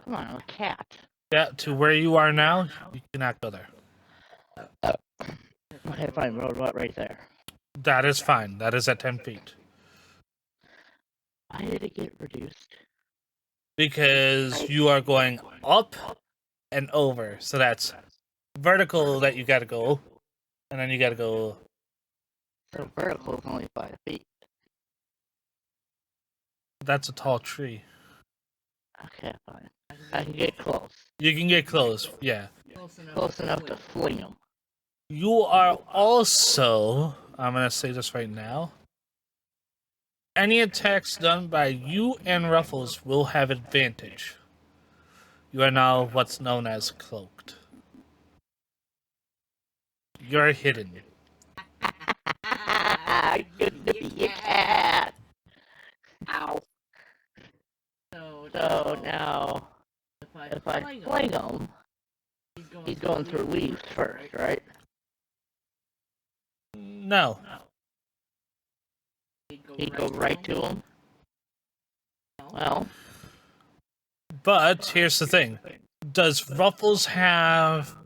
Come on, I'm a cat. Yeah, to where you are now, you cannot go there. Okay, fine, road right there. That is fine. That is at 10 feet. Why did it get reduced? Because you are going up and over. So that's vertical that you gotta go. And then you gotta go. So vertical is only 5 feet. That's a tall tree. Okay, fine. I can get close. You can get close, yeah. Close enough to fling him. You are also, I'm gonna say this right now. Any attacks done by you and Ruffles will have advantage. You are now what's known as cloaked. You're hidden. Good to be a cat. Ow. So now, if I fling him, he's going through leaves first, right? No. He'd go right to him. Well, But here's the thing. Does Ruffles have...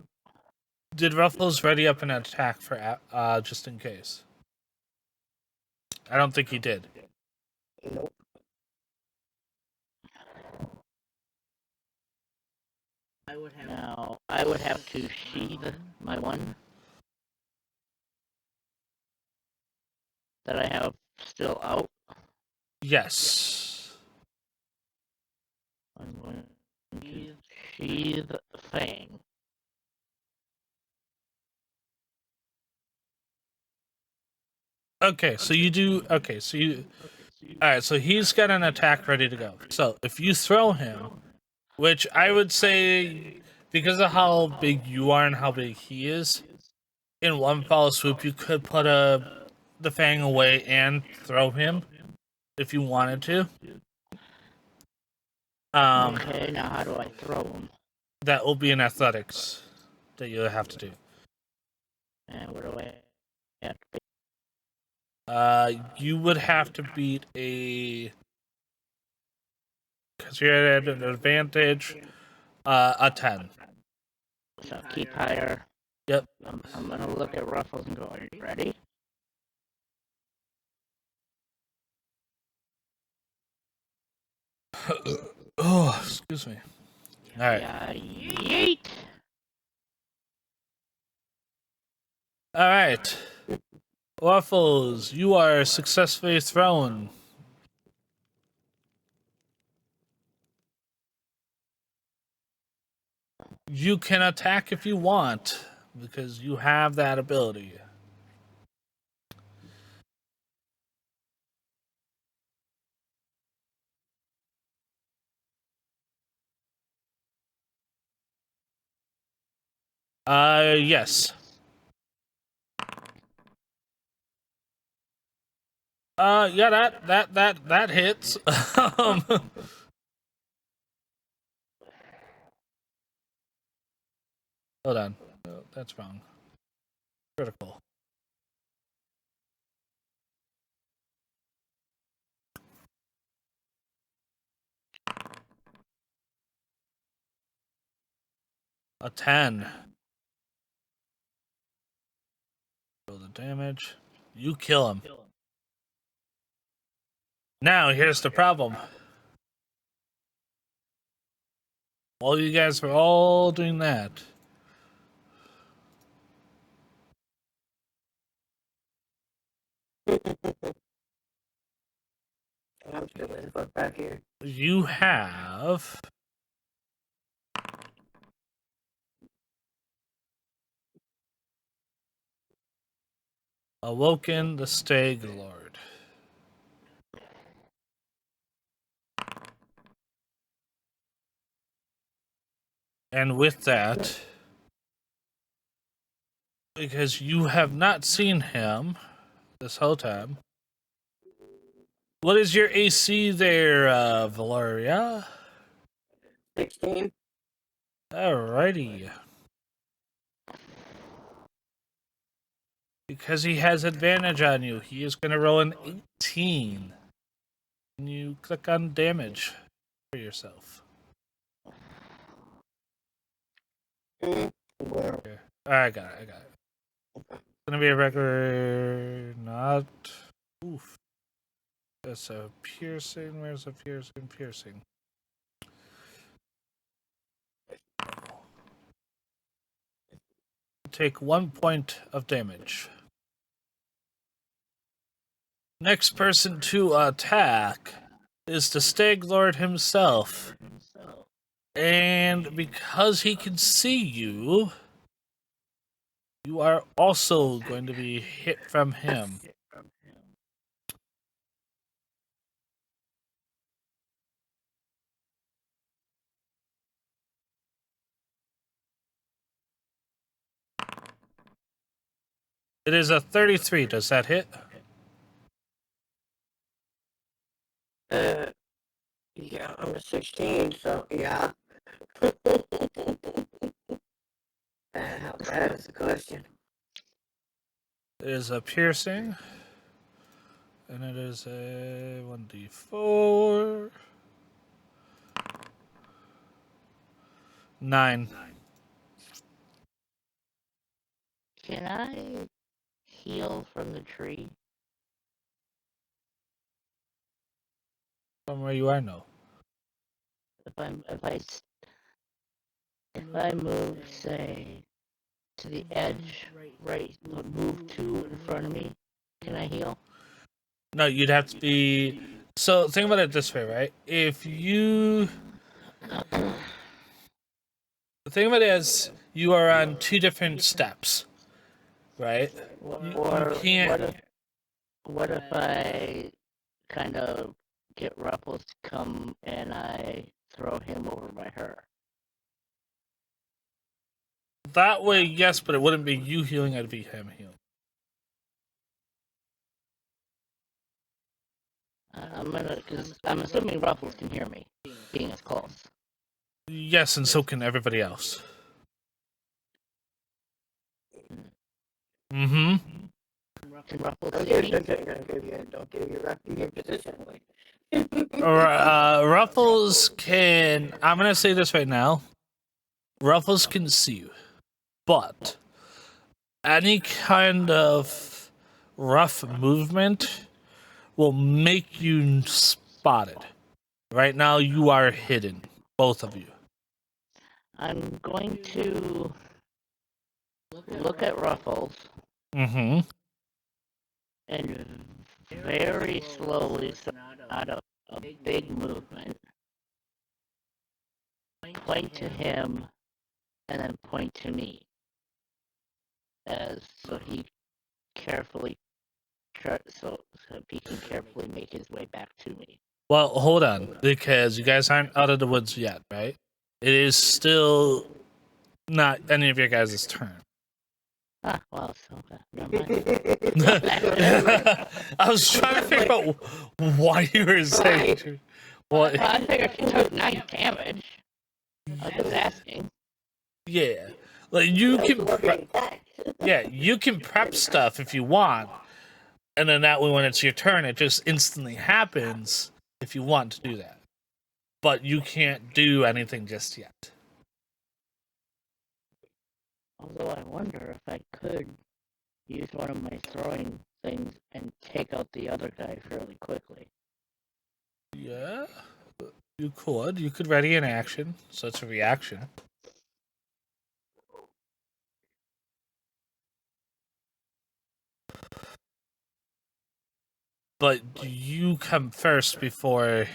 Did Ruffles ready up an attack for just in case? I don't think he did. Nope. Now, I would have to sheathe my one that I have still out. Yes. I'm going to sheathe Fang. Okay, so you do. Okay, so you. Alright, so he's got an attack ready to go. So if you throw him, which I would say, because of how big you are and how big he is, in one foul swoop, you could put the Fang away and throw him if you wanted to. Okay, now how do I throw him? That will be an athletics that you'll have to do. And what do I have to be? You would have to beat because you're at an advantage, a 10. So keep higher. Yep. I'm gonna look at Ruffles and go, are you ready? Oh, excuse me. Alright. Yeah, yeet! Alright. Waffles, you are successfully thrown. You can attack if you want, because you have that ability. Yes. Yeah, that hits. Hold on. Oh, that's wrong. Critical. A 10. Roll the damage. You kill him. Now, here's the problem. While you guys were all doing that, I'm just gonna look back here. you have awoken the Stag Lord. And with that, because you have not seen him this whole time, what is your AC there, Valeria? 16. Alrighty. Because he has advantage on you, he is going to roll an 18. Can you click on damage for yourself? Where? Here. I got it. It's going to be a regular, not... Oof. That's a piercing. Where's a piercing? Piercing. Take 1 point of damage. Next person to attack is the Stag Lord himself. And because he can see you, you are also going to be hit from him. It is a 33. Does that hit? Yeah, I'm a 16, so yeah. How bad is the question? It is a piercing. And it is a 1d4. 9. Can I heal from the tree? From where you are, no. If I If I move, say, to the edge, right, move 2 in front of me, can I heal? No, you'd have to be. So think about it this way, right? If you think about it as you are on 2 different steps, right? You Or can't. what if I kind of get Ruffles to come and I throw him over by her? That way, yes, but it wouldn't be you healing, it'd be him healing. Because I'm assuming Ruffles can hear me, being as close. Yes, and so can everybody else. Mm-hmm. Can Ruffles see Okay, me? don't give your position away. Ruffles can. I'm gonna say this right now. Ruffles can see you, but any kind of rough movement will make you spotted. Right now, you are hidden, both of you. I'm going to look at Ruffles Mm-hmm. and very slowly, so not a big movement, point to him and then point to me, as so he carefully so he can carefully make his way back to me. Well, hold on, because you guys aren't out of the woods yet, right? It is still not any of your guys' turn. Ah, well, so never mind. I was trying to figure out why you were saying. What? Well, I figured she took 9 damage. I was just asking. Yeah, like you can. Yeah, you can prep stuff if you want, and then that way, when it's your turn, it just instantly happens. If you want to do that, but you can't do anything just yet. Although I wonder if I could use one of my throwing things and take out the other guy fairly quickly. Yeah, you could. You could ready an action, so it's a reaction. But you come first before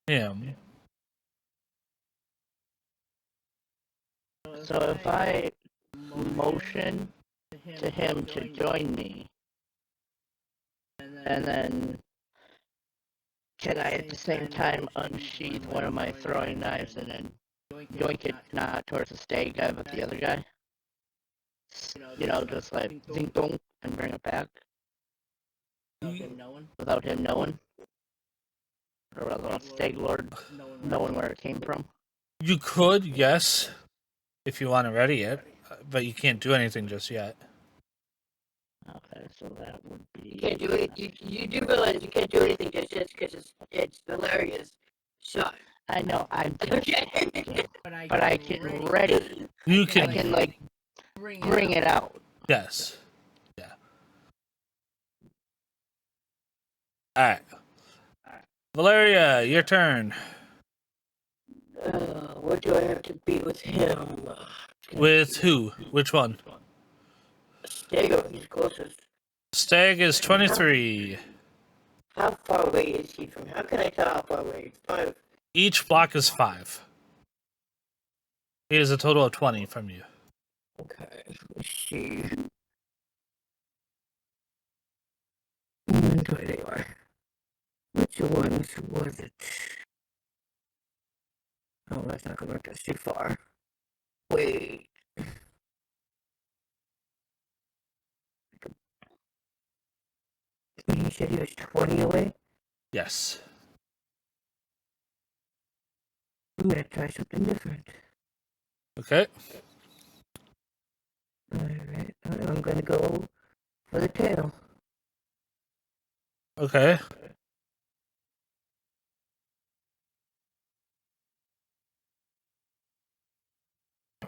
him. So if I motion to him to join me, and then can I at the same time unsheath one of my throwing knives and then yoink it not towards the stag guy but the other guy? You know, just like zing dong and bring it back without him knowing? Or rather, the stag lord knowing where it came from? You could, yes, if you want to ready it, but you can't do anything just yet. Okay, so that would be... You can't do it. You do realize you can't do anything just yet because it's hilarious. So I know, I'm just... okay. But I can ready. You I can, can, like, bring it out. yes, yeah. All right, Valeria, your turn. What do I have to be with him? With who? Which one? Stego, he's closest. Stag is 23. How far away is he from? How can I tell how far away? 5. Each block is 5. He is a total of 20 from you. Okay, let's see. There they are. Which ones was it? Oh, that's not correct. That's too far. Wait. You said he was 20 away? Yes. I'm gonna try something different. Okay. Alright, I'm gonna go for the tail. Okay.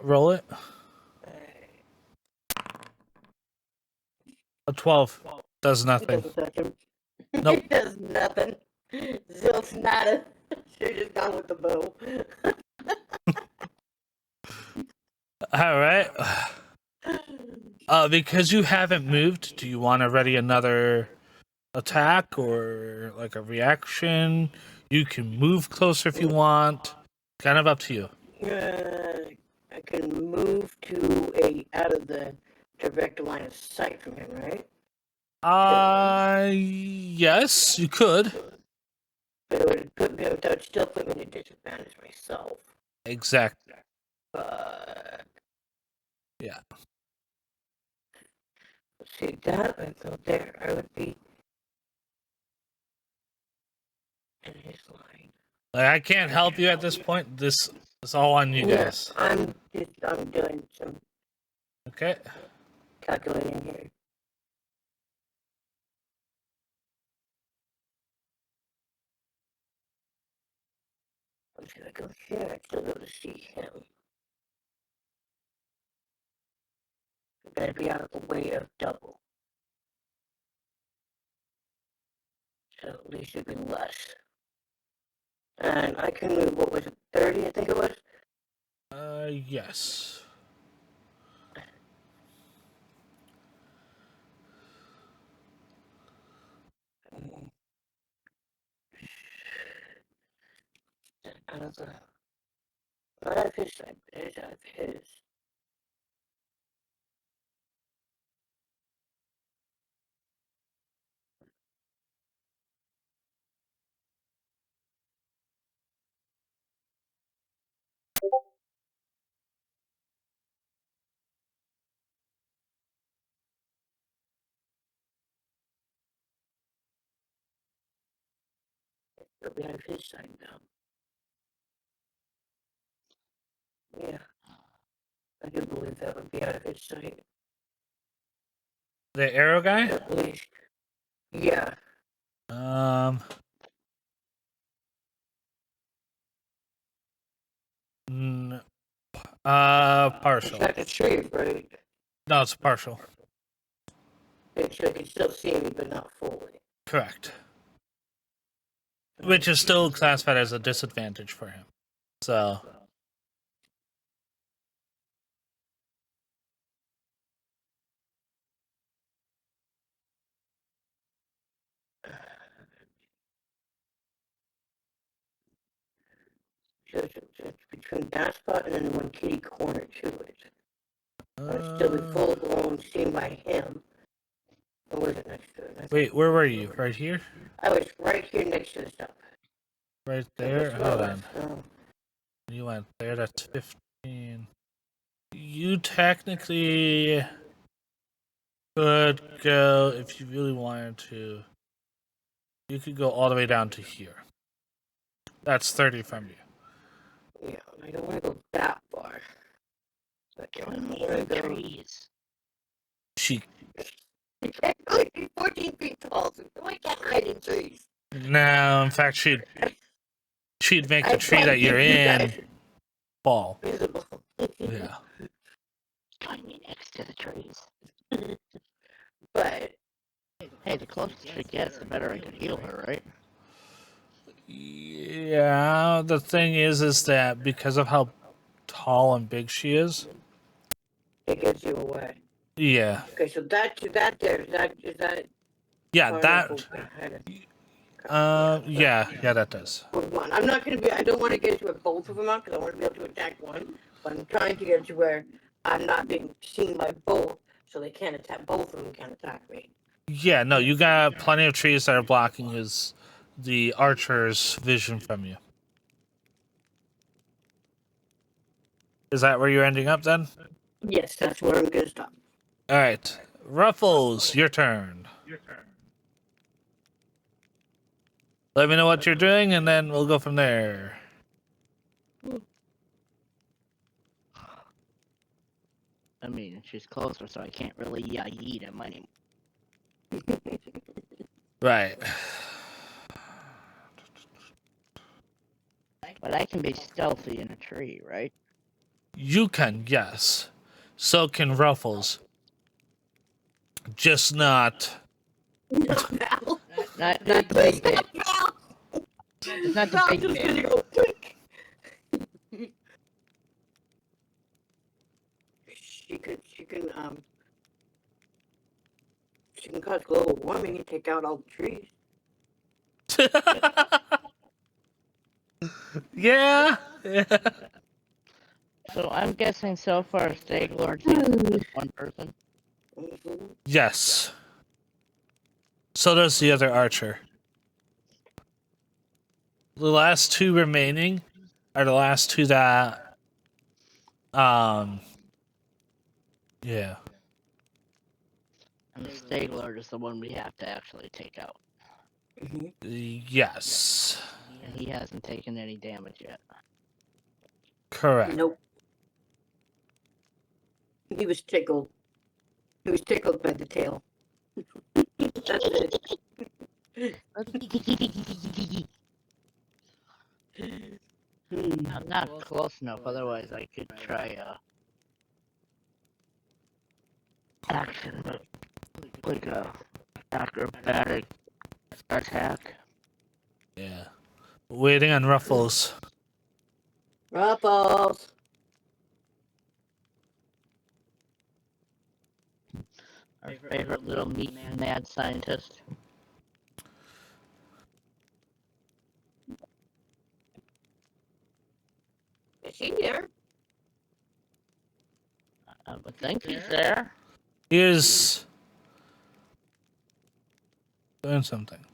Roll it. A 12. Does nothing. Doesn't touch him. Nope. It does nothing. Zilch nada. Should've just gone with the bow. All right. Because you haven't moved, do you want to ready another attack or like a reaction? You can move closer if you want. Kind of up to you. I can move to out of the direct line of sight from him, right? Yes, you could. But that would still put me at a disadvantage myself. Exactly. But Yeah. see that I go there, I would be in his line. Like, I can't help you at this point. This is all on you guys. I'm doing some Okay. calculating here. I'm just gonna go here. I still be able to see him. Gotta be out of the way of double. So at least it'd be less. And I can move, what was it, 30, I think it was? Yes. Out of the, not out of his side, but it's out of his. It'll be out of his side now. Yeah. I do believe that would be out of his sight. The arrow guy? At least. Yeah. Partial. It's not a shave, right? No, it's partial. So I can still see me, but not fully. Correct. Which is still classified as a disadvantage for him. So. So it's between that spot and then the one kitty corner to it. I'd still be full blown seen by him. Or was it next to it? Wait, where were you? Right here? I was right here next to the stuff. Right there? Hold on. Oh. You went there, that's 15. You technically could go, if you really wanted to, you could go all the way down to here. That's 30 from you. Yeah, I don't want to go that far. Join me in the trees. She. You can't really be 14 feet tall, so I can't hide in trees. No, in fact, she'd make the tree that you're in fall. Visible. Yeah. Join me next to the trees. But hey, the closer she gets, the better I can heal her, right? Yeah, the thing is that because of how tall and big she is, it gets you away. yeah. Okay, so that there, is that Yeah, that. Yeah, that does. One. I'm not going to be. I don't want to get to where both of them are because I want to be able to attack one. But I'm trying to get to where I'm not being seen by both, so they can't attack. Both of them can't attack me. Yeah, no, you got plenty of trees that are blocking the archer's vision from you. Is that where you're ending up then? Yes, that's where I'm going to stop. All right, Ruffles, your turn. Let me know what you're doing, and then we'll go from there. I mean, she's closer, so I can't really yeet him anymore. Right. But I can be stealthy in a tree, right? You can, yes. So can Ruffles. Just not. Not now. Not the big bit. It's not the big Just bit. gonna go quick. she can cause global warming and take out all the trees. Yeah. So I'm guessing so far Stag Lord is just one person. Yes. So does the other archer. The last two remaining are the last two that yeah. And the Stag Lord is the one we have to actually take out. Yes. And he hasn't taken any damage yet. Correct. Nope. He was tickled. He was tickled by the tail. That's it. I'm not close enough, otherwise I could try action, like a acrobatic attack. Yeah. Waiting on Ruffles. Ruffles. Our favorite little meat mad scientist. Is he there? I would think he's there. He is doing something.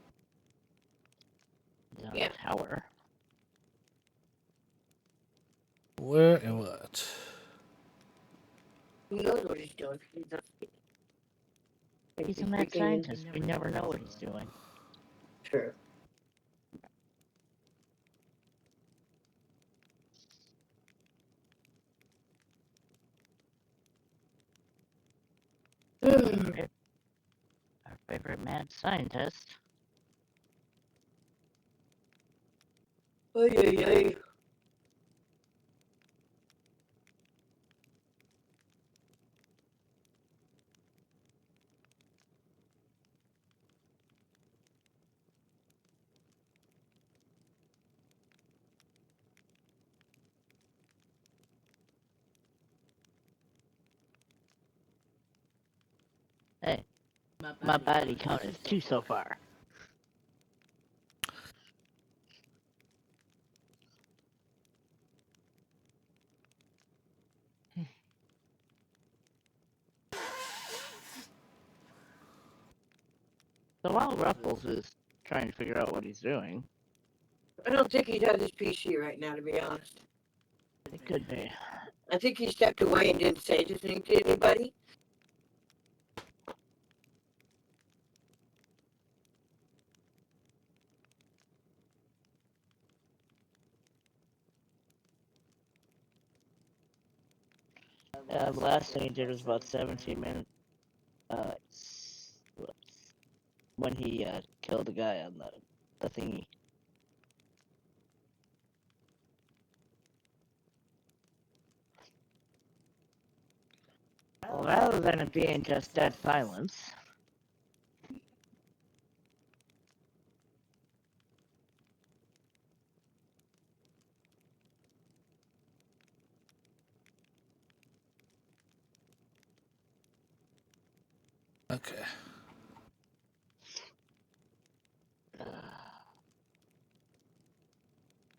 He's on Yeah. the tower. Where and what? He knows what he's doing. He's a mad scientist. We never know what he's doing. True. Our favorite mad scientist. Ay, ay, ay. Hey, my body count is 2 so far. So while Ruffles is trying to figure out what he's doing, I don't think he's at his PC right now, to be honest. it could be. I think he stepped away and didn't say anything to anybody. The last thing he did was about 17 minutes. When he killed the guy on the thingy. Well, rather than it being just dead silence, Okay.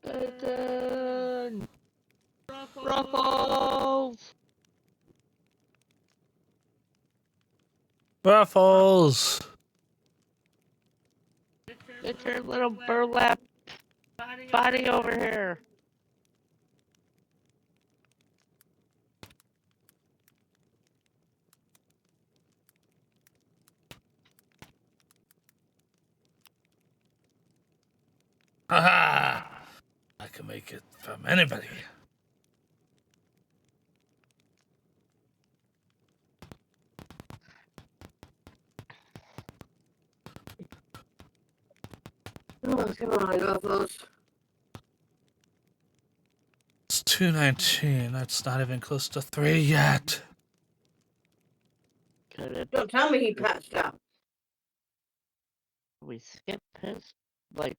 Satan! Ruffles! Ruffles! Get your little burlap body over here! Haha! I can make it from anybody. Oh, come on, Ruffles. It's 219. That's not even close to 3 yet. Could it, Don't tell me he passed out. we skip his, like,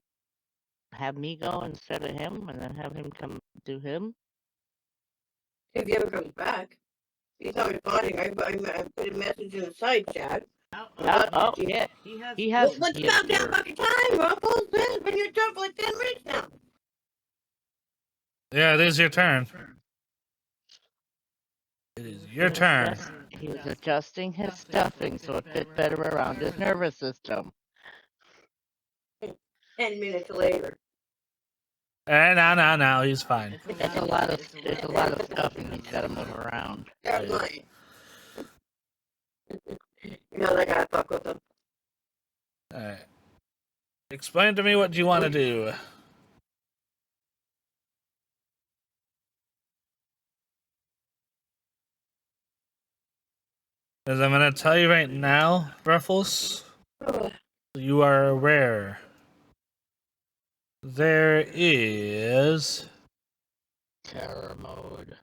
have me go instead of him, and then have him come do him? If he ever comes back. He's always funny. I put a message in the side chat. Oh, yeah. He has. What's about that fucking time, Ruffles? It's been your turn for like 10 minutes now. Yeah, it is your turn. It is your turn. He was adjusting his stuffing so it fit better around his nervous system. 10 minutes later. No, he's fine. It's a lot of stuffing he's got to move around. That's mine. You know, I gotta fuck with him. Alright. Explain to me what you want to do. Because I'm going to tell you right now, Ruffles, you are aware. There is... Terror mode.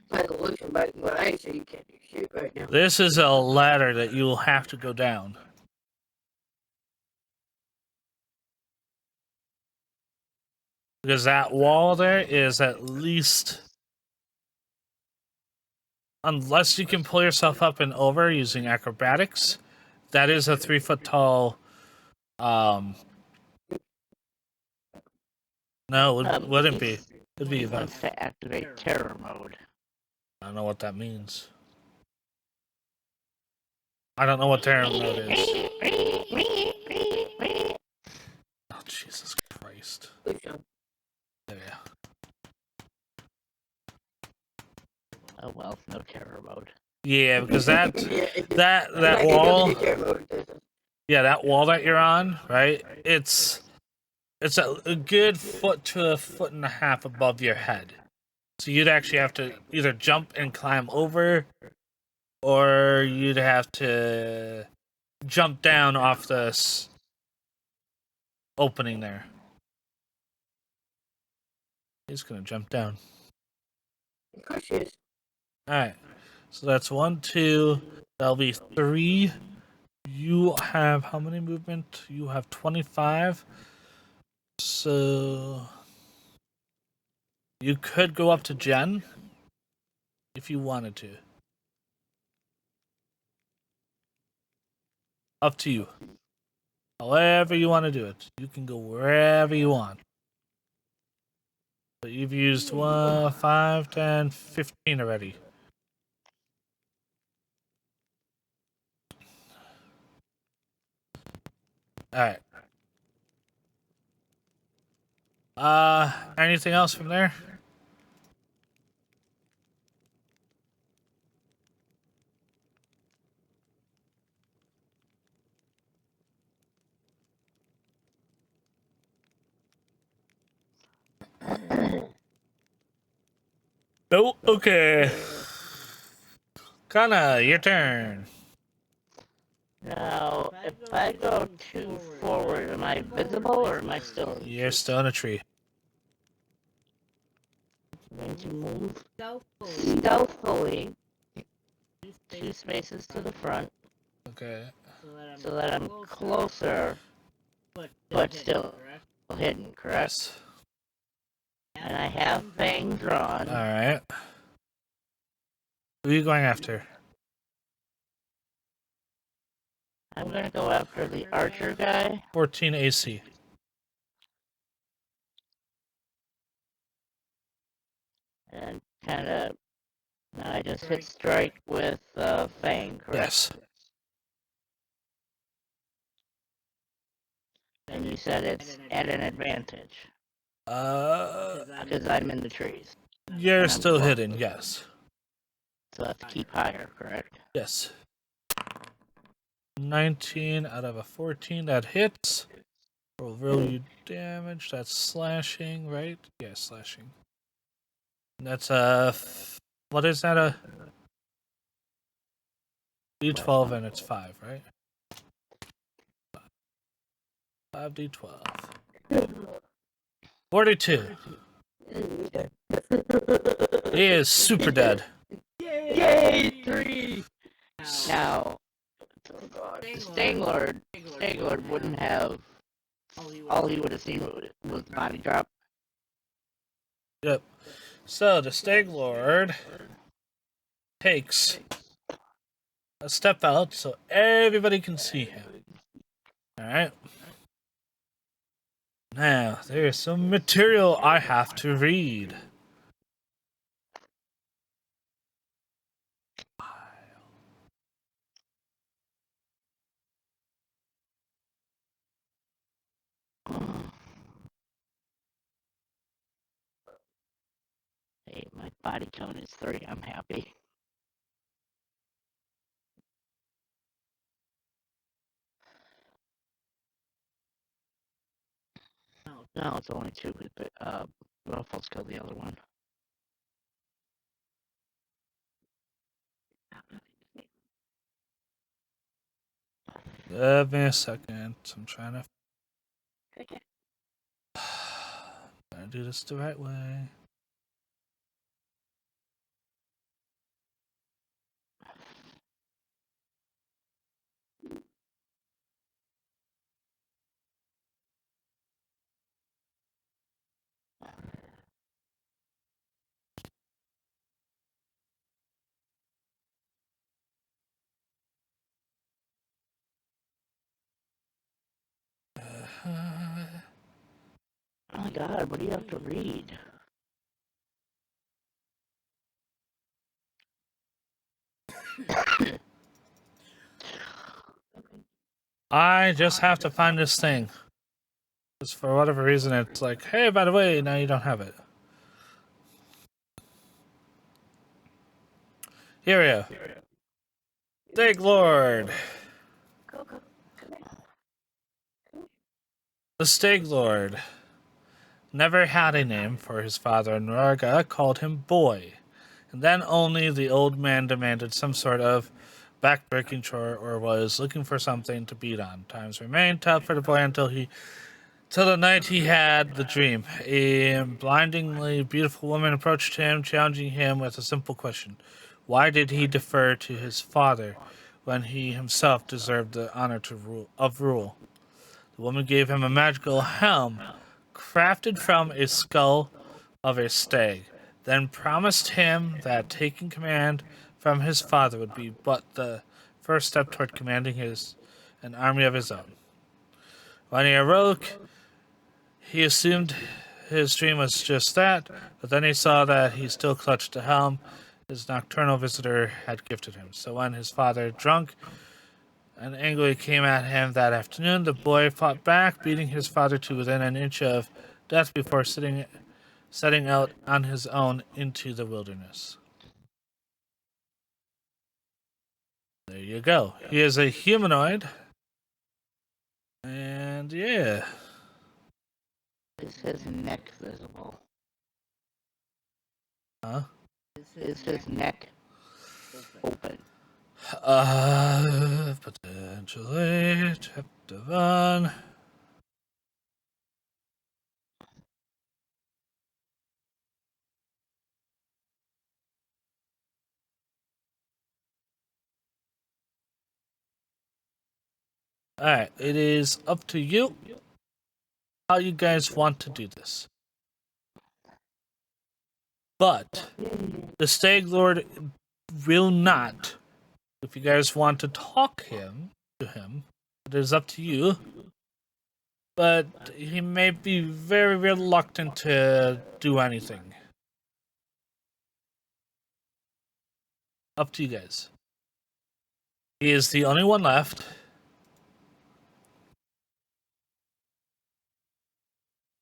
By the looks of what I see, you can't do shit right now. This is a ladder that you will have to go down. Because that wall there is at least... Unless you can pull yourself up and over using acrobatics, that is a 3-foot tall... No, it wouldn't be. It'd be He about... wants to activate terror mode. I don't know what that means. I don't know what terror mode is. Oh, Jesus Christ. There we go. Oh well, no terror mode. Yeah, because that wall... Yeah, that wall that you're on, right? It's a good foot to a foot and a half above your head. So you'd actually have to either jump and climb over, or you'd have to jump down off this opening there. He's gonna jump down. Of course he is. Alright. So that's 1, 2. That'll be 3. You have how many movement? You have 25. So you could go up to Jen if you wanted to. Up to you. However you want to do it. You can go wherever you want. But you've used 1, 5, 10, 15 already. Alright. Anything else from there? Nope. Okay. Kana, your turn. Now, if I go too forward, am I visible or am I still? You're still in a tree. I'm going to move stealthily 2 spaces to the front Okay. so that I'm closer, but still hidden, correct? Yes. And I have Fang drawn. Alright. Who are you going after? I'm gonna go after the archer guy. 14 AC. And kinda... I just hit strike with Fang, correct? Yes. And you said it's at an advantage. Because Because I'm in the trees. you're still hidden, yes. So I have to keep higher, correct? Yes. 19 out of a 14, that hits. Will roll you damage, that's slashing, right? Yeah, slashing. That's what is that, a D12 and it's 5, right? 5d12. 42. He is super dead. Yay! 3! Now, Stang Lord wouldn't have all he would have seen was the body drop. Yep. So the Stag Lord takes a step out so everybody can see him. Alright. Now, there's some material I have to read. Hey, my body count is 3. I'm happy. No, it's only 2, but Ruffles killed the other one. Give me a second. I'm trying to. Okay. Gotta do this the right way. Oh my god, what do you have to read? I just have to find this thing. Just for whatever reason, it's like, hey, by the way, now you don't have it. Here we go. Stag Lord. The Stag Lord never had a name, for his father Norga called him Boy, and then only the old man demanded some sort of back-breaking chore or was looking for something to beat on. Times remained tough for the boy until the night he had the dream. A blindingly beautiful woman approached him, challenging him with a simple question. Why did he defer to his father when he himself deserved the honor of rule? The woman gave him a magical helm crafted from a skull of a stag, then promised him that taking command from his father would be but the first step toward commanding an army of his own. When he awoke, he assumed his dream was just that, but then he saw that he still clutched the helm his nocturnal visitor had gifted him. So when his father, drunk and angrily, came at him that afternoon, the boy fought back, beating his father to within an inch of death before setting out on his own into the wilderness. There you go. He is a humanoid. And yeah. Is his neck visible? Huh? Is his neck open? Potentially. Chapter 1. Alright, it is up to you how you guys want to do this. But the Stag Lord will not. If you guys want to talk to him, it is up to you. But he may be very reluctant to do anything. Up to you guys. He is the only one left.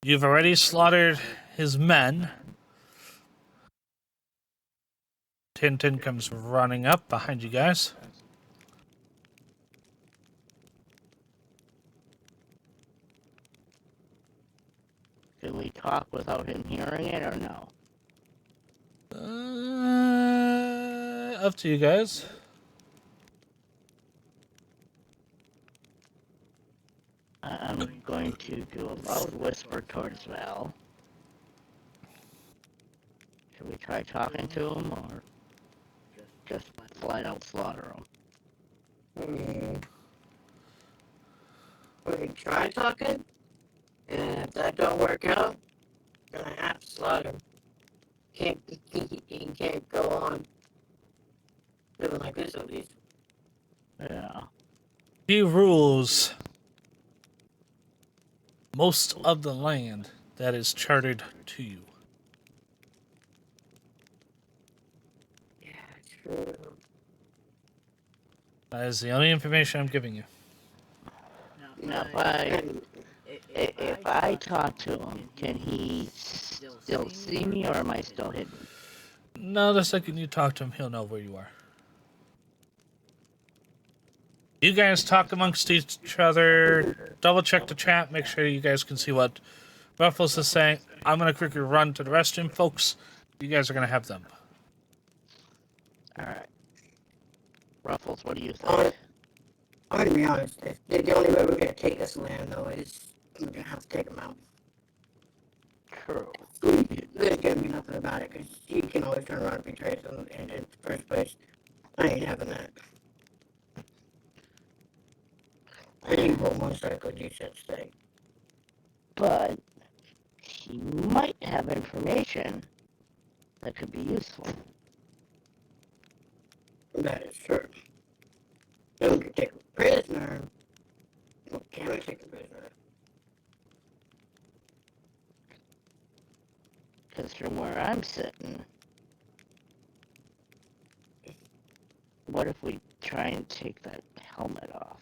You've already slaughtered his men. Tintin comes running up behind you guys. Can we talk without him hearing it or no? Up to you guys. I'm going to do a loud whisper towards Val. Should we try talking to him or just flat out slaughter him? We can try talking. And if that don't work out, then I have to slaughter him. He can't go on living like this at least. Yeah. He rules most of the land that is chartered to you. Yeah, true. That is the only information I'm giving you. Now, if I talk to him, can he still see me, or am I still hidden? No, the second you talk to him, he'll know where you are. You guys talk amongst each other. Double check the chat. Make sure you guys can see what Ruffles is saying. I'm going to quickly run to the restroom, folks. You guys are going to have them. Alright. Ruffles, what do you think? I'm gonna be honest. The only way we're gonna take this land, though, is we're gonna have to take him out. True. There's gonna be nothing about it, because you can always turn around and betray someone in the first place. I ain't having that. I think we'll most likely do such thing. But he might have information that could be useful. That is true. Then we could take a prisoner. Well, can we take a prisoner? Because from where I'm sitting, what if we try and take that helmet off?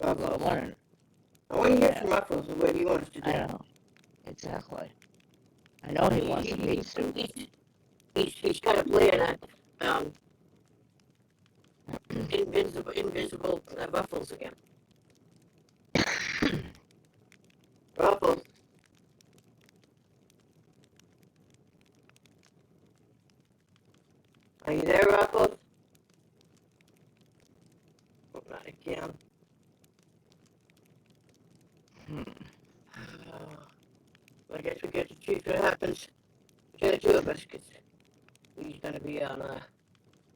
Well, I want to hear from Ruffles. What do you want us to do? I know. Exactly. I know he wants a meat suit. He's kind of playing at invisible Ruffles again. Ruffles. Are you there, Ruffles? Oh, not again. I guess we get to choose what happens to the two of us, because he's going to be on,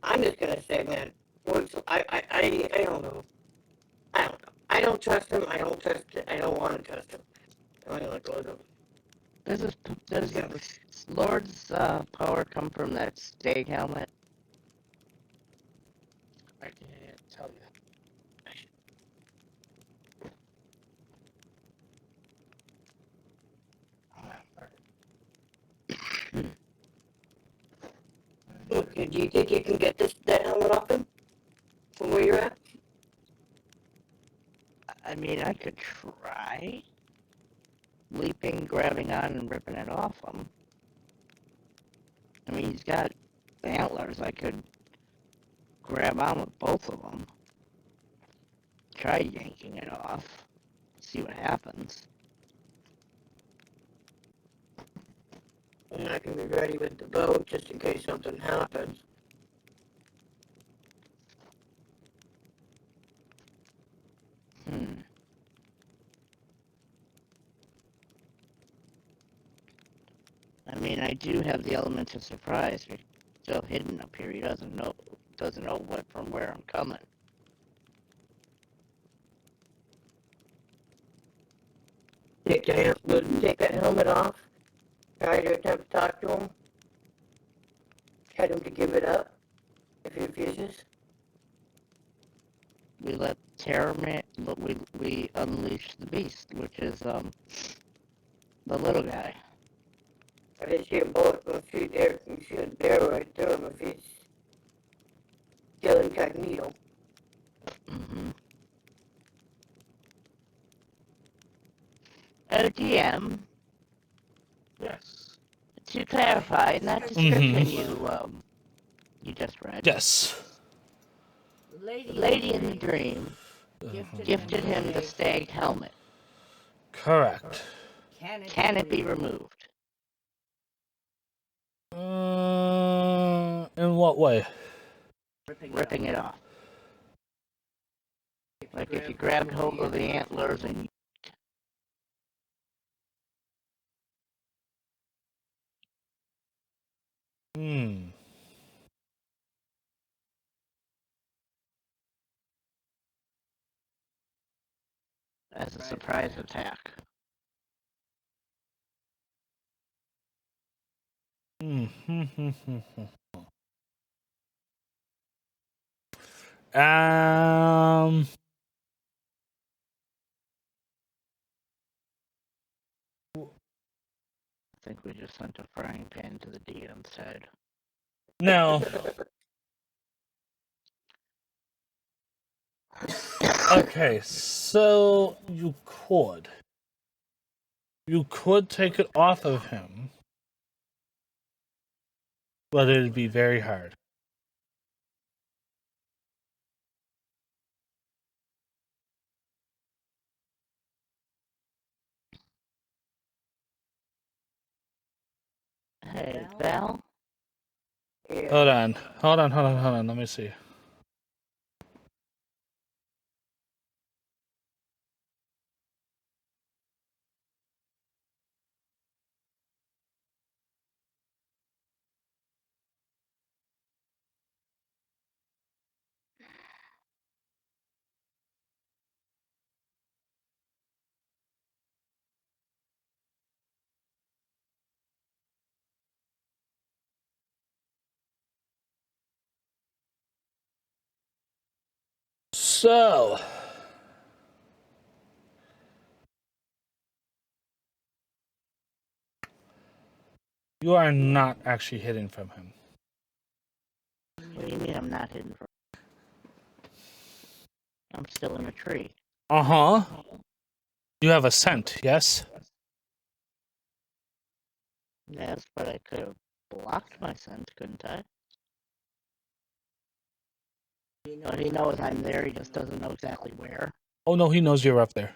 I'm just going to say, man, I don't know. I don't know. I don't trust him. I don't trust it. I don't want to trust him. I want to let go of him. Does Lord's power come from that stag helmet? I can't tell you. Okay, do you think you can get that helmet off him? From where you're at? I mean, I could try. Leaping, grabbing on, and ripping it off him. I mean, he's got antlers. I could grab on with both of them. Try yanking it off. See what happens. And I can be ready with the bow just in case something happens. I mean, I do have the element of surprise. He's still hidden up here. He doesn't know what from where I'm coming. Take that helmet off. Try to attempt to talk to him. Get him to give it up. If he refuses. We let we unleash the beast, which is the little guy. I didn't see a bullet go through there. You see a barrel right through him if he's still incognito. DM. Yes. To clarify, in that description you just read. Yes. The lady in the dream gifted him the stag helmet. Correct. Can it be removed? In what way? Ripping it off. Like if you grabbed hold of the antlers and Hmm. As a surprise attack. Um. I think we just sent a frying pan to the DM's head. No. Okay, so you could take it off of him, but it'd be very hard. Hey, Val? Hold on. Let me see. So, you are not actually hidden from him. What do you mean I'm not hidden from? I'm still in a tree. Uh-huh. You have a scent, yes? Yes, but I could have blocked my scent, couldn't I? But he knows I'm there, he just doesn't know exactly where. Oh no, he knows you're up there.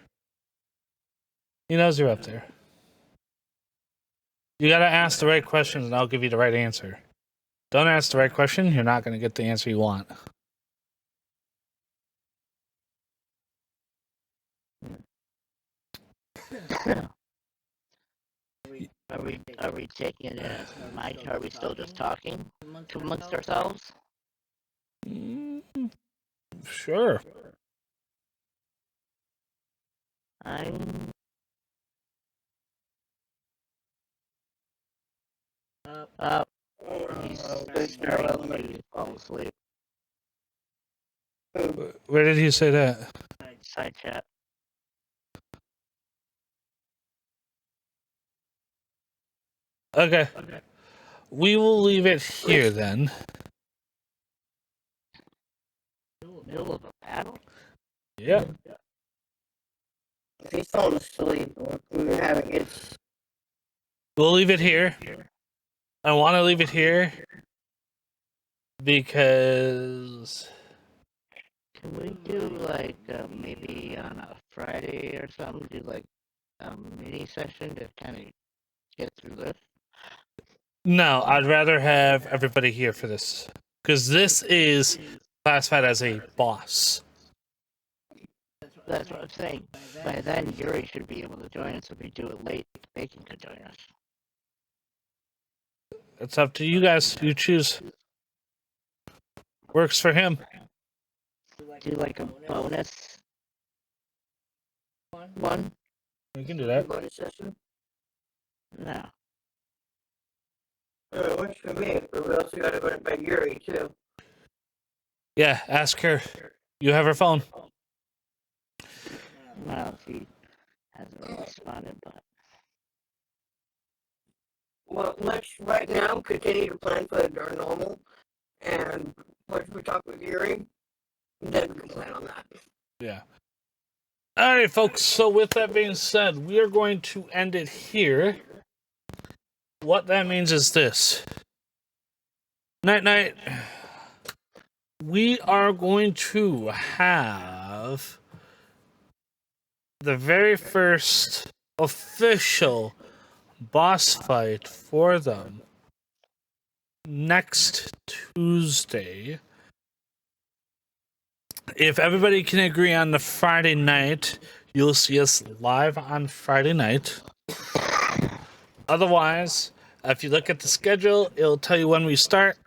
He knows you're up there. You gotta ask the right questions and I'll give you the right answer. Don't ask the right question, you're not gonna get the answer you want. Are we taking it as my turn? Are we still just talking amongst ourselves? Sure. I'm up. He's staring at me, fall asleep. Where did he say that? Side chat. Okay. We will leave it here then. Middle of a battle? Yeah. If he's falling asleep, we were having it. We'll leave it here. I want to leave it here because Can we do like maybe on a Friday or something? Do like a mini session to kind of get through this? no, I'd rather have everybody here for this because this is classified as a boss. That's what I'm saying. By then, Yuri should be able to join us. If we do it late, Bacon could join us. It's up to you guys. You choose. Works for him. Do like a bonus one? We can do that. Bonus session. No. Works for me, but we also gotta run it by Yuri, too. Yeah, ask her. You have her phone. Well, she hasn't really responded, but Well, let's right now continue to plan for our normal, and once we talk with Yuri, then we can plan on that. Yeah. All right, folks. So with that being said, we are going to end it here. What that means is this. Night. We are going to have the very first official boss fight for them next Tuesday. If everybody can agree on the Friday night, you'll see us live on Friday night. Otherwise, If you look at the schedule, it'll tell you when we start,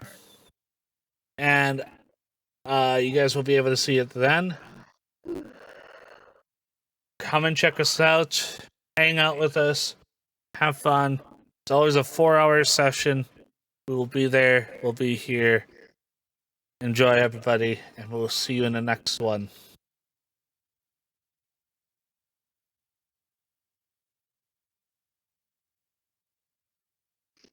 and you guys will be able to see it then. Come and check us out, hang out with us, have fun. It's always a 4-hour session. We will be there. We'll be here. Enjoy, everybody, and we'll see you in the next one.